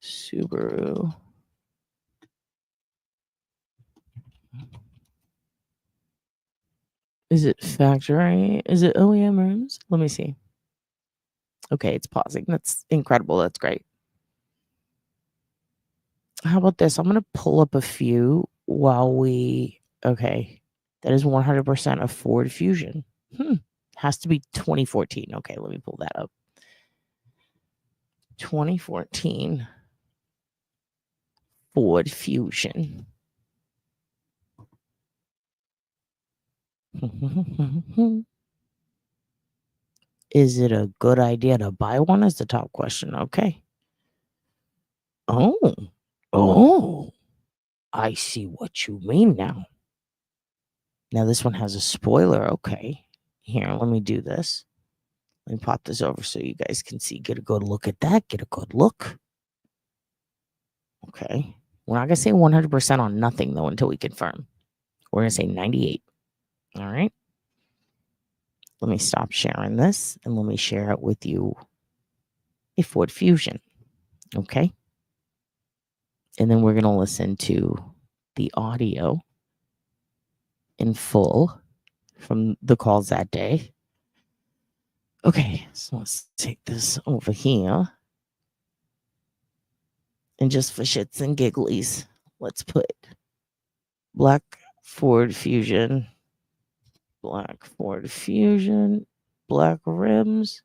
Subaru. Is it factory? Is it OEM rims? Let me see. Okay, it's pausing. That's incredible. That's great. How about this? I'm going to pull up a few while okay. That is 100% a Ford Fusion. Has to be 2014. Okay, let me pull that up. 2014 Ford Fusion. Is it a good idea to buy one? Is the top question. Okay. Oh, I see what you mean now. Now this one has a spoiler. Okay. Here, let me do this. Let me pop this over so you guys can see. Get a good look at that. Get a good look. Okay. We're not going to say 100% on nothing, though, until we confirm. We're going to say 98. All right. Let me stop sharing this and let me share it with you. A Ford Fusion. Okay. And then we're going to listen to the audio in full from the calls that day. Okay. So let's take this over here. And just for shits and gigglies, let's put black Ford Fusion, black rims.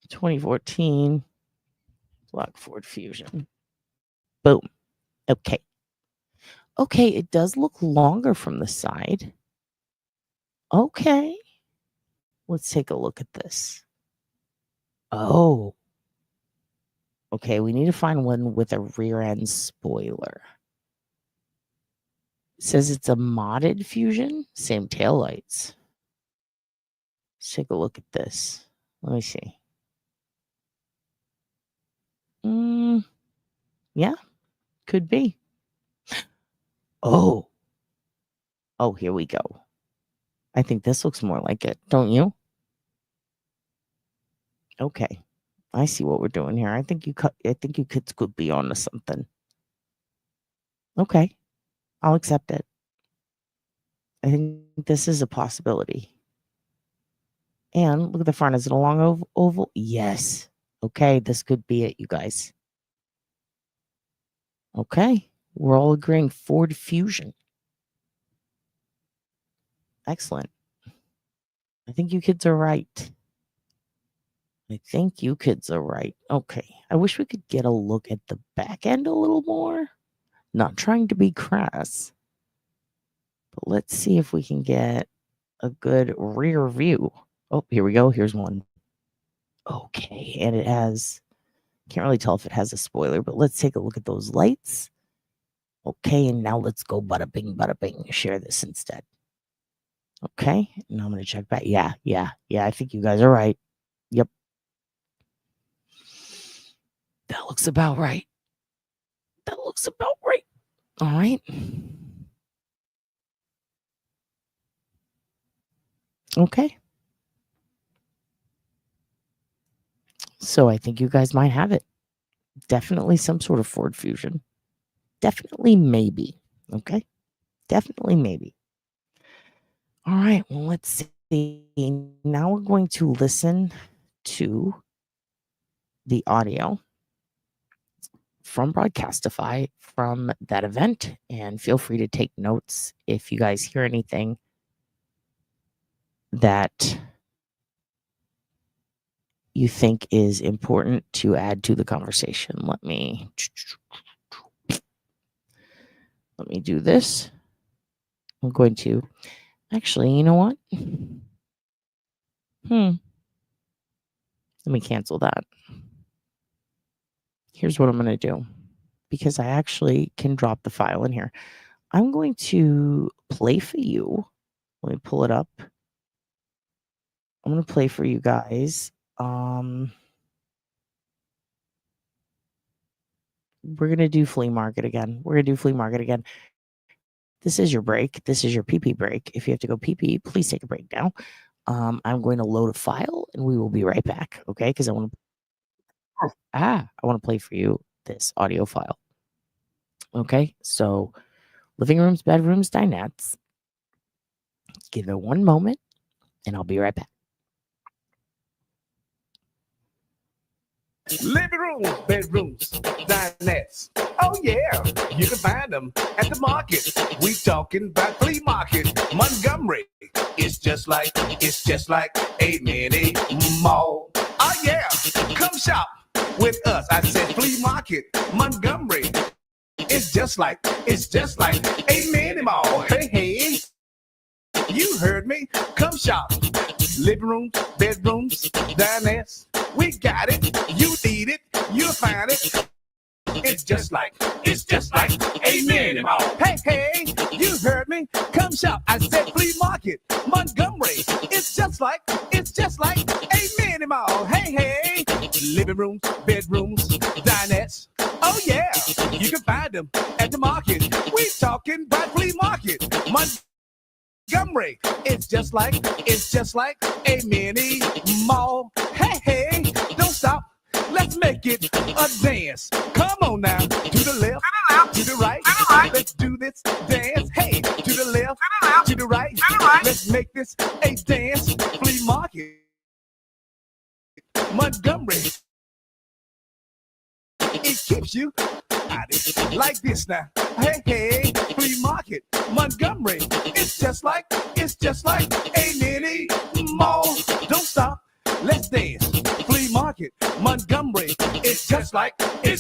(2014) black Ford Fusion. Boom. Okay. Okay, it does look longer from the side. Okay. Let's take a look at this. Oh. Okay, we need to find one with a rear end spoiler. It says it's a modded Fusion, same taillights. Let's take a look at this. Let me see. Yeah, could be. Oh. Oh, here we go. I think this looks more like it, don't you? Okay. I see what we're doing here. I think you kids could be onto something. Okay. I'll accept it. I think this is a possibility. And look at the front. Is it a long oval? Yes. Okay, this could be it, you guys. Okay. We're all agreeing Ford Fusion. Excellent. I think you kids are right. Okay. I wish we could get a look at the back end a little more. Not trying to be crass. But let's see if we can get a good rear view. Oh, here we go. Here's one. Okay. And it has, can't really tell if it has a spoiler, but let's take a look at those lights. Okay. And now let's go bada bing, share this instead. Okay. Now I'm going to check back. Yeah. I think you guys are right. Yep. That looks about right. All right. Okay. So I think you guys might have it. Definitely some sort of Ford Fusion. Definitely maybe. Okay. Definitely maybe. All right. Well, let's see. Now we're going to listen to the audio from Broadcastify from that event, and feel free to take notes if you guys hear anything that you think is important to add to the conversation. Let me do this. I'm going to actually, you know what? Let me cancel that. Here's what I'm going to do, because I actually can drop the file in here. I'm going to play for you. Let me pull it up. I'm going to play for you guys. We're going to do flea market again. This is your break. This is your PP break. If you have to go PP, please take a break now. I'm going to load a file and we will be right back. Okay. Because I want to play for you this audio file. Okay. So living rooms, bedrooms, dinettes. Give it one moment and I'll be right back. Living rooms, bedrooms, dinettes. Oh yeah, you can find them at the market. We talking about flea market, Montgomery. It's just like a mini mall. Oh yeah, come shop with us. I said flea market, Montgomery. It's just like a mini mall. Hey, you heard me. Come shop. Living rooms, bedrooms, dinettes. We got it. You need it. You'll find it. It's just like a mini mall. Hey, you heard me. Come shop. I said flea market, Montgomery. It's just like a mini mall. Hey, living rooms, bedrooms, dinettes. Oh yeah, you can find them at the market. We talking about flea market, Montgomery. It's just like a mini mall. Hey, don't stop. Let's make it a dance. Come on now, to the left, to the right. Let's do this dance. Hey, to the left, to the right. Let's make this a dance. Flea market, Montgomery. It keeps you at it like this now. Hey, flea market, Montgomery. It's just like a mini mall. Don't stop. Let's dance. Flea market, Montgomery. It's just like a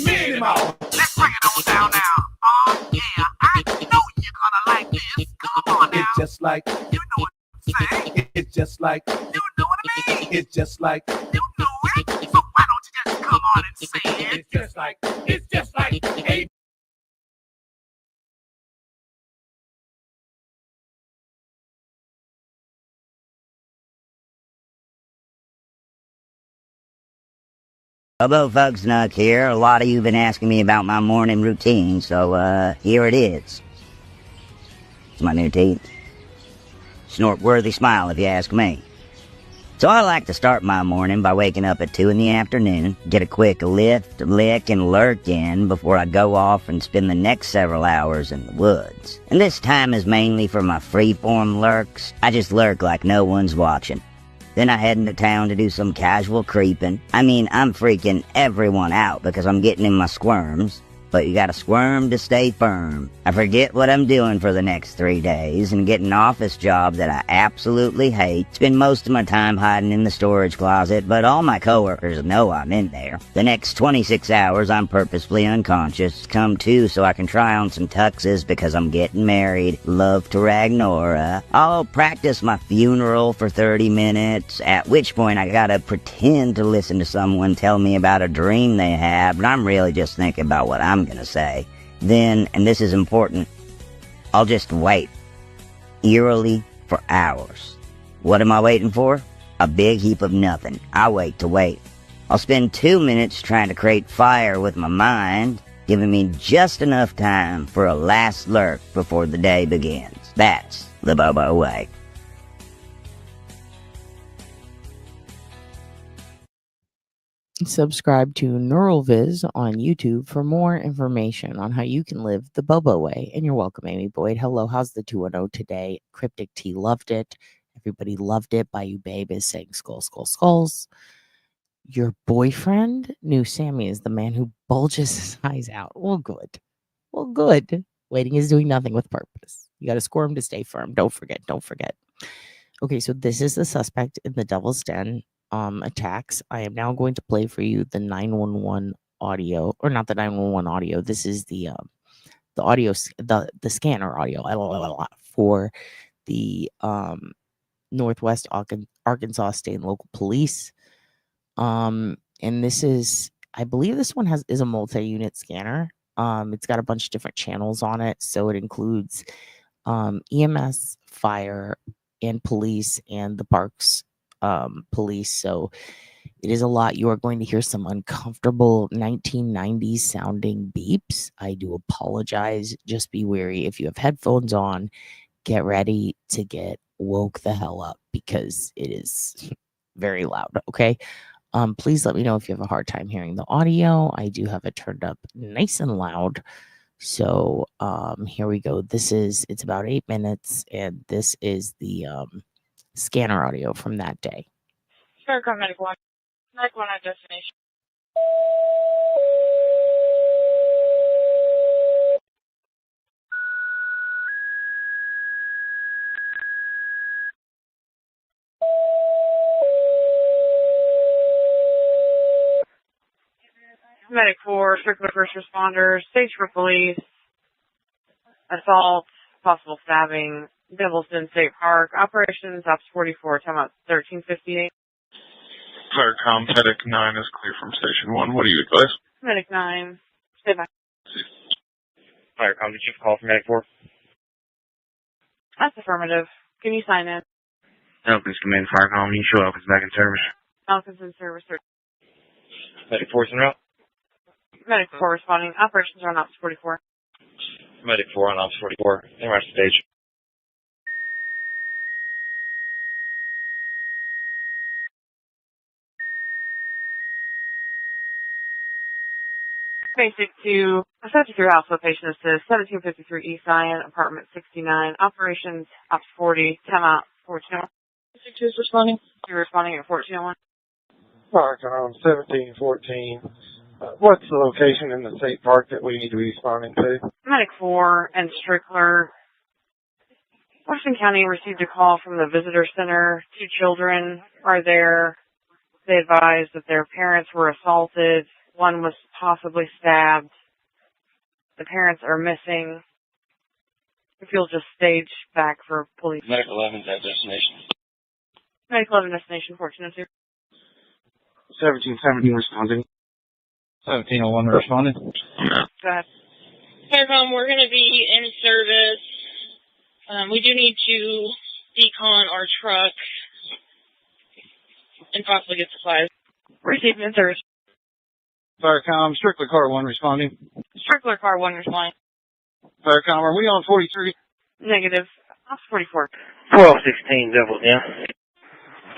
mini mall. Let's bring it on down now. Oh yeah, I know you're gonna like this. Come on now. It's just like, you know what I'm saying? It's just like, you know what I mean? It's just like, you know it. So why don't you just come on and say it? It's just like, hey. Hello, folks. Nuck here. A lot of you have been asking me about my morning routine, so here it is. It's my new teeth. Snort-worthy smile, if you ask me. So I like to start my morning by waking up at 2 in the afternoon, get a quick lift, lick, and lurk in before I go off and spend the next several hours in the woods. And this time is mainly for my free-form lurks. I just lurk like no one's watching. Then I head into town to do some casual creeping. I mean, I'm freaking everyone out because I'm getting in my squirms. But you gotta squirm to stay firm. I forget what I'm doing for the next 3 days and get an office job that I absolutely hate. Spend most of my time hiding in the storage closet, but all my coworkers know I'm in there. The next 26 hours I'm purposefully unconscious, come to so I can try on some tuxes because I'm getting married. Love to Ragnora. I'll practice my funeral for 30 minutes, at which point I gotta pretend to listen to someone tell me about a dream they had, but I'm really just thinking about what I'm gonna say. Then, and this is important, I'll just wait, eerily, for hours. What am I waiting for? A big heap of nothing. I wait to wait. I'll spend 2 minutes trying to create fire with my mind, giving me just enough time for a last lurk before the day begins. That's the Bobo way. Subscribe to NeuralViz on YouTube for more information on how you can live the Bobo way. And you're welcome, Amy Boyd. Hello, how's the 210 today? Cryptic T loved it. Everybody loved it. Bayou Babe is saying skulls, skulls, skulls. Your boyfriend knew Sammy is the man who bulges his eyes out. Well, good. Well, good. Waiting is doing nothing with purpose. You got to squirm to stay firm. Don't forget. Don't forget. Okay, so this is the suspect in the Devil's Den attacks. I am now going to play for you the 911 audio, or not the 911 audio. This is the audio, the scanner audio for the Northwest Arkansas State and Local Police. And this is, I believe this one is a multi-unit scanner. It's got a bunch of different channels on it, so it includes EMS, fire, and police, and the parks police. So it is a lot. You are going to hear some uncomfortable 1990s sounding beeps. I do apologize. Just be wary. If you have headphones on, get ready to get woke the hell up because it is very loud. Okay. Please let me know if you have a hard time hearing the audio. I do have it turned up nice and loud. So here we go. It's about 8 minutes, and this is the scanner audio from that day. Sure, Medic 1. Medic 1 at destination. Medic 4, circular first responders, stage for police, assault, possible stabbing, Devil's Den State Park, operations, Ops 44, time out 1358. Firecom, Medic 9 is clear from Station 1. What do you advise? Medic 9, stay by. Firecom, did you call from Medic 4? That's affirmative. Can you sign in? Falcons come in, Firecom. You show up as back in service. Falcons in service. Medic 4's en route. Medic 4 responding. Operations are on Ops 44. Medic 4 on Ops 44. They're right stage. Basic to subject your house location assist 1753 East Zion, apartment 69. Operations Ops 40. Time out 1401. Basic 2 is responding. You're responding at 1401. Firecom 1714. What's the location in the state park that we need to be responding to? Medic 4 and Strickler. Washington County received a call from the visitor center. 2 children are there. They advised that their parents were assaulted. One was possibly stabbed. The parents are missing. If you'll just stage back for police. Medic 11's at destination. Medic 11 destination 1402. 1717 responding. 1701 responding. Go ahead. Faircom, we're going to be in service. We do need to decon our truck and possibly get supplies. Receiving in service. Firecom, Strickler Car 1 responding. Strickler car 1 responding. Firecom, are we on 43? Negative. Ops 44. 1216, Devil's in.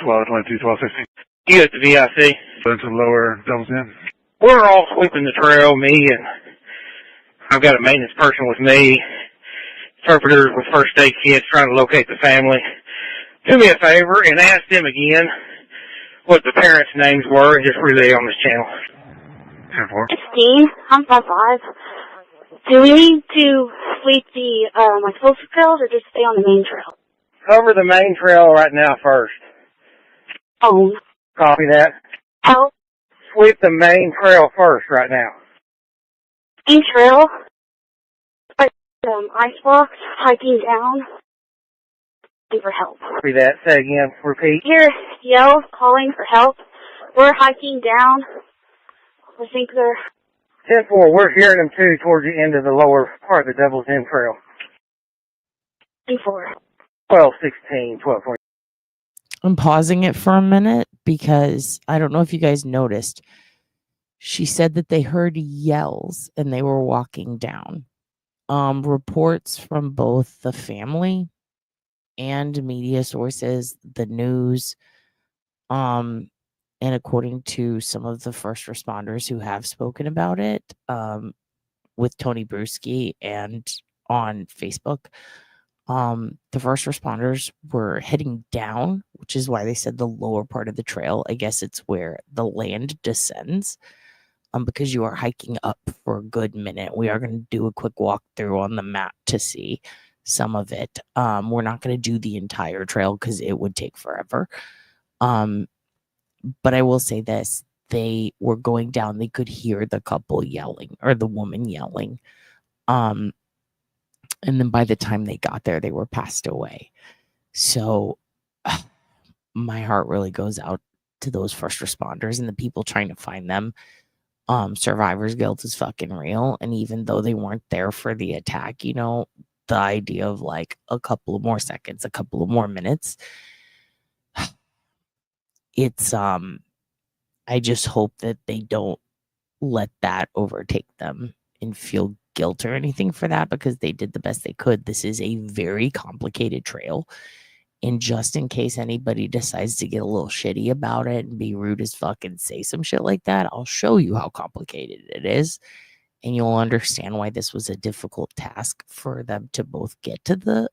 1222, 1216. You at the VIC. Into lower Devil's in. We're all sweeping the trail, me and I've got a maintenance person with me, interpreters with first aid kits trying to locate the family. Do me a favor and ask them again what the parents' names were and just relay on this channel. 10-4. 16, I'm 5'5". Do we need to sweep the, social trails or just stay on the main trail? Cover the main trail right now first. Oh. Copy that. Help. Sweep the main trail first right now. Main trail? Icebox, hiking down. Looking for help. Copy that. Say again. Repeat. Here, yell, calling for help. We're hiking down. I think they're... 10-4, we're hearing them too towards the end of the lower part of the Devil's End Trail. 10-4. 1216, 1220. I'm pausing it for a minute because I don't know if you guys noticed. She said that they heard yells and they were walking down. Reports from both the family and media sources, the news, and according to some of the first responders who have spoken about it, with Tony Bruschi and on Facebook, the first responders were heading down, which is why they said the lower part of the trail. I guess it's where the land descends, because you are hiking up for a good minute. We are going to do a quick walkthrough on the map to see some of it. We're not going to do the entire trail because it would take forever. But I will say this. They were going down. They could hear the couple yelling or the woman yelling. And then by the time they got there, they were passed away. So my heart really goes out to those first responders and the people trying to find them. Survivor's guilt is fucking real. And even though they weren't there for the attack, the idea of like a couple of more seconds, a couple of more minutes, it's, I just hope that they don't let that overtake them and feel guilt or anything for that, because they did the best they could. This is a very complicated trail. And just in case anybody decides to get a little shitty about it and be rude as fuck and say some shit like that, I'll show you how complicated it is. And you'll understand why this was a difficult task for them to both get to the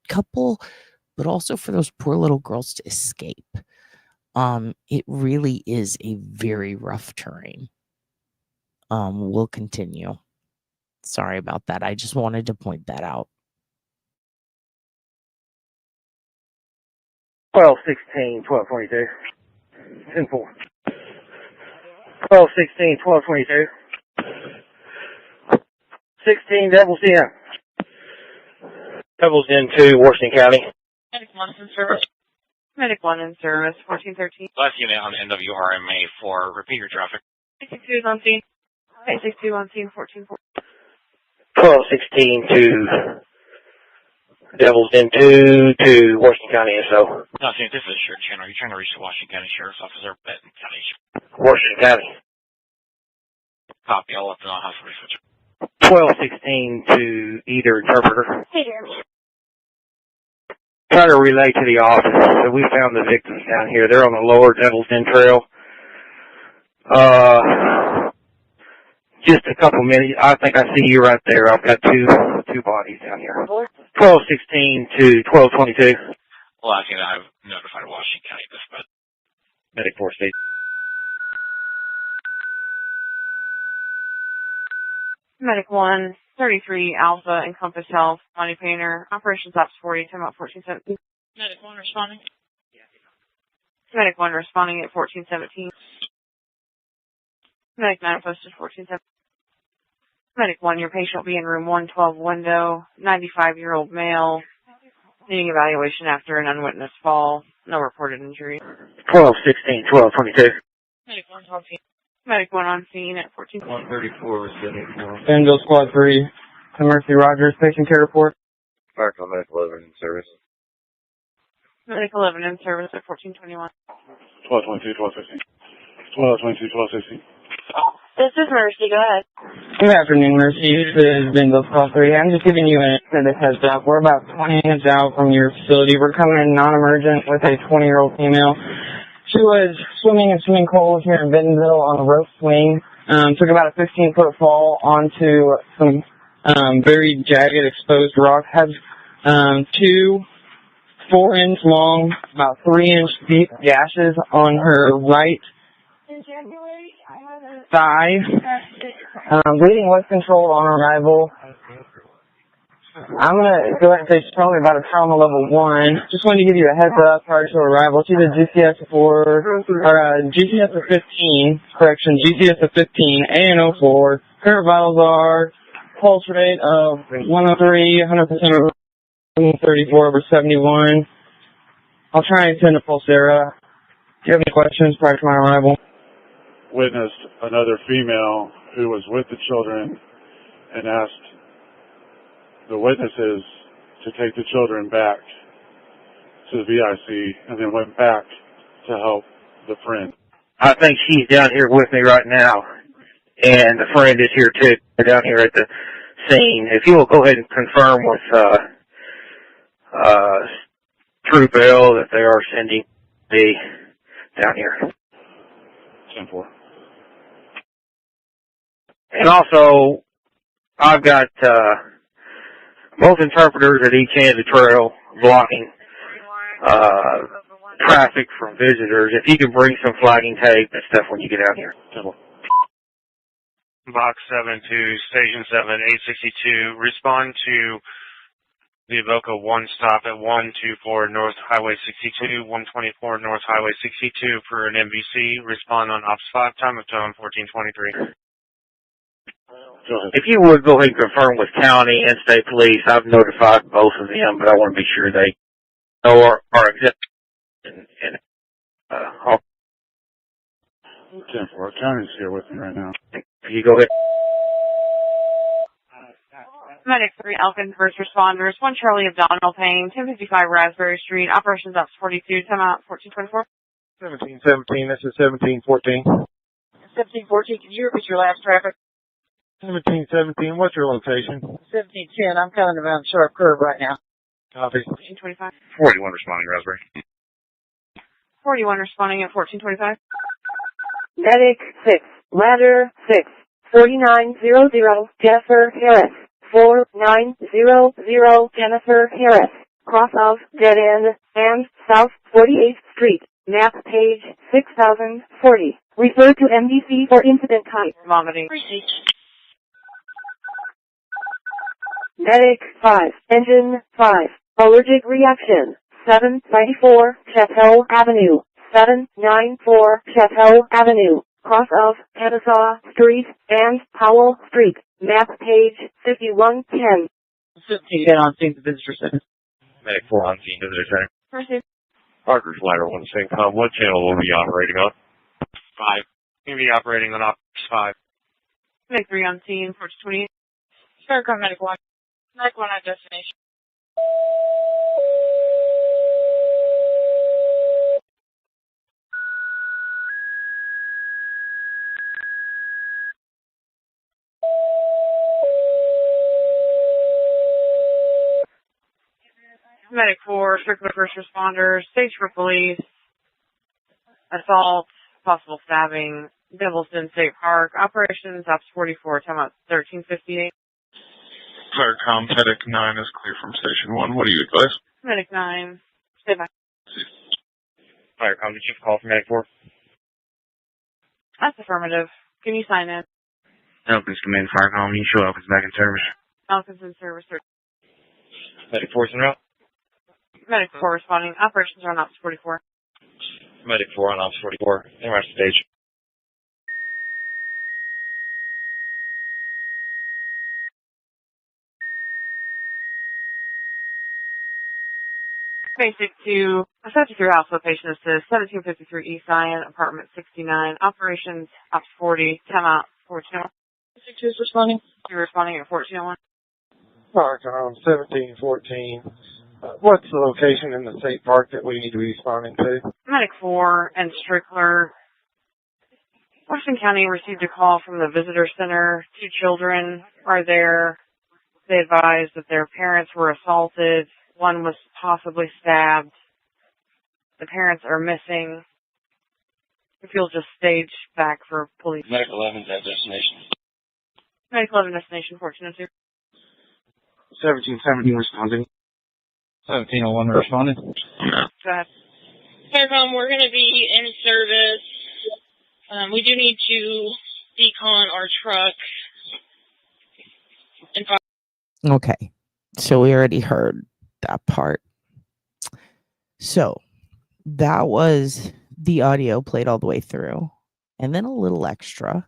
couple, but also for those poor little girls to escape. It really is a very rough terrain. We'll continue. Sorry about that. I just wanted to point that out. 1216, 1222. 10-4. 1216, 1222. 16, Devil's In. Devil's In 2, Washington County. Medic 1 in service. Medic 1 in service, 1413. Last unit on NWRMA for repeat your traffic. 862 is on scene. 862 on scene, 1440. 1216 to Devil's In 2 to Washington County SO. No, see, this is a shared channel. You're trying to reach the Washington County Sheriff's Officer, Benton County. Washington County. Copy. I'll let them know how to switch. 1216 to either interpreter. Hey, Jeremy. Trying to relay to the office. So we found the victims down here. They're on the lower Devil's In Trail. Just a couple minutes. I think I see you right there. I've got two bodies down here. 1216 to 1222. Well, I think I've notified Washington County this, but Medic 4 State. Medic 1, 33 Alpha, Encompass Health, Money Painter, Operations Ops 40, time out 1417. Medic 1 responding. Medic 1 responding at 1417. Medic manifested 1417. Medic 1, your patient will be in room 112 window, 95-year-old male, needing evaluation after an unwitnessed fall. No reported injuries. 1216, 1222. Medic 1 on scene. Medic 1 on scene at 14. 134 was 74. Danville Squad 3 to Mercy Rogers, patient care report. Fire call Medic 11 in service. Medic 11 in service at 1421. 1222, 1215. 1222, 1216. This is Mercy. Go ahead. Good afternoon, Mercy. This is Danville Squad 3. I'm just giving you a heads up. We're about 20 minutes out from your facility. We're coming in non-emergent with a 20-year-old female. She was swimming in swimming holes here in Bentonville on a rope swing. Took about a 15-foot fall onto some very jagged, exposed rock. Has 2 4-inch long, about 3-inch deep gashes on her right thigh. Bleeding was controlled on arrival. I'm going to go ahead and say she's probably about a trauma level 1. Just wanted to give you a heads up prior to arrival. She's a GCS GCS of 15, GCS of 15, ANO 4. Current vitals are pulse rate of 103, 100% of 34 over 71. I'll try and send a Pulsera. Do you have any questions prior to my arrival? Witnessed another female who was with the children and asked the witnesses to take the children back to the VIC and then went back to help the friend. I think she's down here with me right now, and the friend is here too. They're down here at the scene. If you will go ahead and confirm with Troop L that they are sending me down here. 10-4. And also, I've got both interpreters at each end of the trail blocking traffic from visitors. If you can bring some flagging tape and stuff when you get out here. Box 7 to Station 7, 862. Respond to the Avoca 1 stop at 124 North Highway 62, 124 North Highway 62 for an MVC. Respond on Ops 5, time of tone 1423. If you would go ahead and confirm with county and state police, I've notified both of them, but I want to be sure they know our existence. And 10-4. County's here with me right now. You go ahead. Medic 3 Elkin, first responders. 1 Charlie abdominal pain, 1055 Raspberry Street. Operations Ops 42, timeout 1424. 1717, this is 1714. 1714, can you repeat your last traffic? 1717, what's your location? 1710, I'm coming around Sharp Curve right now. Copy. 1425. 41 responding Raspberry. 41 responding at 1425. Medic 6, ladder 6, 4900, Jennifer Harris. 4900, Jennifer Harris. Cross of Dead End and South 48th Street. Map page 6040. Refer to MDC for incident type. Vomiting. Medic 5, engine 5, allergic reaction, 794 Chateau Avenue, 794 Chateau Avenue, cross of Kennesaw Street and Powell Street, map page 5110. 1510 on scene to visitor center. Medic 4 on scene, visitor center. Proceed. Parker's ladder 1 Syncom. What channel will be operating on? 5. We'll be operating on Ops 5. Medic 3 on scene, 1428. Starcom Medic 1. Medic 1 at destination. Medic 4, circular first responders, stage for police, assault, possible stabbing, Devilston State Park, operations, Ops 44, timeout 1358. Firecom, Medic 9 is clear from Station 1. What do you advise? Medic 9, stay by. Firecom, did you call from Medic 4? That's affirmative. Can you sign in? Elkins Command Firecom, you show Elkins back in service. Elkins in service. Medic 4's en route. Medic 4 responding. Operations are on Ops 44. Medic 4 on Ops 44. En route to stage. Basic to a 73 Alpha patient assist, 1753 East Zion, apartment 69, operations, ops 40, timeout 1401. Basic 2 is responding. You're responding at 1401. Park on 1714. What's the location in the state park that we need to be responding to? Medic 4 and Strickler. Washington County received a call from the visitor center. 2 children are there. They advised that their parents were assaulted. One was possibly stabbed. The parents are missing. If you'll just stage back for police. Medic 11's at destination. Medic 11 destination 1402. 1717 responding. 1701 responding. Go ahead. Faircom, we're going to be in service. We do need to decon our truck. Okay. So we already heard that part. So that was the audio played all the way through, and then a little extra.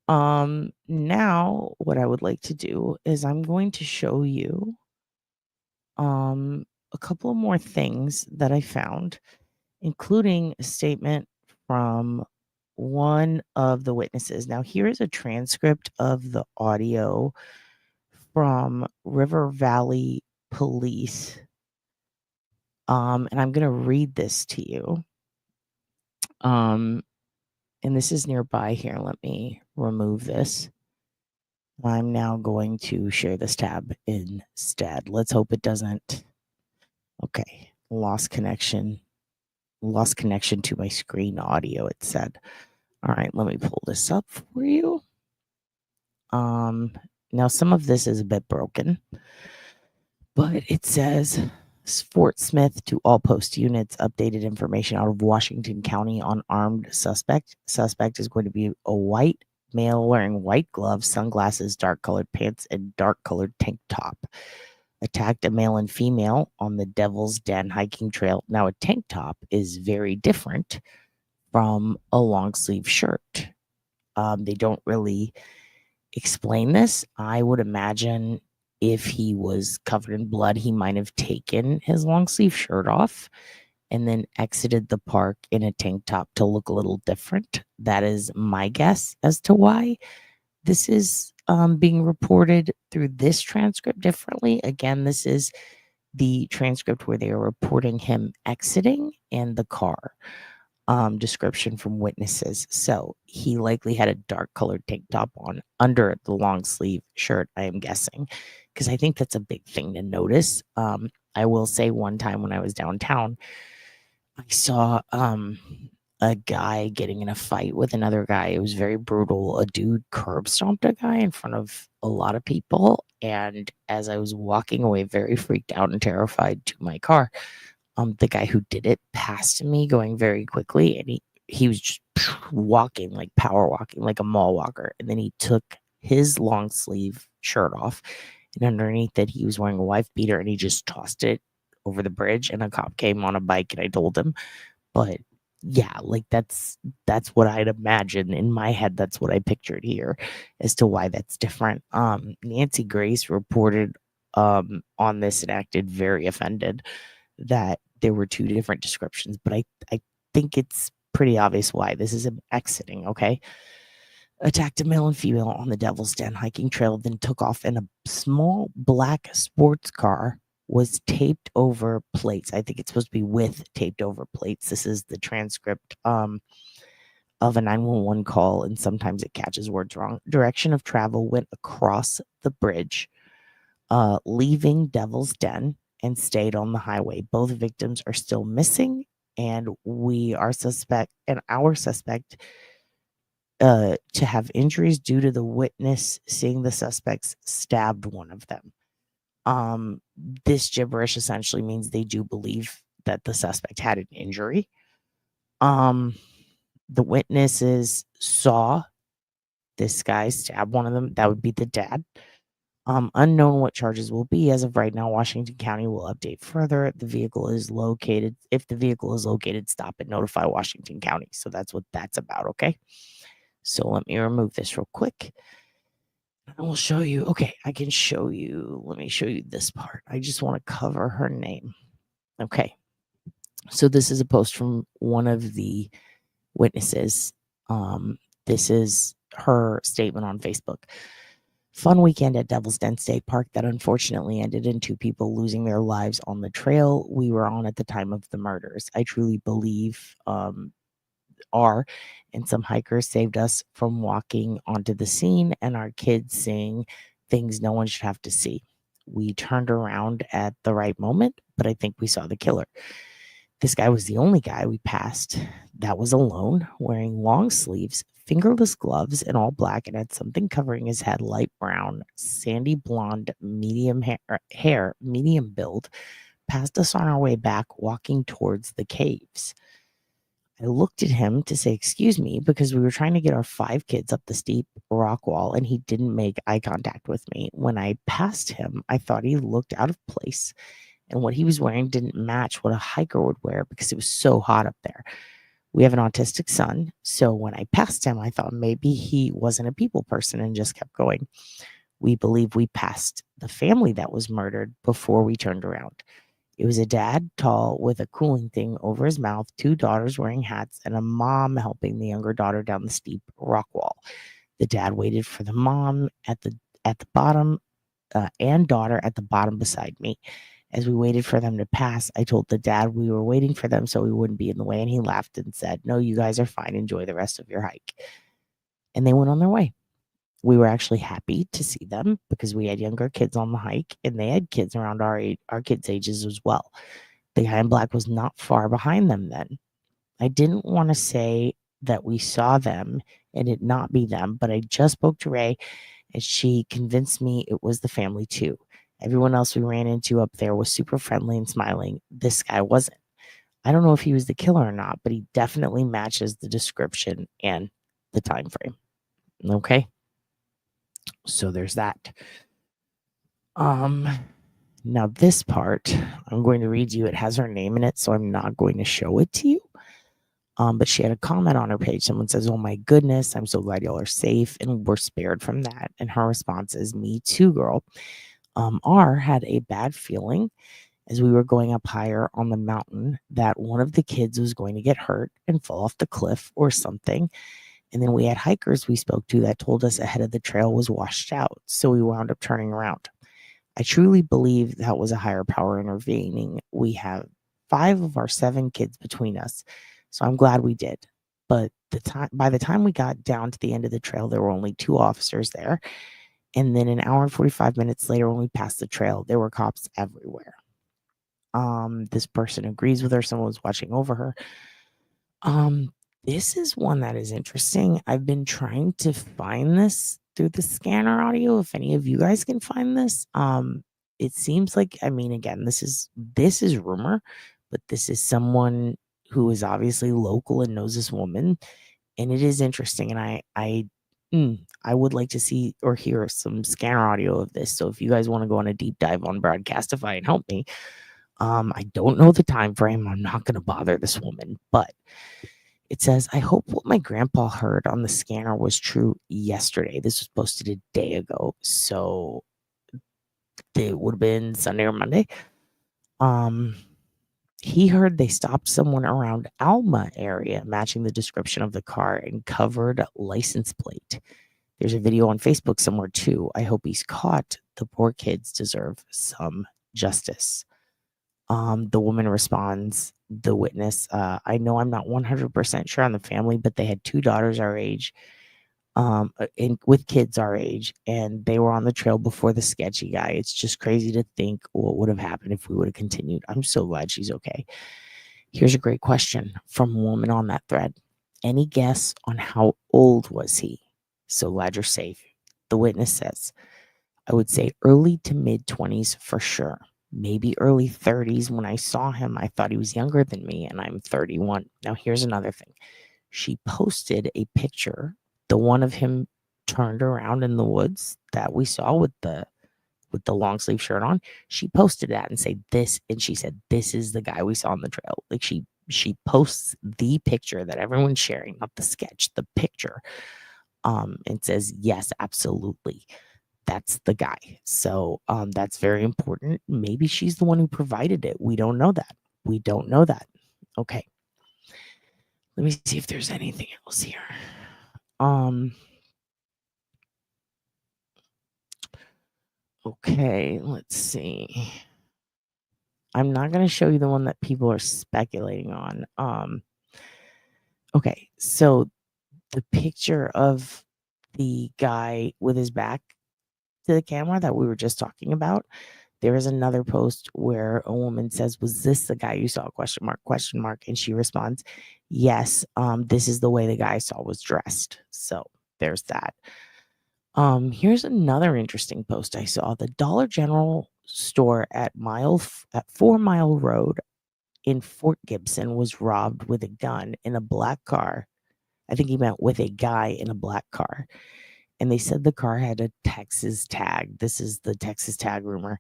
Now what I would like to do is I'm going to show you a couple of more things that I found, including a statement from one of the witnesses. Now, here is a transcript of the audio from River Valley Police. And I'm going to read this to you. And this is nearby here. Let me remove this. I'm now going to share this tab instead. Let's hope it doesn't. Okay. Lost connection to my screen audio, it said. All right, let me pull this up for you. Now some of this is a bit broken, but it says Fort Smith to all post units, updated information out of Washington County on armed suspect. Suspect is going to be a white male wearing white gloves, sunglasses, dark colored pants, and dark colored tank top. Attacked a male and female on the Devil's Den hiking trail. Now, a tank top is very different from a long sleeve shirt. They don't really explain this. I would imagine if he was covered in blood, he might have taken his long sleeve shirt off and then exited the park in a tank top to look a little different. That is my guess as to why this is being reported through this transcript differently. Again, this is the transcript where they are reporting him exiting in the car. Description from witnesses. So he likely had a dark colored tank top on under the long sleeve shirt, I am guessing, because I think that's a big thing to notice. I will say one time when I was downtown, I saw a guy getting in a fight with another guy. It was very brutal. A dude curb stomped a guy in front of a lot of people. And as I was walking away, very freaked out and terrified to my car, the guy who did it passed me going very quickly, and he was just walking, like power walking, like a mall walker. And then he took his long sleeve shirt off, and underneath it, he was wearing a wife beater, and he just tossed it over the bridge, and a cop came on a bike, and I told him. But yeah, like that's what I'd imagine in my head. That's what I pictured here as to why that's different. Nancy Grace reported on this and acted very offended that there were two different descriptions, but I think it's pretty obvious why. This is him exiting, okay? Attacked a male and female on the Devil's Den hiking trail, then took off in a small black sports car, was taped over plates. I think it's supposed to be with taped over plates. This is the transcript of a 911 call, and sometimes it catches words wrong. Direction of travel went across the bridge, leaving Devil's Den, and stayed on the highway. Both victims are still missing, and our suspect to have injuries due to the witness seeing the suspects stabbed one of them. This gibberish essentially means they do believe that the suspect had an injury. The witnesses saw this guy stab one of them. That would be the dad. Unknown what charges will be. As of right now, Washington County will update further. If the vehicle is located, stop and notify Washington County. So that's what that's about, okay? So let me remove this real quick. I will show you. Okay, I can show you. Let me show you this part. I just want to cover her name. Okay. So this is a post from one of the witnesses. This is her statement on Facebook. Fun weekend at Devil's Den State Park that unfortunately ended in 2 people losing their lives on the trail we were on at the time of the murders. I truly believe R and some hikers saved us from walking onto the scene and our kids seeing things no one should have to see. We turned around at the right moment, but I think we saw the killer. This guy was the only guy we passed that was alone, wearing long sleeves, fingerless gloves, and all black, and had something covering his head, light brown, sandy blonde, medium hair, medium build, passed us on our way back, walking towards the caves. I looked at him to say, excuse me, because we were trying to get our 5 kids up the steep rock wall, and he didn't make eye contact with me. When I passed him, I thought he looked out of place. And what he was wearing didn't match what a hiker would wear because it was so hot up there. We have an autistic son, so when I passed him, I thought maybe he wasn't a people person and just kept going. We believe we passed the family that was murdered before we turned around. It was a dad, tall, with a cooling thing over his mouth, 2 daughters wearing hats, and a mom helping the younger daughter down the steep rock wall. The dad waited for the mom at the bottom and daughter at the bottom beside me. As we waited for them to pass, I told the dad we were waiting for them so we wouldn't be in the way, and he laughed and said, "No, you guys are fine. Enjoy the rest of your hike." And they went on their way. We were actually happy to see them because we had younger kids on the hike, and they had kids around our kids' ages as well. The guy in black was not far behind them then. I didn't want to say that we saw them and it not be them, but I just spoke to Ray, and she convinced me it was the family too. Everyone else we ran into up there was super friendly and smiling. This guy wasn't. I don't know if he was the killer or not, but he definitely matches the description and the time frame. Okay? So there's that. Now this part, I'm going to read you. It has her name in it, so I'm not going to show it to you. But she had a comment on her page. Someone says, "Oh my goodness, I'm so glad y'all are safe and we're spared from that." And her response is, "Me too, girl." R had a bad feeling as we were going up higher on the mountain that one of the kids was going to get hurt and fall off the cliff or something. And then we had hikers we spoke to that told us ahead of the trail was washed out. So we wound up turning around. I truly believe that was a higher power intervening. We have 5 of our 7 kids between us. So I'm glad we did. But by the time we got down to the end of the trail, there were only 2 officers there. And then an hour and 45 minutes later, when we passed the trail, there were cops everywhere. This person agrees with her. Someone was watching over her. This is one that is interesting. I've been trying to find this through the scanner audio. If any of you guys can find this, it seems like, I mean, again, this is rumor, but this is someone who is obviously local and knows this woman, and it is interesting. And I would like to see or hear some scanner audio of this. So if you guys want to go on a deep dive on Broadcastify and help me, I don't know the time frame. I'm not going to bother this woman, but it says, "I hope what my grandpa heard on the scanner was true yesterday." This was posted a day ago, so it would have been Sunday or Monday. He heard they stopped someone around Alma area, matching the description of the car and covered license plate. There's a video on Facebook somewhere too. I hope he's caught. The poor kids deserve some justice. The woman responds, the witness, "I know I'm not 100% sure on the family, but they had 2 daughters our age, with kids our age, and they were on the trail before the sketchy guy. It's just crazy to think what would have happened if we would have continued." I'm so glad she's okay. Here's a great question from a woman on that thread. "Any guess on how old was he?" So glad you're safe. The witness says, "I would say early to mid 20s for sure. Maybe early 30s. When I saw him, I thought he was younger than me, and I'm 31. Now, here's another thing. She posted a picture, the one of him turned around in the woods that we saw with the long sleeve shirt on. She posted that and said this, and she said, "This is the guy we saw on the trail." Like she posts the picture that everyone's sharing, not the sketch, the picture. And says, "Yes, absolutely. That's the guy." So that's very important. Maybe she's the one who provided it. We don't know that. We don't know that. Okay. Let me see if there's anything else here. Okay, let's see. I'm not going to show you the one that people are speculating on. Okay, so the picture of the guy with his back to the camera that we were just talking about, there is another post where a woman says, "Was this the guy you saw?" ? And she responds, "Yes, this is the way the guy I saw was dressed." So there's that. Here's another interesting post I saw. The Dollar General store at 4 Mile Road in Fort Gibson was robbed with a gun in a black car. I think he meant with a guy in a black car. And they said the car had a Texas tag. This is the Texas tag rumor.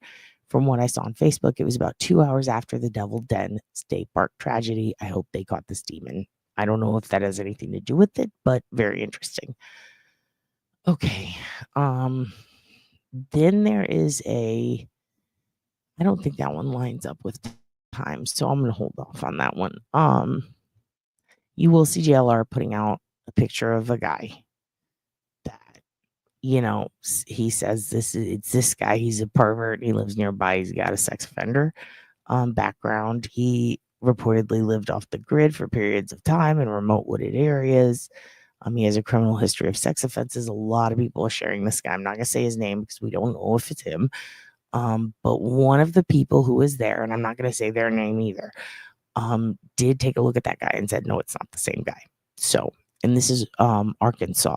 From what I saw on Facebook, it was about 2 hours after the Devil Den State Park tragedy. I hope they caught this demon. I don't know if that has anything to do with it, but very interesting. Okay. Then there is I don't think that one lines up with time, so I'm going to hold off on that one. You will see JLR putting out a picture of a guy that, he says it's this guy. He's a pervert. He lives nearby. He's got a sex offender background. He reportedly lived off the grid for periods of time in remote wooded areas. He has a criminal history of sex offenses. A lot of people are sharing this guy. I'm not going to say his name because we don't know if it's him. But one of the people who was there, and I'm not going to say their name either, did take a look at that guy and said, no, it's not the same guy. So, and this is Arkansas.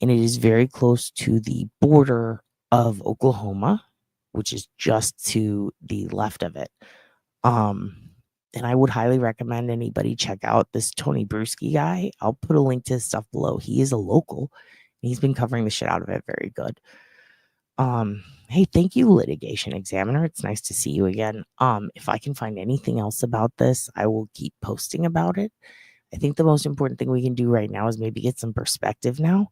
And it is very close to the border of Oklahoma, which is just to the left of it. And I would highly recommend anybody check out this Tony Bruschi guy. I'll put a link to his stuff below. He is a local. He's been covering the shit out of it. Very good. Hey, thank you, Litigation Examiner. It's nice to see you again. If I can find anything else about this, I will keep posting about it. I think the most important thing we can do right now is maybe get some perspective now,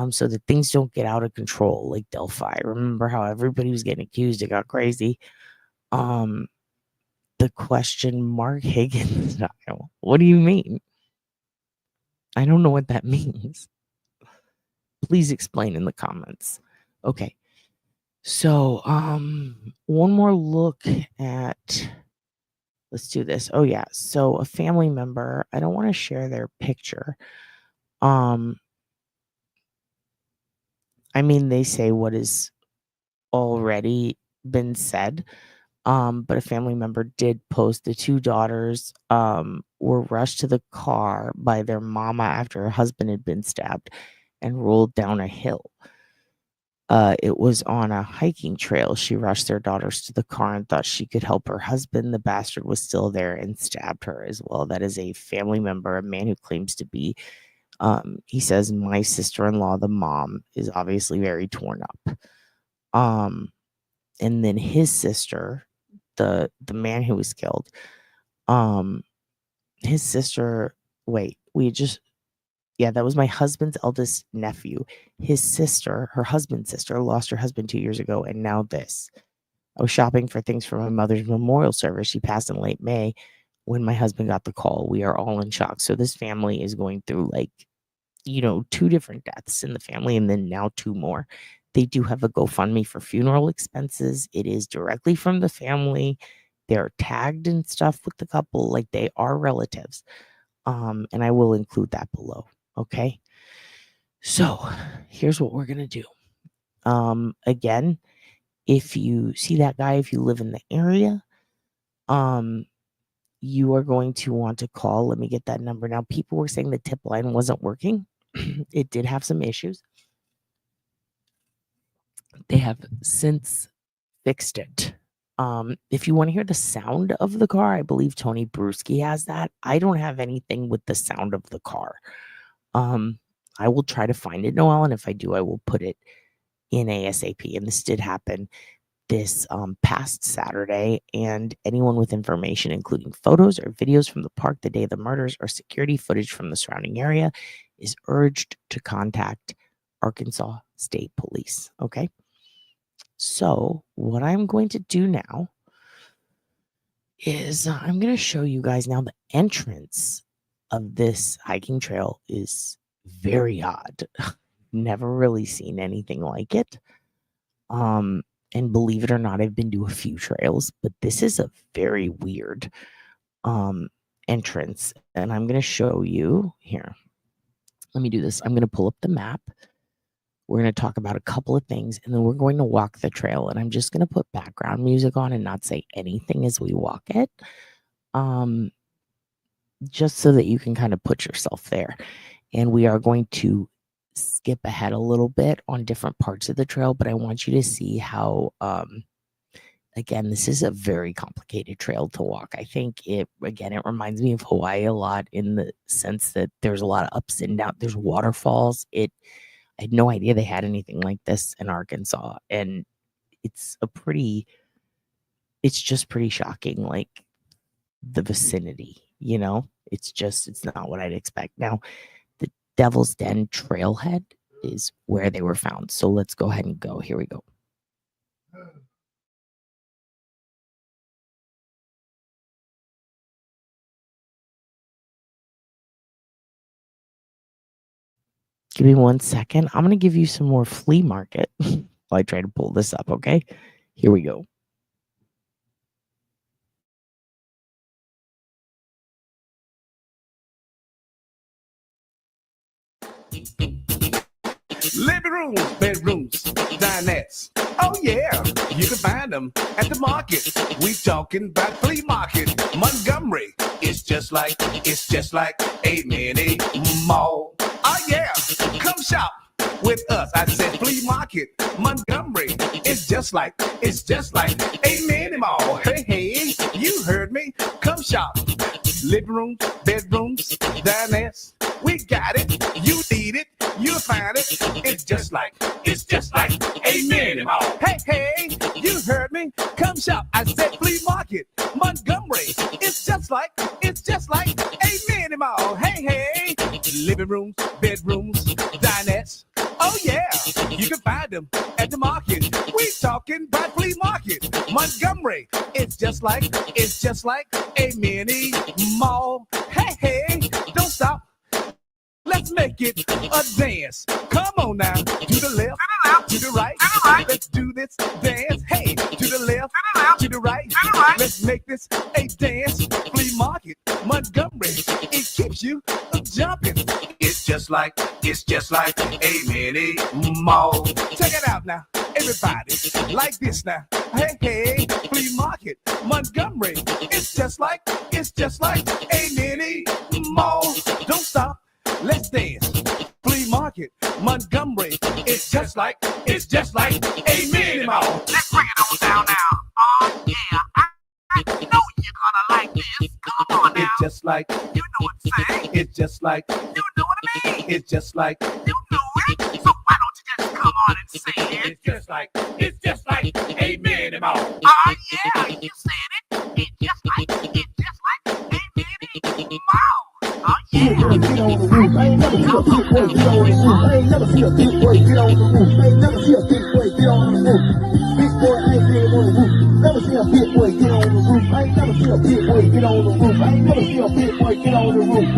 so that things don't get out of control like Delphi. Remember how everybody was getting accused? It got crazy. The question Mark Higgins style. What do you mean? I don't know what that means. Please explain in the comments. Okay. So, one more look at, let's do this. Oh yeah. So a family member, I don't want to share their picture. I mean, they say what has already been said. But a family member did post the two daughters were rushed to the car by their mama after her husband had been stabbed and rolled down a hill. It was on a hiking trail. She rushed their daughters to the car and thought she could help her husband. The bastard was still there and stabbed her as well. That is a family member, a man who claims to be, he says, my sister-in-law, the mom, is obviously very torn up. And then his sister, the man who was killed, his sister, that was my husband's eldest nephew. His sister, her husband's sister, lost her husband 2 years ago, and now this. I was shopping for things for my mother's memorial service. She passed in late May when my husband got the call. We are all in shock. So this family is going through 2 different deaths in the family, and then now 2 more. They do have a GoFundMe for funeral expenses. It is directly from the family. They're tagged and stuff with the couple, like they are relatives. And I will include that below. Okay. So here's what we're going to do. Again, if you see that guy, if you live in the area, you are going to want to call. Let me get that number. Now, people were saying the tip line wasn't working. It did have some issues. They have since fixed it. If you want to hear the sound of the car, I believe Tony Bruschi has that. I don't have anything with the sound of the car. I will try to find it, Noel, and if I do, I will put it in ASAP. And this did happen this past Saturday, and anyone with information, including photos or videos from the park the day of the murders or security footage from the surrounding area, is urged to contact Arkansas State Police. Okay. So what I'm going to do now is I'm going to show you guys now the entrance of this hiking trail is very odd. Never really seen anything like it. And believe it or not, I've been to a few trails, but this is a very weird entrance. And I'm going to show you here. Let me do this. I'm going to pull up the map. We're going to talk about a couple of things, and then we're going to walk the trail. And I'm just going to put background music on and not say anything as we walk it. Just so that you can kind of put yourself there. And we are going to skip ahead a little bit on different parts of the trail, but I want you to see how, again, this is a very complicated trail to walk. I think it reminds me of Hawaii a lot in the sense that there's a lot of ups and downs. There's waterfalls. I had no idea they had anything like this in Arkansas. And it's just pretty shocking. Like the vicinity, it's not what I'd expect. Now, the Devil's Den trailhead is where they were found. So let's go ahead and go. Here we go. Give me 1 second. I'm going to give you some more flea market while I try to pull this up, okay? Here we go. Living rooms, bedrooms, dinettes. Oh yeah, you can find them at the market. We talking about flea market. Montgomery, it's just like a mini mall. Oh yeah, come shop with us. I said flea market. Montgomery, it's just like a mini mall. Hey, you heard me. Come shop. Living rooms, bedrooms, dinettes. We got it. You need it. You'll find it. It's just like a mini mall. Hey, you heard me. Come shop. I said flea market. Montgomery. It's just like a mini mall. Hey, living rooms, bedrooms, dinettes. Oh yeah, you can find them at the market. We talking about flea market. Montgomery. It's just like a mini mall. Hey, don't stop. Let's make it a dance. Come on now. To the left, to the right. Let's do this dance. Hey, to the left, to the right. Let's make this a dance. Flea market, Montgomery. It keeps you jumping. It's just like a mini mall. Check it out now. Everybody, like this now. Hey, flea market, Montgomery. It's just like a mini mall. Don't stop. Let's dance. Flea market, Montgomery. It's just like a mini mall. Let's bring it on down now. Oh yeah, I know you're gonna like this. Come on now. It's just like you know what I'm saying. It's just like you know what I mean. It's just like you know it. So why don't you just come on and say it? It's just like a mini mall. Oh yeah, you said it. It's just like a mini mall. Oh yeah. Get on the roof. I ain't never seen a big boy get on the roof. I ain't never seen a big boy get on the roof. I ain't never seen a big boy get on the roof. Big boy, I ain't been on the roof. Never seen a big boy get on the roof. I ain't never seen a big boy get on the roof. I ain't never seen a big boy get on the roof.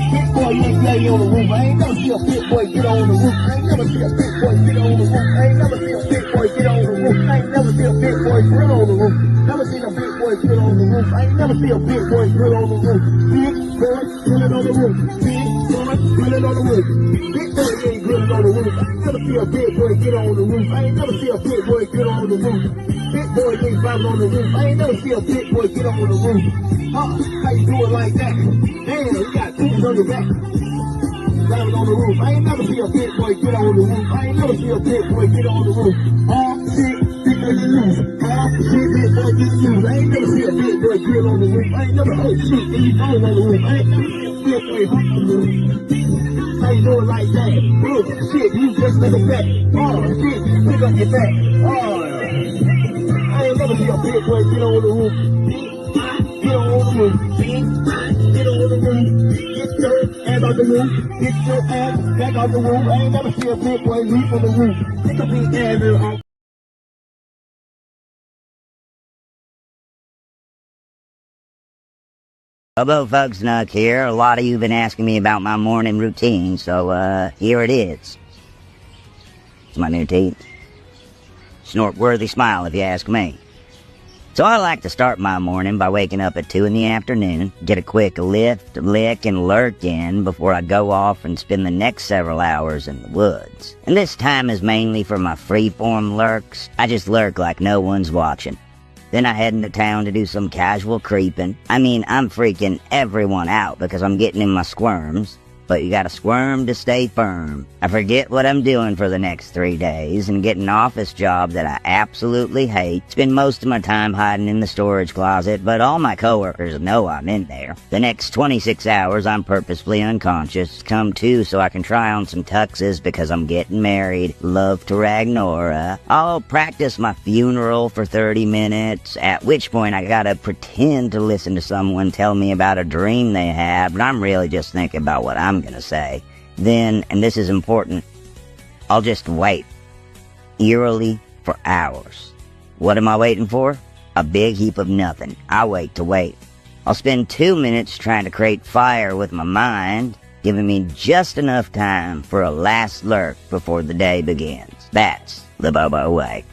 Big boy, ain't lay on the roof. I ain't never seen a big boy get on the roof. I ain't never seen a big boy get on the roof. I ain't never seen a big boy get on the roof. I ain't never seen a big boy grill on the roof. Never seen a big boy grill on the roof. I ain't never seen a big boy grill on the roof. Big boy grilling on the roof. Big boy grilling on the roof. Big boy ain't grilling on the roof. I ain't never seen a big boy get on the roof. I ain't never seen a big boy get on the roof. Big boy ain't driving on the roof. I ain't never seen a big boy get on the roof. How you do it like that? Damn, you got tools on your back. Driving on the roof. I ain't never seen a big boy get on the roof. I ain't never seen a big boy get on the roof. Shit, big boy get loose. Shit, big boy get loose. I ain't never seen a big boy get on the roof. I ain't never heard shit any phone on the roof. I ain't never seen a big boy hop on the roof. How you do it like that? Shit, you just like a back. Shit, pick up your back. I ain't never seen a big boy get on the roof. Get on the roof. Get on the roof. Get your ass on the roof. Get your ass back on the roof. I ain't never seen a big boy leap on the roof. Take a big ass off. Hello, folks, Nuck here. A lot of you have been asking me about my morning routine, so, here it is. It's my new teeth. Snort-worthy smile, if you ask me. So I like to start my morning by waking up at 2 in the afternoon, get a quick lift, lick, and lurk in before I go off and spend the next several hours in the woods. And this time is mainly for my free-form lurks. I just lurk like no one's watching. Then I head into town to do some casual creeping. I mean, I'm freaking everyone out because I'm getting in my squirms. But you gotta squirm to stay firm. I forget what I'm doing for the next 3 days and get an office job that I absolutely hate. Spend most of my time hiding in the storage closet, but all my coworkers know I'm in there. The next 26 hours I'm purposefully unconscious. Come to so I can try on some tuxes because I'm getting married. Love to Ragnora. I'll practice my funeral for 30 minutes, at which point I gotta pretend to listen to someone tell me about a dream they had, but I'm really just thinking about what I'm gonna say. Then, and this is important, I'll just wait, eerily, for hours. What am I waiting for? A big heap of nothing. I'll wait to wait. I'll spend 2 minutes trying to create fire with my mind, giving me just enough time for a last lurk before the day begins. That's the Bobo way.